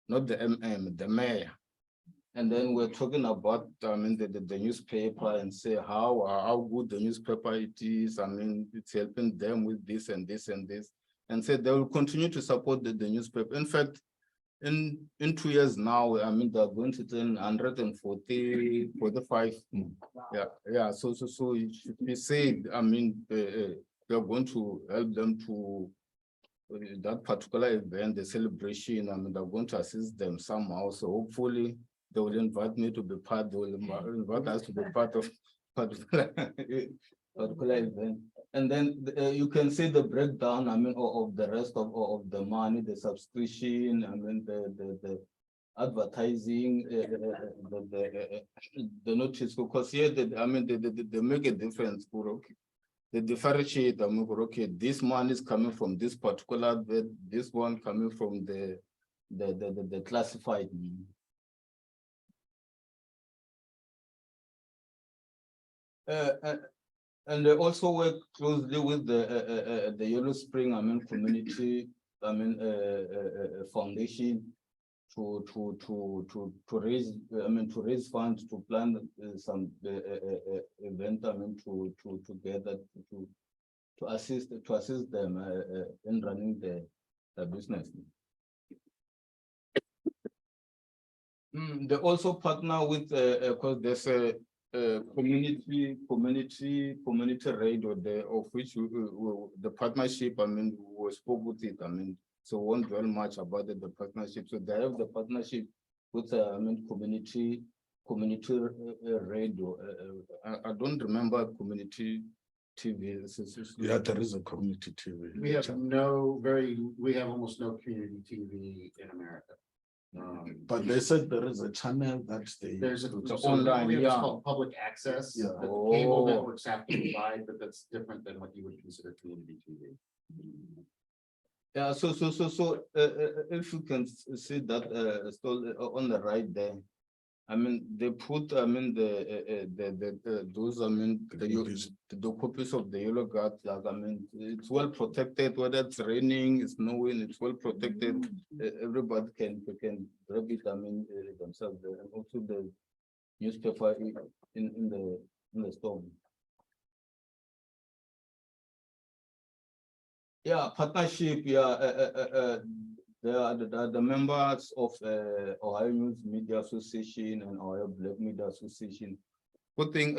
not the MM, the mayor. And then we're talking about, I mean, the newspaper and say how good the newspaper it is. I mean, it's helping them with this and this and this, and said they will continue to support the newspaper. In fact, in 2 years now, I mean, they're going to turn 145. Yeah. So it should be said, I mean, they're going to help them to that particular event, the celebration. I mean, they're going to assist them somehow. So hopefully, they will invite me to be part, they will invite us to be part of particular event. And then you can see the breakdown, I mean, of the rest of the money, the subscription, I mean, the advertising, the notice, because here, I mean, they make a difference. Okay. They differentiate, I mean, okay, this money is coming from this particular, this one coming from the classified. And they also work closely with the Yellow Spring, I mean, community, I mean, foundation to raise, I mean, to raise funds to plan some event, I mean, together to assist them in running the business. They also partner with, because there's a community radio there, of which the partnership, I mean, we spoke with it, I mean, so won't dwell much about the partnership. So they have the partnership with, I mean, community radio. I don't remember community TV. Yeah, there is a community TV. We have almost no community TV in America. But they said there is a channel that There's online, it's yeah. called public access. Yeah. That the cable networks have to provide, but that's different than what you would consider community TV. Yeah, so if you can see that still on the right there, I mean, they put, I mean, those, I mean, the copies of the yellow guard flag. I mean, it's well protected, whether it's raining, it's snowing, it's well protected. Everybody can grab it, I mean, themselves there. And also the newspaper in the storm. Yeah, partnership, yeah, the members of Ohio News Media Association and Ohio Black Media Association, putting,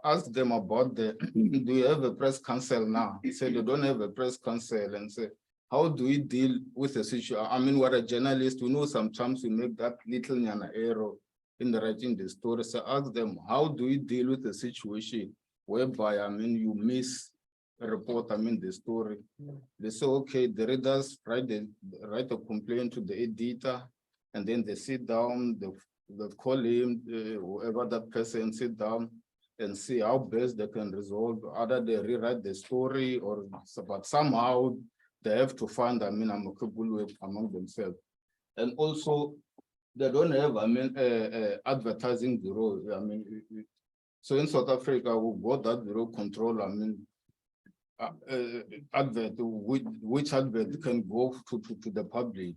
ask them about do you have a press council now? He said you don't have a press council, and say, how do we deal with the situation? I mean, we're a journalist, we know sometimes we make that little error in the writing the story. So ask them, how do we deal with the situation whereby, I mean, you miss report, I mean, the story. They say, okay, the readers write a complaint to the editor, and then they sit down, they call him, whoever that person sit down, and see how best they can resolve, either they rewrite the story or, but somehow they have to find, amicable way among themselves. And also, they don't have, advertising bureau, so in South Africa, we got that bureau control, advert, which advert can go to the public.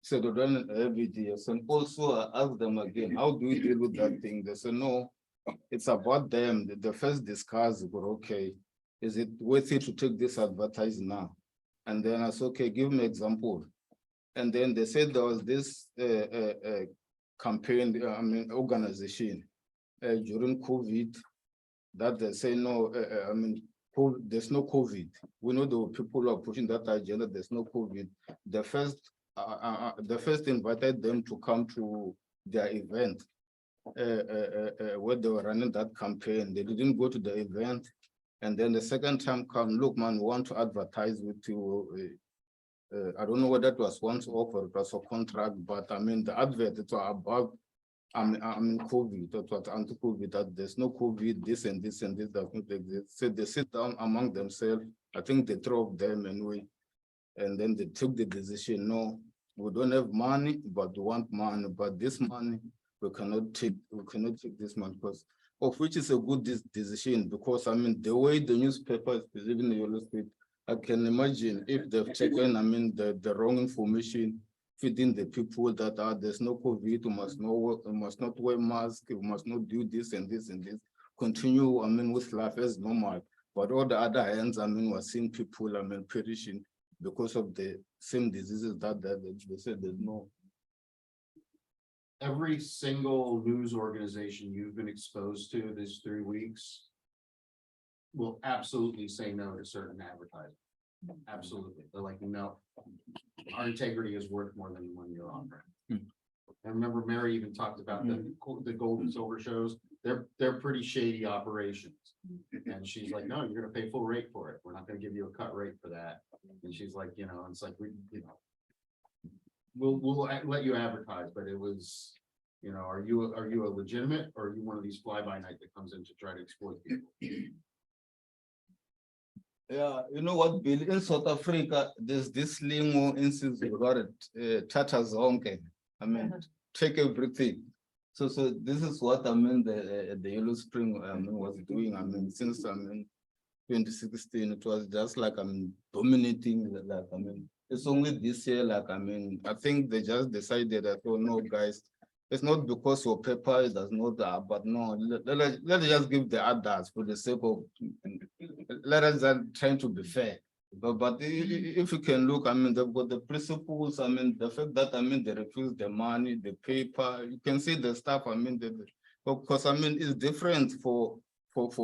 So they don't have it here. And also I ask them again, how do we deal with that thing? They say, no, it's about them. The first discuss, but okay, is it worth it to take this advertise now? And then I said, okay, give me example. And then they said there was this campaign, organization during COVID that they say no, there's no COVID. We know the people who are pushing that agenda, there's no COVID. The first invited them to come to their event where they were running that campaign. They didn't go to the event. And then the second time come, look, man, we want to advertise with you. I don't know whether that was once off or it was a contract, but the advert, it was about COVID, that was anti-COVID, that there's no COVID, this and this and this, that so they sit down among themselves. I think they drove them anyway, and then they took the decision, no, we don't have money, but we want money, but this money, we cannot take this money, because of which is a good decision, because the way the newspaper is believing the yellow state, I can imagine if they've taken, the wrong information, feeding the people that there's no COVID, we must not wear masks, we must not do this and this and this. Continue, with life as normal. But all the other hands, we're seeing people, perishing because of the same diseases that they said there's no. Every single news organization you've been exposed to this 3 weeks will absolutely say no to certain advertising. Absolutely. They're like, no, our integrity is worth more than one you're on. I remember Mary even talked about the gold and silver shows. They're pretty shady operations. And she's like, no, you're gonna pay full rate for it. We're not gonna give you a cut rate for that. And she's like, it's like, we'll let you advertise, but it was, are you a legitimate, or are you one of these fly by night that comes in to try to exploit people? Yeah, you know what, Bill, in South Africa, there's this lingo instance regarded Tata Zonke. Take everything. So this is what the Yellow Spring was doing. Since 2016, it was just like dominating. It's only this year, I think they just decided that, oh no, guys, it's not because your paper does not, but no, let's just give the others for the sake of, let us trying to be fair. But if you can look, they've got the principles, the fact that, they refuse the money, the paper, you can see the stuff, because, it's different for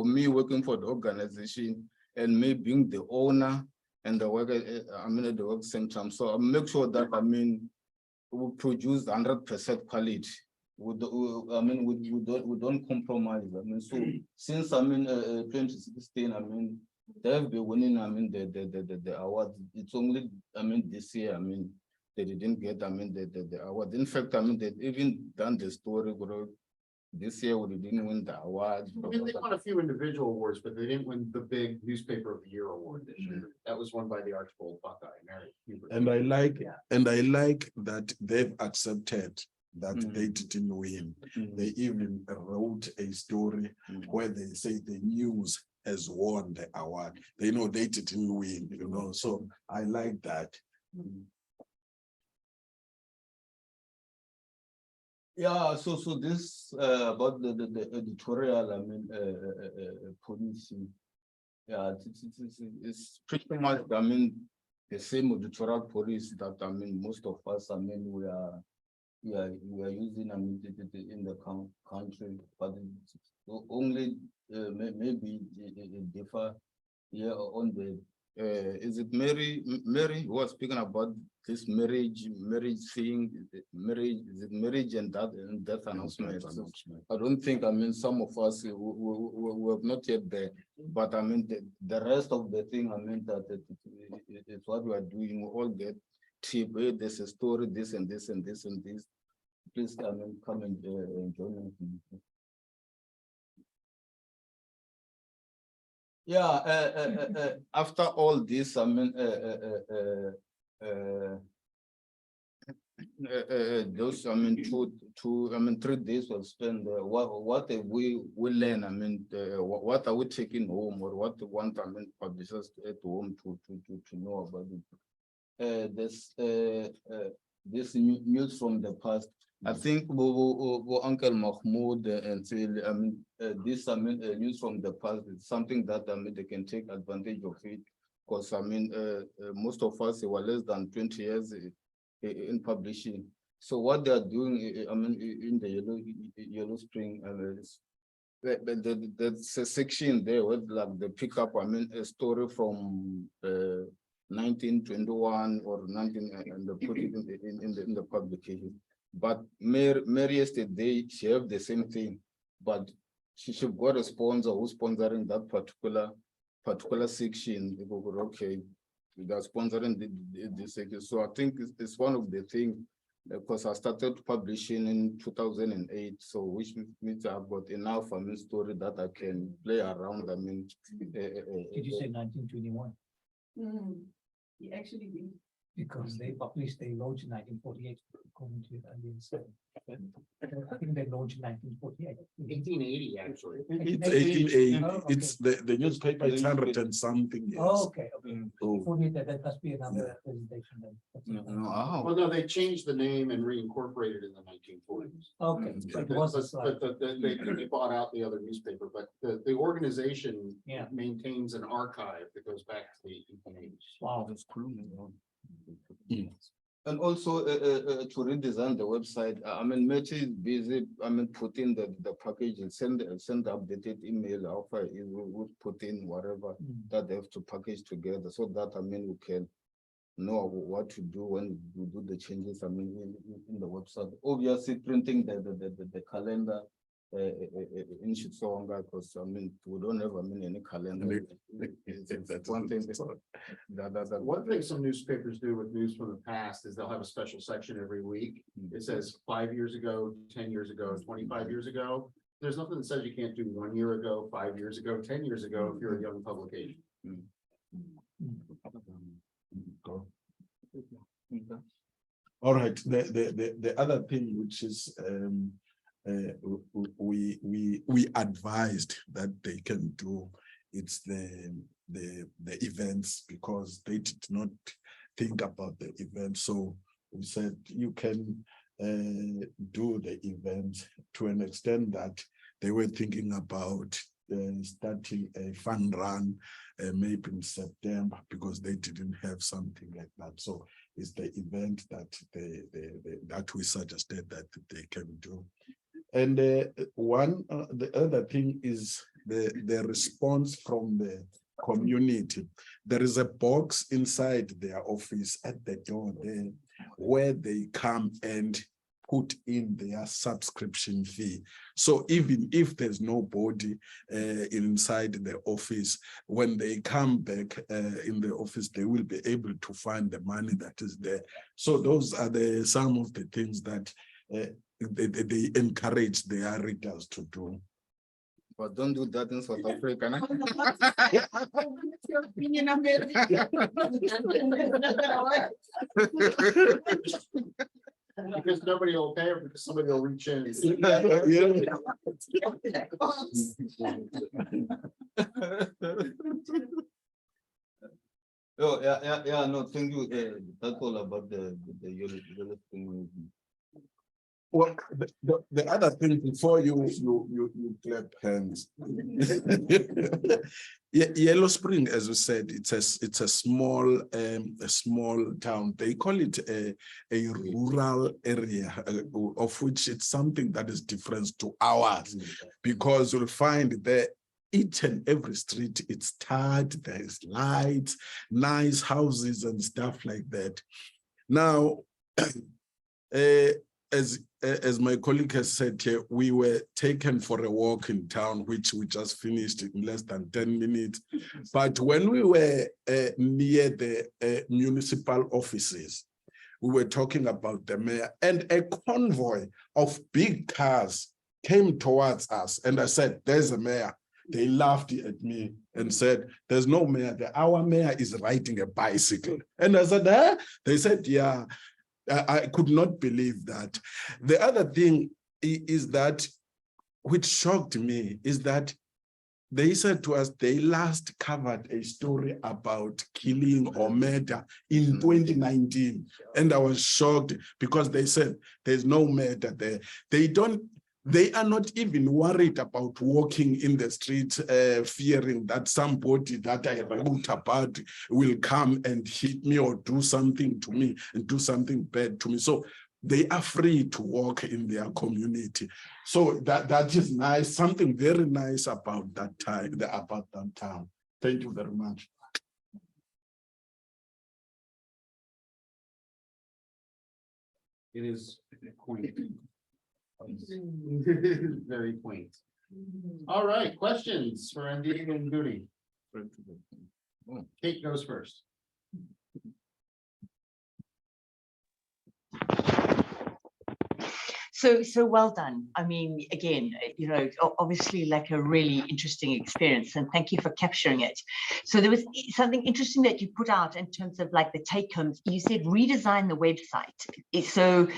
me working for the organization and me being the owner and the work, at the work same time. So I make sure that, we produce 100% quality. We don't compromise. So since 2016, they have been winning. The award. It's only this year. They didn't get. The award. In fact, they even done the story. This year we didn't win the award. They won a few individual awards, but they didn't win the big Newspaper of the Year award this year. That was won by the Archibald Buckeye, Mary Hubert. And I like that they've accepted that they didn't win. They even wrote a story where they say the news has won the award. They know they didn't win, so I like that. Yeah, so this about the editorial, policy. Yeah, it's pretty much, the same editorial policy that most of us, we are using in the country, but only maybe it differ here on the. Is it Mary who was speaking about this marriage thing, is it marriage and death announcement? I don't think, some of us we have not yet there, but the rest of the thing, that it's what we are doing. We all get tip, hey, there's a story, this and this and this and this. Please come and join us. Yeah, after all this, I mean, those, I mean, 3 days will spend, what have we learn? I mean, what are we taking home, or what want, I mean, publishers at home to know about it? This news from the past. I think Uncle Mahmoud and Phil, I mean, this, I mean, news from the past is something that, I mean, they can take advantage of it. Because, I mean, most of us were less than 20 years in publishing. So what they are doing, I mean, in the Yellow Spring, there's a section there where, like, they pick up, I mean, a story from 1921 or 19, and they put it in the publication. But Mary yesterday, she have the same thing, but she got a sponsor who's sponsoring that particular section. They go, okay, they're sponsoring this section. So I think it's one of the things, because I started publishing in 2008, so which means I've got enough, I mean, story that I can play around. I mean, Did you say 1921? He actually did. Because they published, they launched in 1948, according to I think they launched in 1948. 1880, actually. It's 1880. Oh, okay. It's the newspaper is 100 and something years. Oh, okay, okay. Oh. 48, that must be another presentation then. Well, no, they changed the name and reincorporated in the 1940s. Okay, so it was a slide. But they bought out the other newspaper, but the organization Yeah. maintains an archive that goes back to the 1880s. Wow. and also to redesign the website. I mean, Meti is busy, I mean, putting the package and send the updated email offer. It will put in whatever that they have to package together, so that, I mean, we can know what to do when we do the changes, I mean, in the website. Obviously, printing the calendar in Shitsonga, because, I mean, we don't have, I mean, any calendar. That's one thing. One thing some newspapers do with news from the past is they'll have a special section every week. It says 5 years ago, 10 years ago, 25 years ago. There's nothing that says you can't do 1 year ago, 5 years ago, 10 years ago, if you're a young publication. All right. The other thing, which is we advised that they can do, it's the events, because they did not think about the event. So we said you can do the event to an extent that they were thinking about starting a fun run maybe in September, because they didn't have something like that. So it's the event that that we suggested that they can do. And the other thing is the response from the community. There is a box inside their office at the door there where they come and put in their subscription fee. So even if there's nobody inside the office, when they come back in the office, they will be able to find the money that is there. So those are some of the things that they encourage their readers to do. But don't do that in South Africa. Because nobody will pay or because somebody will reach in. Oh, yeah, no, thank you. That's all about the yellow thing. Well, the other thing before you clap hands. Yellow Spring, as we said, it's a small town. They call it a rural area, of which it's something that is different to ours, because you'll find that each and every street, it's tarred, there's lights, nice houses and stuff like that. Now, as my colleague has said here, we were taken for a walk in town, which we just finished in less than 10 minutes. But when we were near the municipal offices, we were talking about the mayor, and a convoy of big cars came towards us. And I said, there's a mayor. They laughed at me and said, there's no mayor there. Our mayor is riding a bicycle. And I said, eh? They said, yeah. I could not believe that. The other thing is that, which shocked me, is that they said to us they last covered a story about killing or murder in 2019. And I was shocked because they said there's no murder there. They are not even worried about walking in the street, fearing that somebody that I wrote about will come and hit me or do something to me and do something bad to me. So they are free to walk in their community. So that is nice, something very nice about that time, about that town. Thank you very much. It is quaint. Very quaint. All right, questions for Andy and Goody? Kate goes first. So well done. I mean, again, you know, obviously like a really interesting experience, and thank you for capturing it. So there was something interesting that you put out in terms of like the take homes. You said redesign the website. So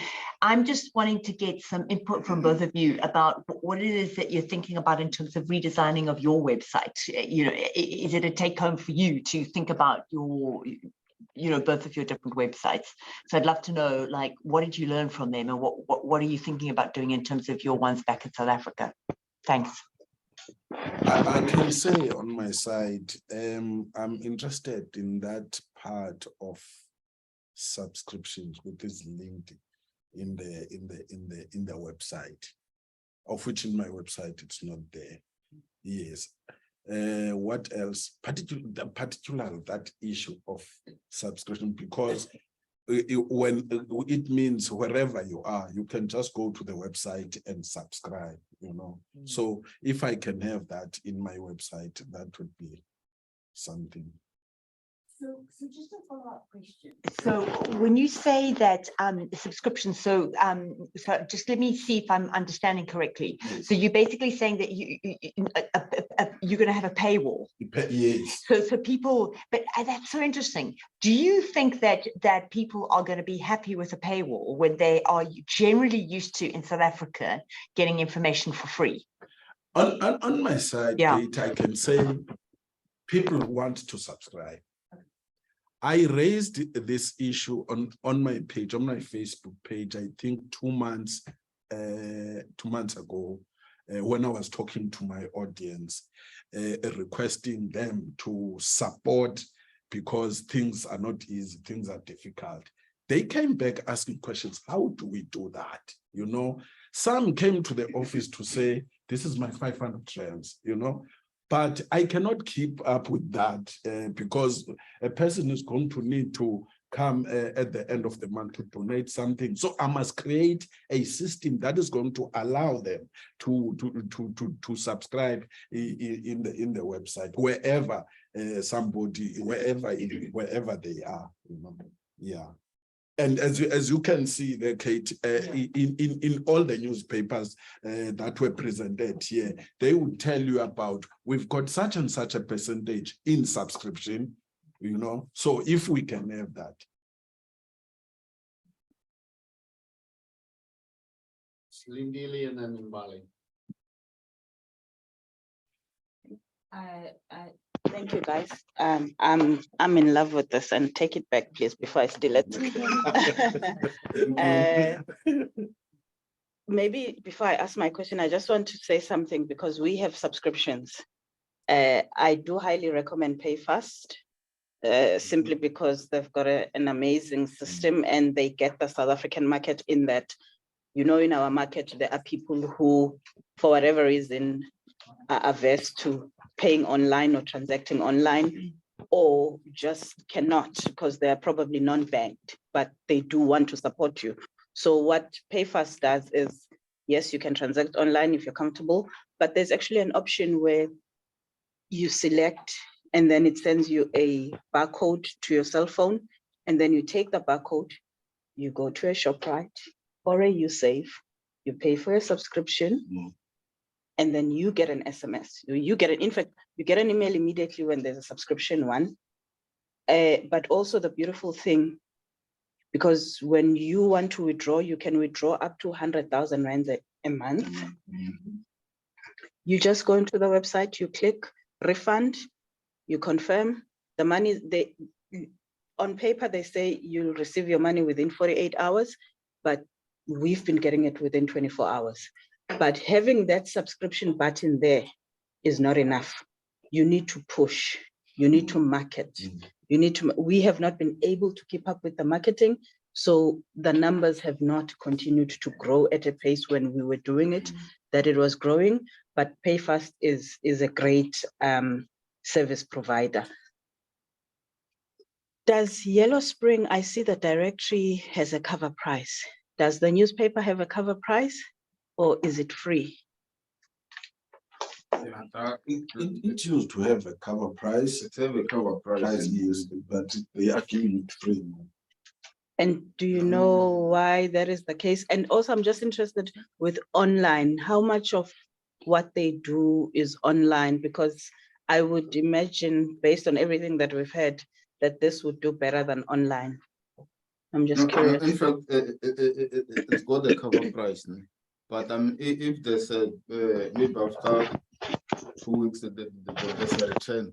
I'm just wanting to get some input from both of you about what it is that you're thinking about in terms of redesigning of your website. You know, is it a take home for you to think about your, you know, both of your different websites? So I'd love to know, like, what did you learn from them, and what are you thinking about doing in terms of your ones back in South Africa? Thanks. I can say on my side, I'm interested in that part of subscriptions which is linked in the website, of which in my website it's not there. Yes. What else? Particular that issue of subscription, because when it means wherever you are, you can just go to the website and subscribe, you know. So if I can have that in my website, that would be something. So just a follow-up question. So when you say that subscription, so just let me see if I'm understanding correctly. Yes. So you're basically saying that you're going to have a paywall. Yes. So people, but that's so interesting. Do you think that people are going to be happy with a paywall when they are generally used to in South Africa getting information for free? On my side, Yeah. Kate, I can say people want to subscribe. I raised this issue on my page, on my Facebook page, I think 2 months ago, when I was talking to my audience, requesting them to support because things are not easy, things are difficult. They came back asking questions, how do we do that? You know, some came to the office to say, this is my 500 rands, you know, but I cannot keep up with that because a person is going to need to come at the end of the month to donate something. So I must create a system that is going to allow them to subscribe in the website, wherever wherever they are, you know. Yeah. And as you can see there, Kate, in all the newspapers that were presented here, they would tell you about, we've got such and such a percentage in subscription, you know, so if we can have that. Lindili and then Mbali. Thank you, guys. I'm in love with this, and take it back, please, before I steal it. Maybe before I ask my question, I just want to say something because we have subscriptions. I do highly recommend Pay Fast, simply because they've got an amazing system and they get the South African market in that, you know, in our market, there are people who, for whatever reason, are averse to paying online or transacting online, or just cannot because they are probably non-banked, but they do want to support you. So what PayFast does is, yes, you can transact online if you're comfortable, but there's actually an option where you select and then it sends you a barcode to your cell phone, and then you take the barcode, you go to a ShopRite or a USave, you pay for your subscription, and then you get an SMS. You get in fact, you get an email immediately when there's a subscription one. But also the beautiful thing, because when you want to withdraw, you can withdraw up to 100,000 rands a month. You just go into the website, you click refund, you confirm the money. On paper, they say you'll receive your money within 48 hours, but we've been getting it within 24 hours. But having that subscription button there is not enough. You need to push, you need to market, you need to, we have not been able to keep up with the marketing. So the numbers have not continued to grow at a pace when we were doing it, that it was growing, but PayFast is a great service provider. Does Yellow Spring, I see the directory has a cover price. Does the newspaper have a cover price or is it free? It used to have a cover price. It's have a cover price. Yes, but they are giving it free. And do you know why that is the case? And also, I'm just interested with online, how much of what they do is online? Because I would imagine, based on everything that we've had, that this would do better than online. I'm just curious. In fact, it's got a cover price. No? But if there's a maybe after 2 weeks there's a return,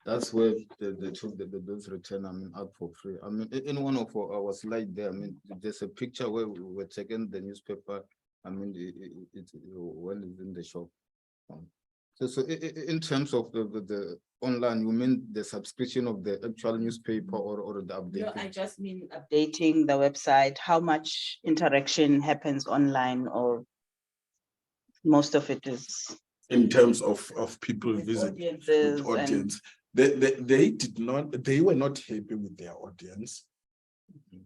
that's where they took those return up for free. I mean, in one of our slides there, I mean, there's a picture where we were taking the newspaper. I mean, it's when it's in the shop. So in terms of the online, you mean the subscription of the actual newspaper or the update? No, I just mean updating the website, how much interaction happens online, or most of it is In terms of people visiting audiences with audience. They were not happy with their audience.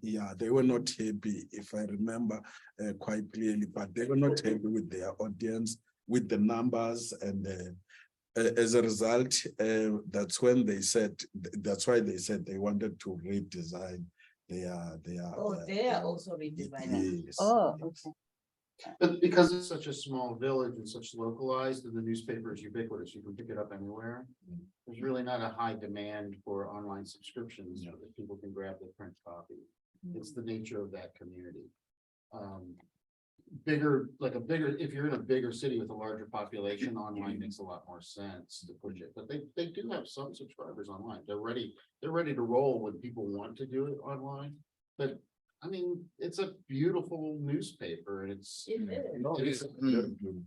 Yeah, they were not happy, if I remember quite clearly, but they were not happy with their audience, with the numbers, and as a result, that's when they said, that's why they said they wanted to redesign their. Oh, they are also redesigning. Yes. Oh, yes. okay. But because it's such a small village and such localized, and the newspaper is ubiquitous, you can pick it up anywhere. There's really not a high demand for online subscriptions so that people can grab the print copy. It's the nature of that community. If you're in a bigger city with a larger population, online makes a lot more sense to push it. But they do have some subscribers online. They're ready to roll when people want to do it online. But I mean, it's a beautiful newspaper, and and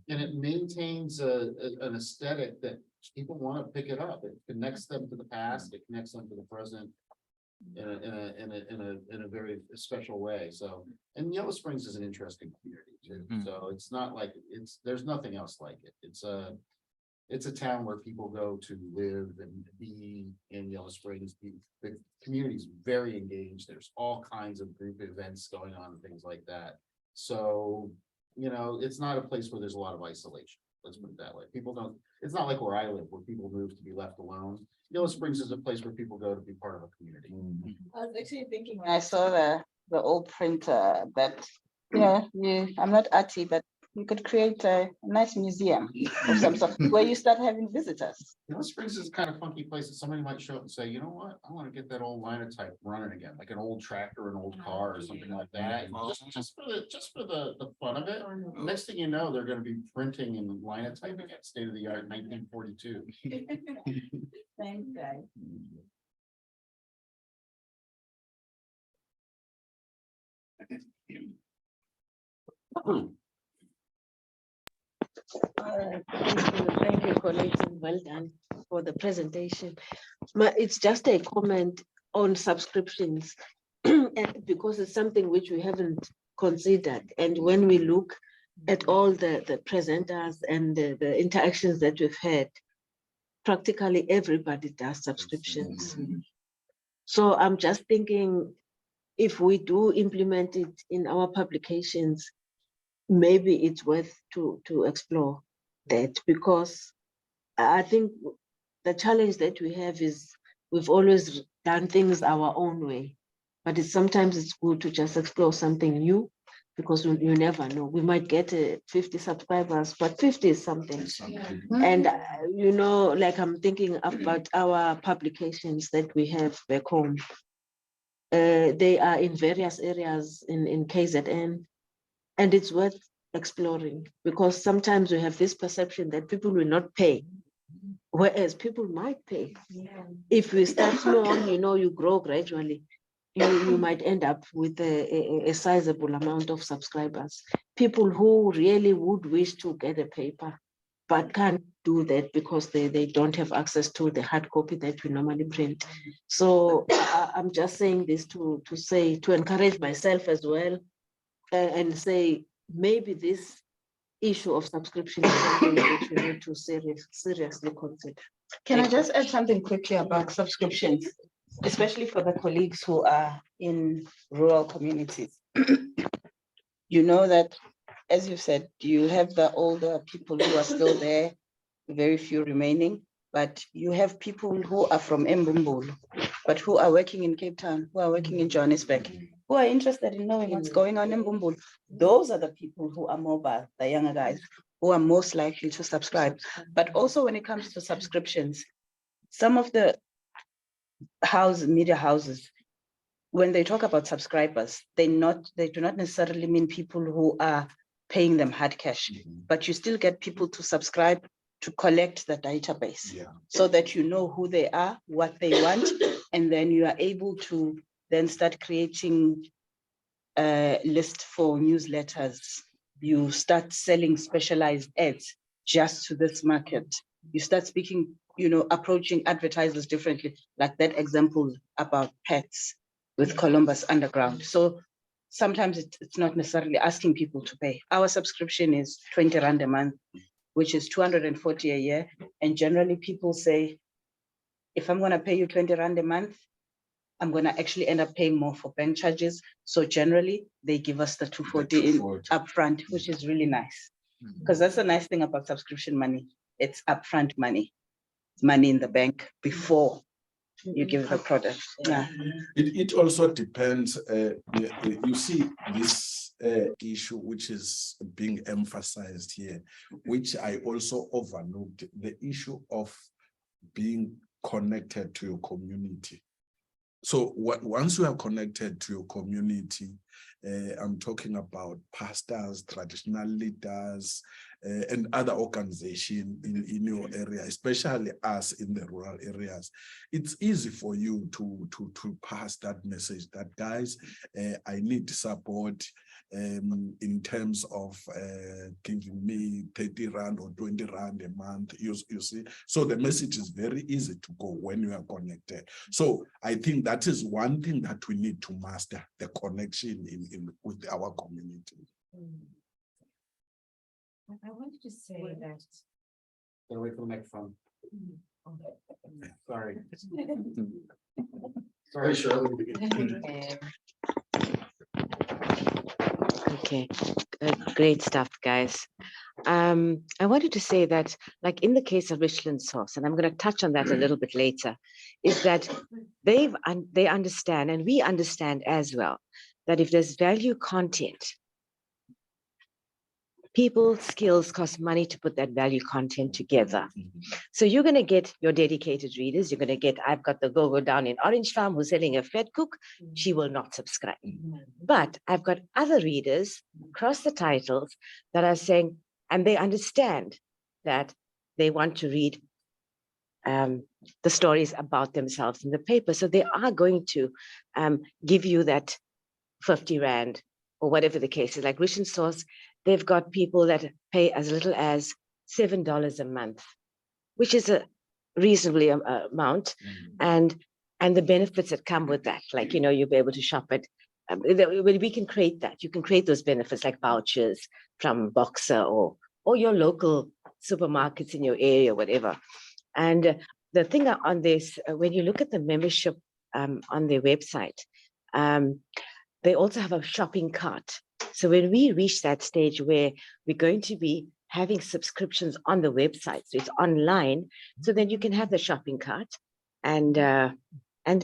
it maintains an aesthetic that people want to pick it up. It connects them to the past. It connects them to the present in a very special way. So, and Yellow Springs is an interesting community too. So it's not like there's nothing else like it. It's a town where people go to live and be in Yellow Springs. The community is very engaged. There's all kinds of group events going on and things like that. So, you know, it's not a place where there's a lot of isolation. Let's put it that way. It's not like where I live, where people move to be left alone. Yellow Springs is a place where people go to be part of a community. I was actually thinking when I saw the old printer that, I'm not arty, but you could create a nice museum of some sort where you start having visitors. Yellow Springs is kind of funky place that somebody might show up and say, you know what, I want to get that old linotype running again, like an old tractor, an old car or something like that. Just for the fun of it. Next thing you know, they're going to be printing and linotyping at state of the art 1942. Thanks, guys. Thank you, colleagues, and well done for the presentation. It's just a comment on subscriptions, and because it's something which we haven't considered. And when we look at all the presenters and the interactions that we've had, practically everybody does subscriptions. So I'm just thinking, if we do implement it in our publications, maybe it's worth to explore that, because I think the challenge that we have is we've always done things our own way, but sometimes it's good to just explore something new because you never know. We might get 50 subscribers, but 50 is something. And, you know, like I'm thinking about our publications that we have back home. They are in various areas in KZN, and it's worth exploring because sometimes we have this perception that people will not pay, whereas people might pay. If we start small, you know, you grow gradually, you might end up with a sizable amount of subscribers. People who really would wish to get a paper, but can't do that because they don't have access to the hard copy that we normally print. So I'm just saying this to encourage myself as well, and say, maybe this issue of subscription is something that we need to seriously consider. Can I just add something quickly about subscriptions, especially for the colleagues who are in rural communities? You know that, as you said, you have the older people who are still there, very few remaining, but you have people who are from Mbumbulu, but who are working in Cape Town, who are working in Johannesburg, who are interested in knowing what's going on in Mbumbulu. Those are the people who are mobile, the younger guys, who are most likely to subscribe. But also when it comes to subscriptions, some of the media houses, when they talk about subscribers, they do not necessarily mean people who are paying them hard cash, but you still get people to subscribe to collect the database, so that you know who they are, what they want, and then you are able to then start creating a list for newsletters. You start selling specialized ads just to this market. You start speaking, you know, approaching advertisers differently, like that example about pets with Columbus Underground. So sometimes it's not necessarily asking people to pay. Our subscription is 20 Rand a month, which is 240 a year. And generally people say, if I'm gonna pay you 20 Rand a month, I'm gonna actually end up paying more for bank charges. So generally they give us the 240 upfront, which is really nice. Because that's the nice thing about subscription money. It's upfront money. It's money in the bank before you give the product. Yeah. It also depends, you see this issue which is being emphasized here, which I also overlooked, the issue of being connected to your community. So once you are connected to your community, I'm talking about pastors, traditional leaders, and other organizations in your area, especially us in the rural areas. It's easy for you to pass that message that, guys, I need support in terms of giving me 30 Rand or 20 Rand a month, you see. So the message is very easy to go when you are connected. So I think that is one thing that we need to master, the connection with our community. I wanted to say that. Get away from the microphone. Sorry. Sorry, Shirley. Okay, great stuff, guys. I wanted to say that, like in the case of Richland Source, and I'm going to touch on that a little bit later, is that they understand, and we understand as well, that if there's value content, people's skills cost money to put that value content together. So you're going to get your dedicated readers. You're going to get, I've got the go-go down in Orange Farm who's selling a fed cook. She will not subscribe. But I've got other readers across the titles that are saying, and they understand that they want to read the stories about themselves in the paper. So they are going to give you that 50 Rand or whatever the case is. Like Richard Source, they've got people that pay as little as $7 a month, which is a reasonably amount, and the benefits that come with that, like, you know, you'll be able to shop at, we can create that. You can create those benefits like vouchers from Boxer or your local supermarkets in your area, whatever. And the thing on this, when you look at the membership on their website, they also have a shopping cart. So when we reach that stage where we're going to be having subscriptions on the website, so it's online, so then you can have the shopping cart, and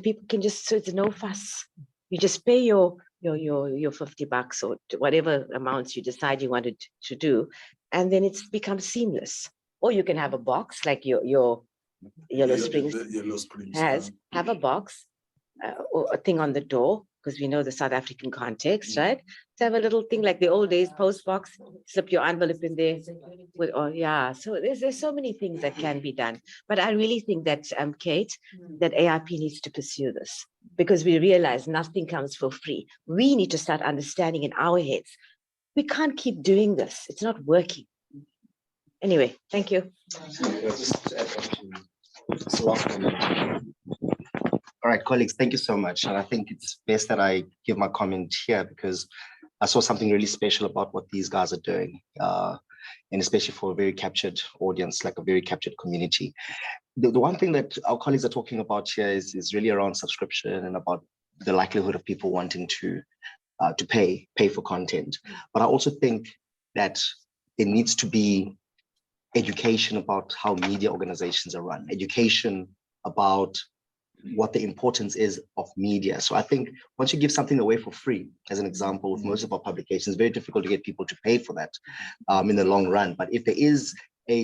people can just, so it's no fuss. You just pay your your $50 or whatever amounts you decide you wanted to do, and then it's become seamless. Or you can have a box like your Yellow Springs Yellow Springs has, have a box or a thing on the door, because we know the South African context, right? To have a little thing like the old days post box, slip your envelope in there with, oh yeah. So there's so many things that can be done. But I really think that Kate, that AIP needs to pursue this, because we realize nothing comes for free. We need to start understanding in our heads. We can't keep doing this. It's not working. Anyway, thank you. All right, colleagues, thank you so much. And I think it's best that I give my comment here because I saw something really special about what these guys are doing. And especially for a very captured audience, like a very captured community. The one thing that our colleagues are talking about here is really around subscription and about the likelihood of people wanting to pay for content. But I also think that there needs to be education about how media organizations are run, education about what the importance is of media. So I think once you give something away for free, as an example, with most of our publications, it's very difficult to get people to pay for that in the long run. But if there is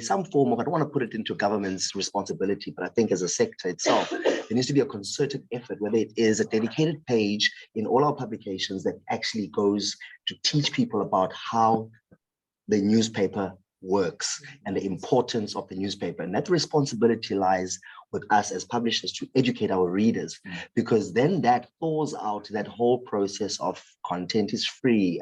some form of, I don't want to put it into government's responsibility, but I think as a sector itself, there needs to be a concerted effort, whether it is a dedicated page in all our publications that actually goes to teach people about how the newspaper works and the importance of the newspaper. And that responsibility lies with us as publishers to educate our readers, because then that falls out that whole process of content is free,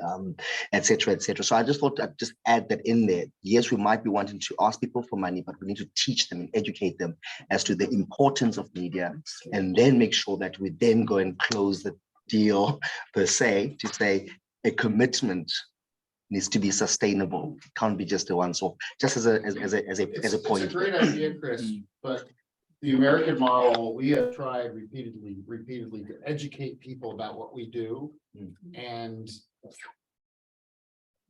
et cetera, et cetera. So I just thought I'd just add that in there. Yes, we might be wanting to ask people for money, but we need to teach them and educate them as to the importance of media, and then make sure that we then go and close the deal per se, to say a commitment needs to be sustainable. It can't be just a once-off. Just as a point. It's a great idea, Chris, but the American model, we have tried repeatedly to educate people about what we do, and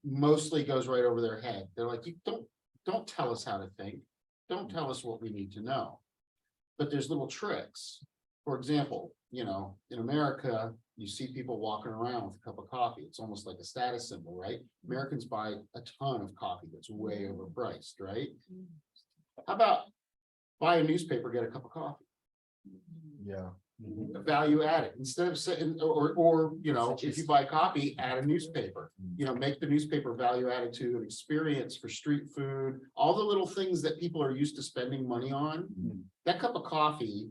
mostly goes right over their head. They're like, you don't tell us how to think. Don't tell us what we need to know. But there's little tricks. For example, in America, you see people walking around with a cup of coffee. It's almost like a status symbol, right? Americans buy a ton of coffee that's way overpriced, right? How about buy a newspaper, get a cup of coffee? Yeah. Value added, instead of saying, or if you buy coffee, add a newspaper. Make the newspaper value added to an experience for street food, all the little things that people are used to spending money on. That cup of coffee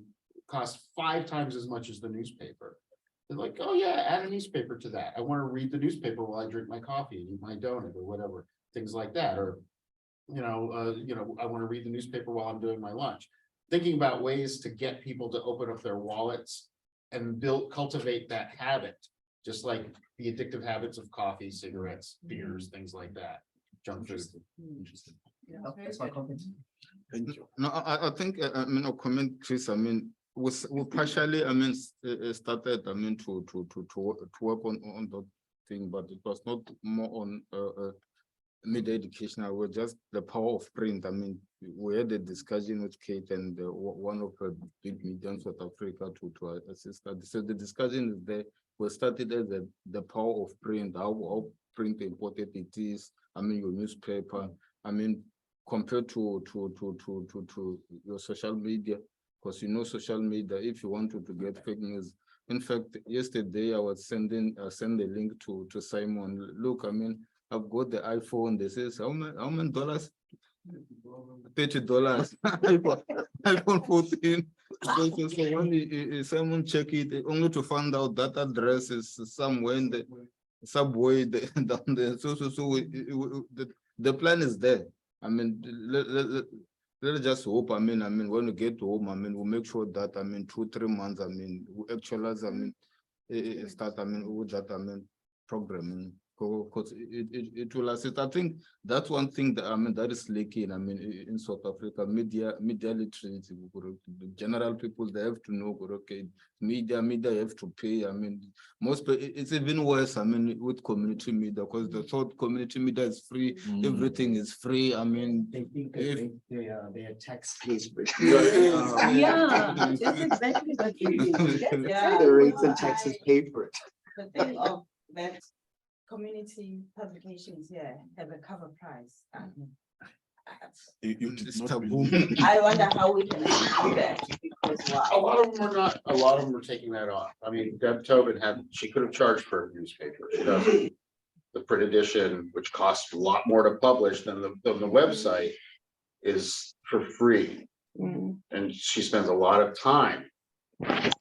costs 5 times as much as the newspaper. They're like, oh yeah, add a newspaper to that. I want to read the newspaper while I drink my coffee and eat my donut or whatever, things like that. Or, I want to read the newspaper while I'm doing my lunch. Thinking about ways to get people to open up their wallets and cultivate that habit, just like the addictive habits of coffee, cigarettes, beers, things like that. Junk food. Interesting. That's my comment. Thank you. No, I think, a comment, Chris, we partially, started, to work on that thing, but it was not more on media education. I was just the power of print. We had a discussion with Kate and one of her big media in South Africa to assist that. So the discussion is there. We started as the power of print, how print important it is. Your newspaper. Compared to your social media, because social media, if you wanted to get fake news. In fact, yesterday I was send a link to Simon. Look, I've got the iPhone. They says how many dollars? $30. iPhone 14. So when Simon check it, only to find out that address is somewhere in the subway down there. So the plan is there. Let's just hope. When we get home, we'll make sure that 2-3 months. We actualize. Start. With that. Programming. Because it will assist. I think that's one thing that that is lacking. In South Africa, media literacy. The general people, they have to know. Okay, media have to pay. Most it's even worse. With community media, because the thought community media is free. Everything is free. They think their tax pays for it. Yeah, that's exactly what it is. The rates and taxes pay for it. the thing of that community publications here have a cover price. You did It's not taboo. believe. I wonder how we can do that because A wow. lot of them are not, a lot of them are taking that off. I mean, Deb Tobin she could have charged for a newspaper. She doesn't. The print edition, which costs a lot more to publish than the website, is for free. And she spends a lot of time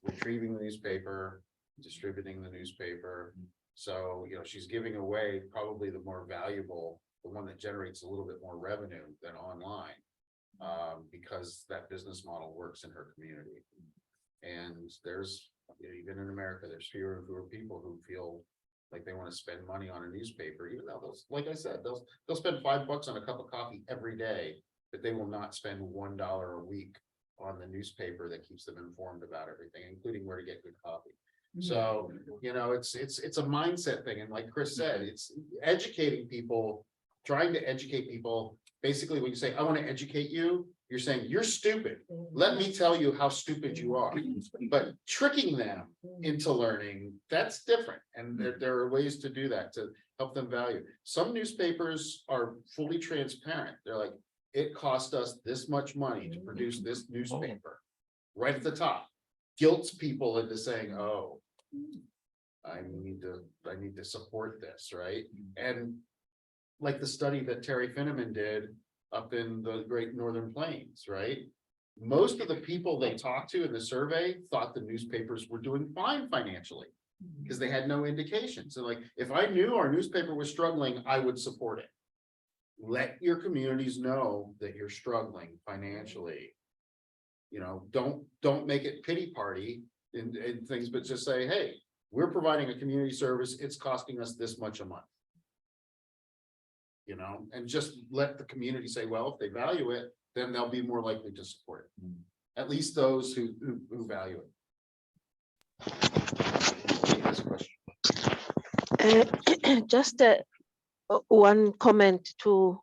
retrieving the newspaper, distributing the newspaper. So, she's giving away probably the more valuable, the one that generates a little bit more revenue than online. Because that business model works in her community. And there's, even in America, there's fewer and fewer people who feel like they want to spend money on a newspaper, even though those, like I said, they'll spend $5 on a cup of coffee every day, but they will not spend $1 a week on the newspaper that keeps them informed about everything, including where to get good coffee. So, it's a mindset thing. And like Chris said, it's educating people, trying to educate people. Basically, when you say, I want to educate you, you're saying, you're stupid. Let me tell you how stupid you are. But tricking them into learning, that's different. And there are ways to do that to help them value. Some newspapers are fully transparent. They're like, it cost us this much money to produce this newspaper. Right at the top, guilts people into saying, oh, I need to support this, right? And like the study that Terry Finneman did up in the Great Northern Plains, right? Most of the people they talked to in the survey thought the newspapers were doing fine financially because they had no indication. So like, if I knew our newspaper was struggling, I would support it. Let your communities know that you're struggling financially. Don't make it pity party and things, but just say, hey, we're providing a community service. It's costing us this much a month. And just let the community say, well, if they value it, then they'll be more likely to support it. At least those who value it. Just one comment to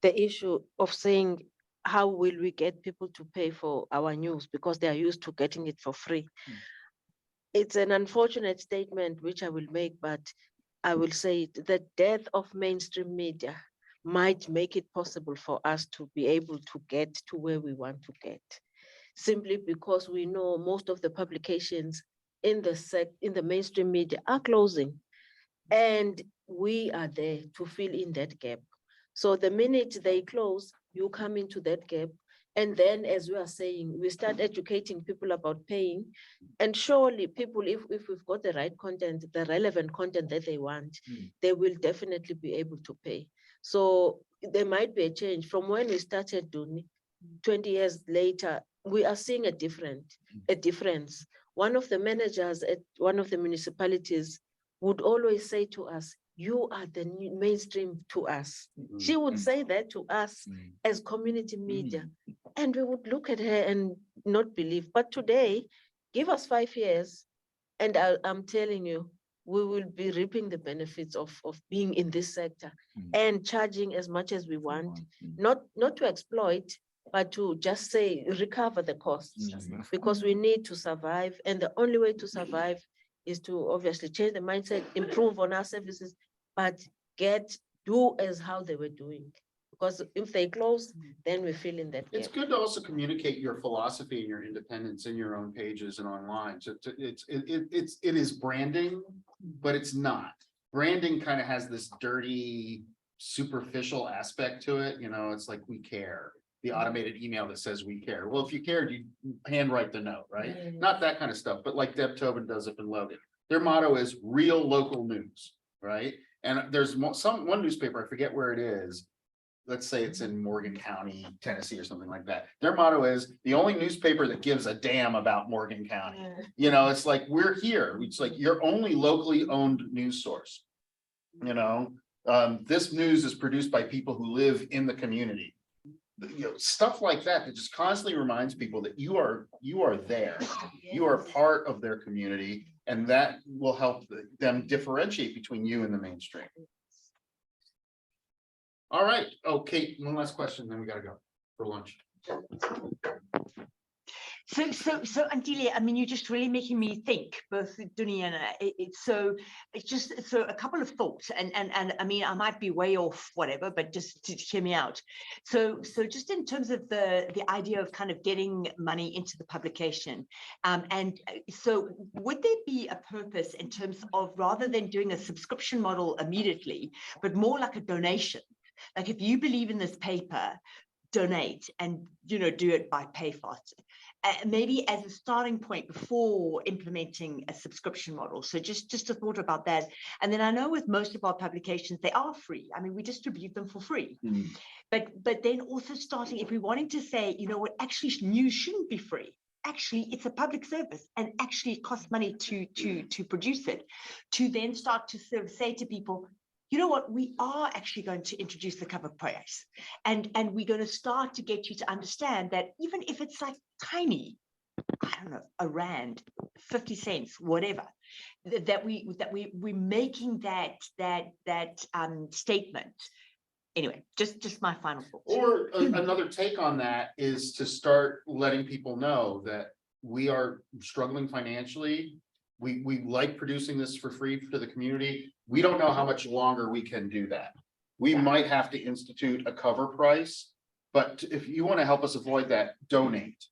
the issue of saying, how will we get people to pay for our news because they are used to getting it for free? It's an unfortunate statement, which I will make, but I will say it, the death of mainstream media might make it possible for us to be able to get to where we want to get. Simply because we know most of the publications in the mainstream media are closing. And we are there to fill in that gap. So the minute they close, you come into that gap. And then, as we are saying, we start educating people about paying. And surely people, if we've got the right content, the relevant content that they want, they will definitely be able to pay. So there might be a change from when we started doing 20 years later, we are seeing a difference. One of the managers at one of the municipalities would always say to us, you are the mainstream to us. She would say that to us as community media. And we would look at her and not believe. But today, give us 5 years, and I'm telling you, we will be reaping the benefits of being in this sector and charging as much as we want, not to exploit, but to just say, recover the costs, because we need to survive. And the only way to survive is to obviously change the mindset, improve on our services, but do as how they were doing. Because if they close, then we feel in that It's gap. good to also communicate your philosophy and your independence in your own pages and online. So it is branding, but it's not. Branding kind of has this dirty, superficial aspect to it. It's like, we care. The automated email that says we care. Well, if you cared, you handwrite the note, right? Not that kind of stuff, but like Deb Tobin does up in Logan. Their motto is real local news, right? And there's one newspaper, I forget where it is. Let's say it's in Morgan County, Tennessee or something like that. Their motto is the only newspaper that gives a damn about Morgan County. It's like, we're here. It's like your only locally owned news source. This news is produced by people who live in the community. Stuff like that just constantly reminds people that you are there. You are part of their community, and that will help them differentiate between you and the mainstream. All right. Oh, Kate, one last question, then we gotta go for lunch. So Antilia, I mean, you're just really making me think, both Dunia and it's just, so a couple of thoughts, and I mean, I might be way off, whatever, but just to hear me out. So just in terms of the idea of kind of getting money into the publication, so would there be a purpose in terms of, rather than doing a subscription model immediately, but more like a donation? Like, if you believe in this paper, donate and, you know, do it by PayFast, maybe as a starting point before implementing a subscription model. So just a thought about that. And then I know with most of our publications, they are free. I mean, we distribute them for free. But then also starting, if we're wanting to say, you know what, actually news shouldn't be free. Actually, it's a public service, and actually it costs money to produce it. To then start to sort of say to people, you know what, we are actually going to introduce the cover price, and we're going to start to get you to understand that even if it's like tiny, I don't know, a rand, 50 cents, whatever, that we're making that statement. Anyway, just my final thoughts. Or another take on that is to start letting people know that we are struggling financially. We like producing this for free for the community. We don't know how much longer we can do that. We might have to institute a cover price, but if you want to help us avoid that, donate.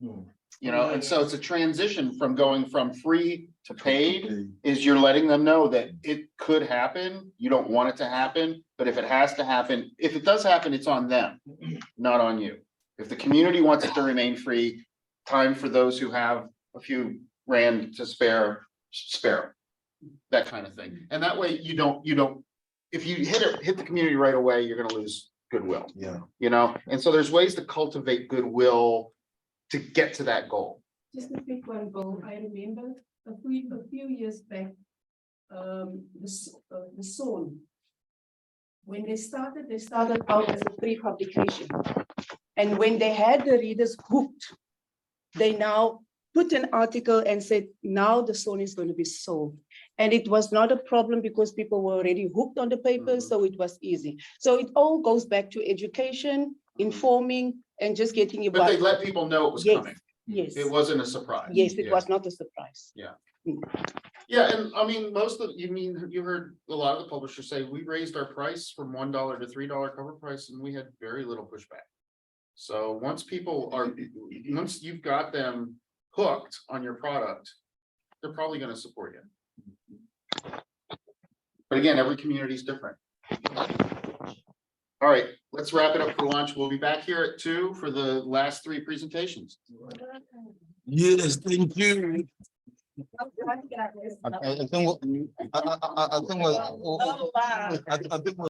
You know, and so it's a transition from going from free to paid, is you're letting them know that it could happen. You don't want it to happen, but if it has to happen, if it does happen, it's on them, not on you. If the community wants it to remain free, time for those who have a few rand to spare, that kind of thing. And that way you don't, if you hit the community right away, you're gonna lose goodwill. Yeah. You know, and so there's ways to cultivate goodwill to get to that goal. Just a quick one, Bill. I remember a few years back, the Soul. When they started out as a free publication. And when they had the readers hooked, they now put an article and said, now the Soul is going to be sold. And it was not a problem because people were already hooked on the paper, so it was easy. So it all goes back to education, informing, and just getting you. But they let people know it was coming. Yes. It wasn't a surprise. Yes, it was not a surprise. Yeah. Yeah, and I mean, you heard a lot of the publishers say, we raised our price from $1 to $3 cover price, and we had very little pushback. So once you've got them hooked on your product, they're probably going to support you. But again, every community is different. All right, let's wrap it up for lunch. We'll be back here at 2 for the last 3 presentations. Yes, thank you. I think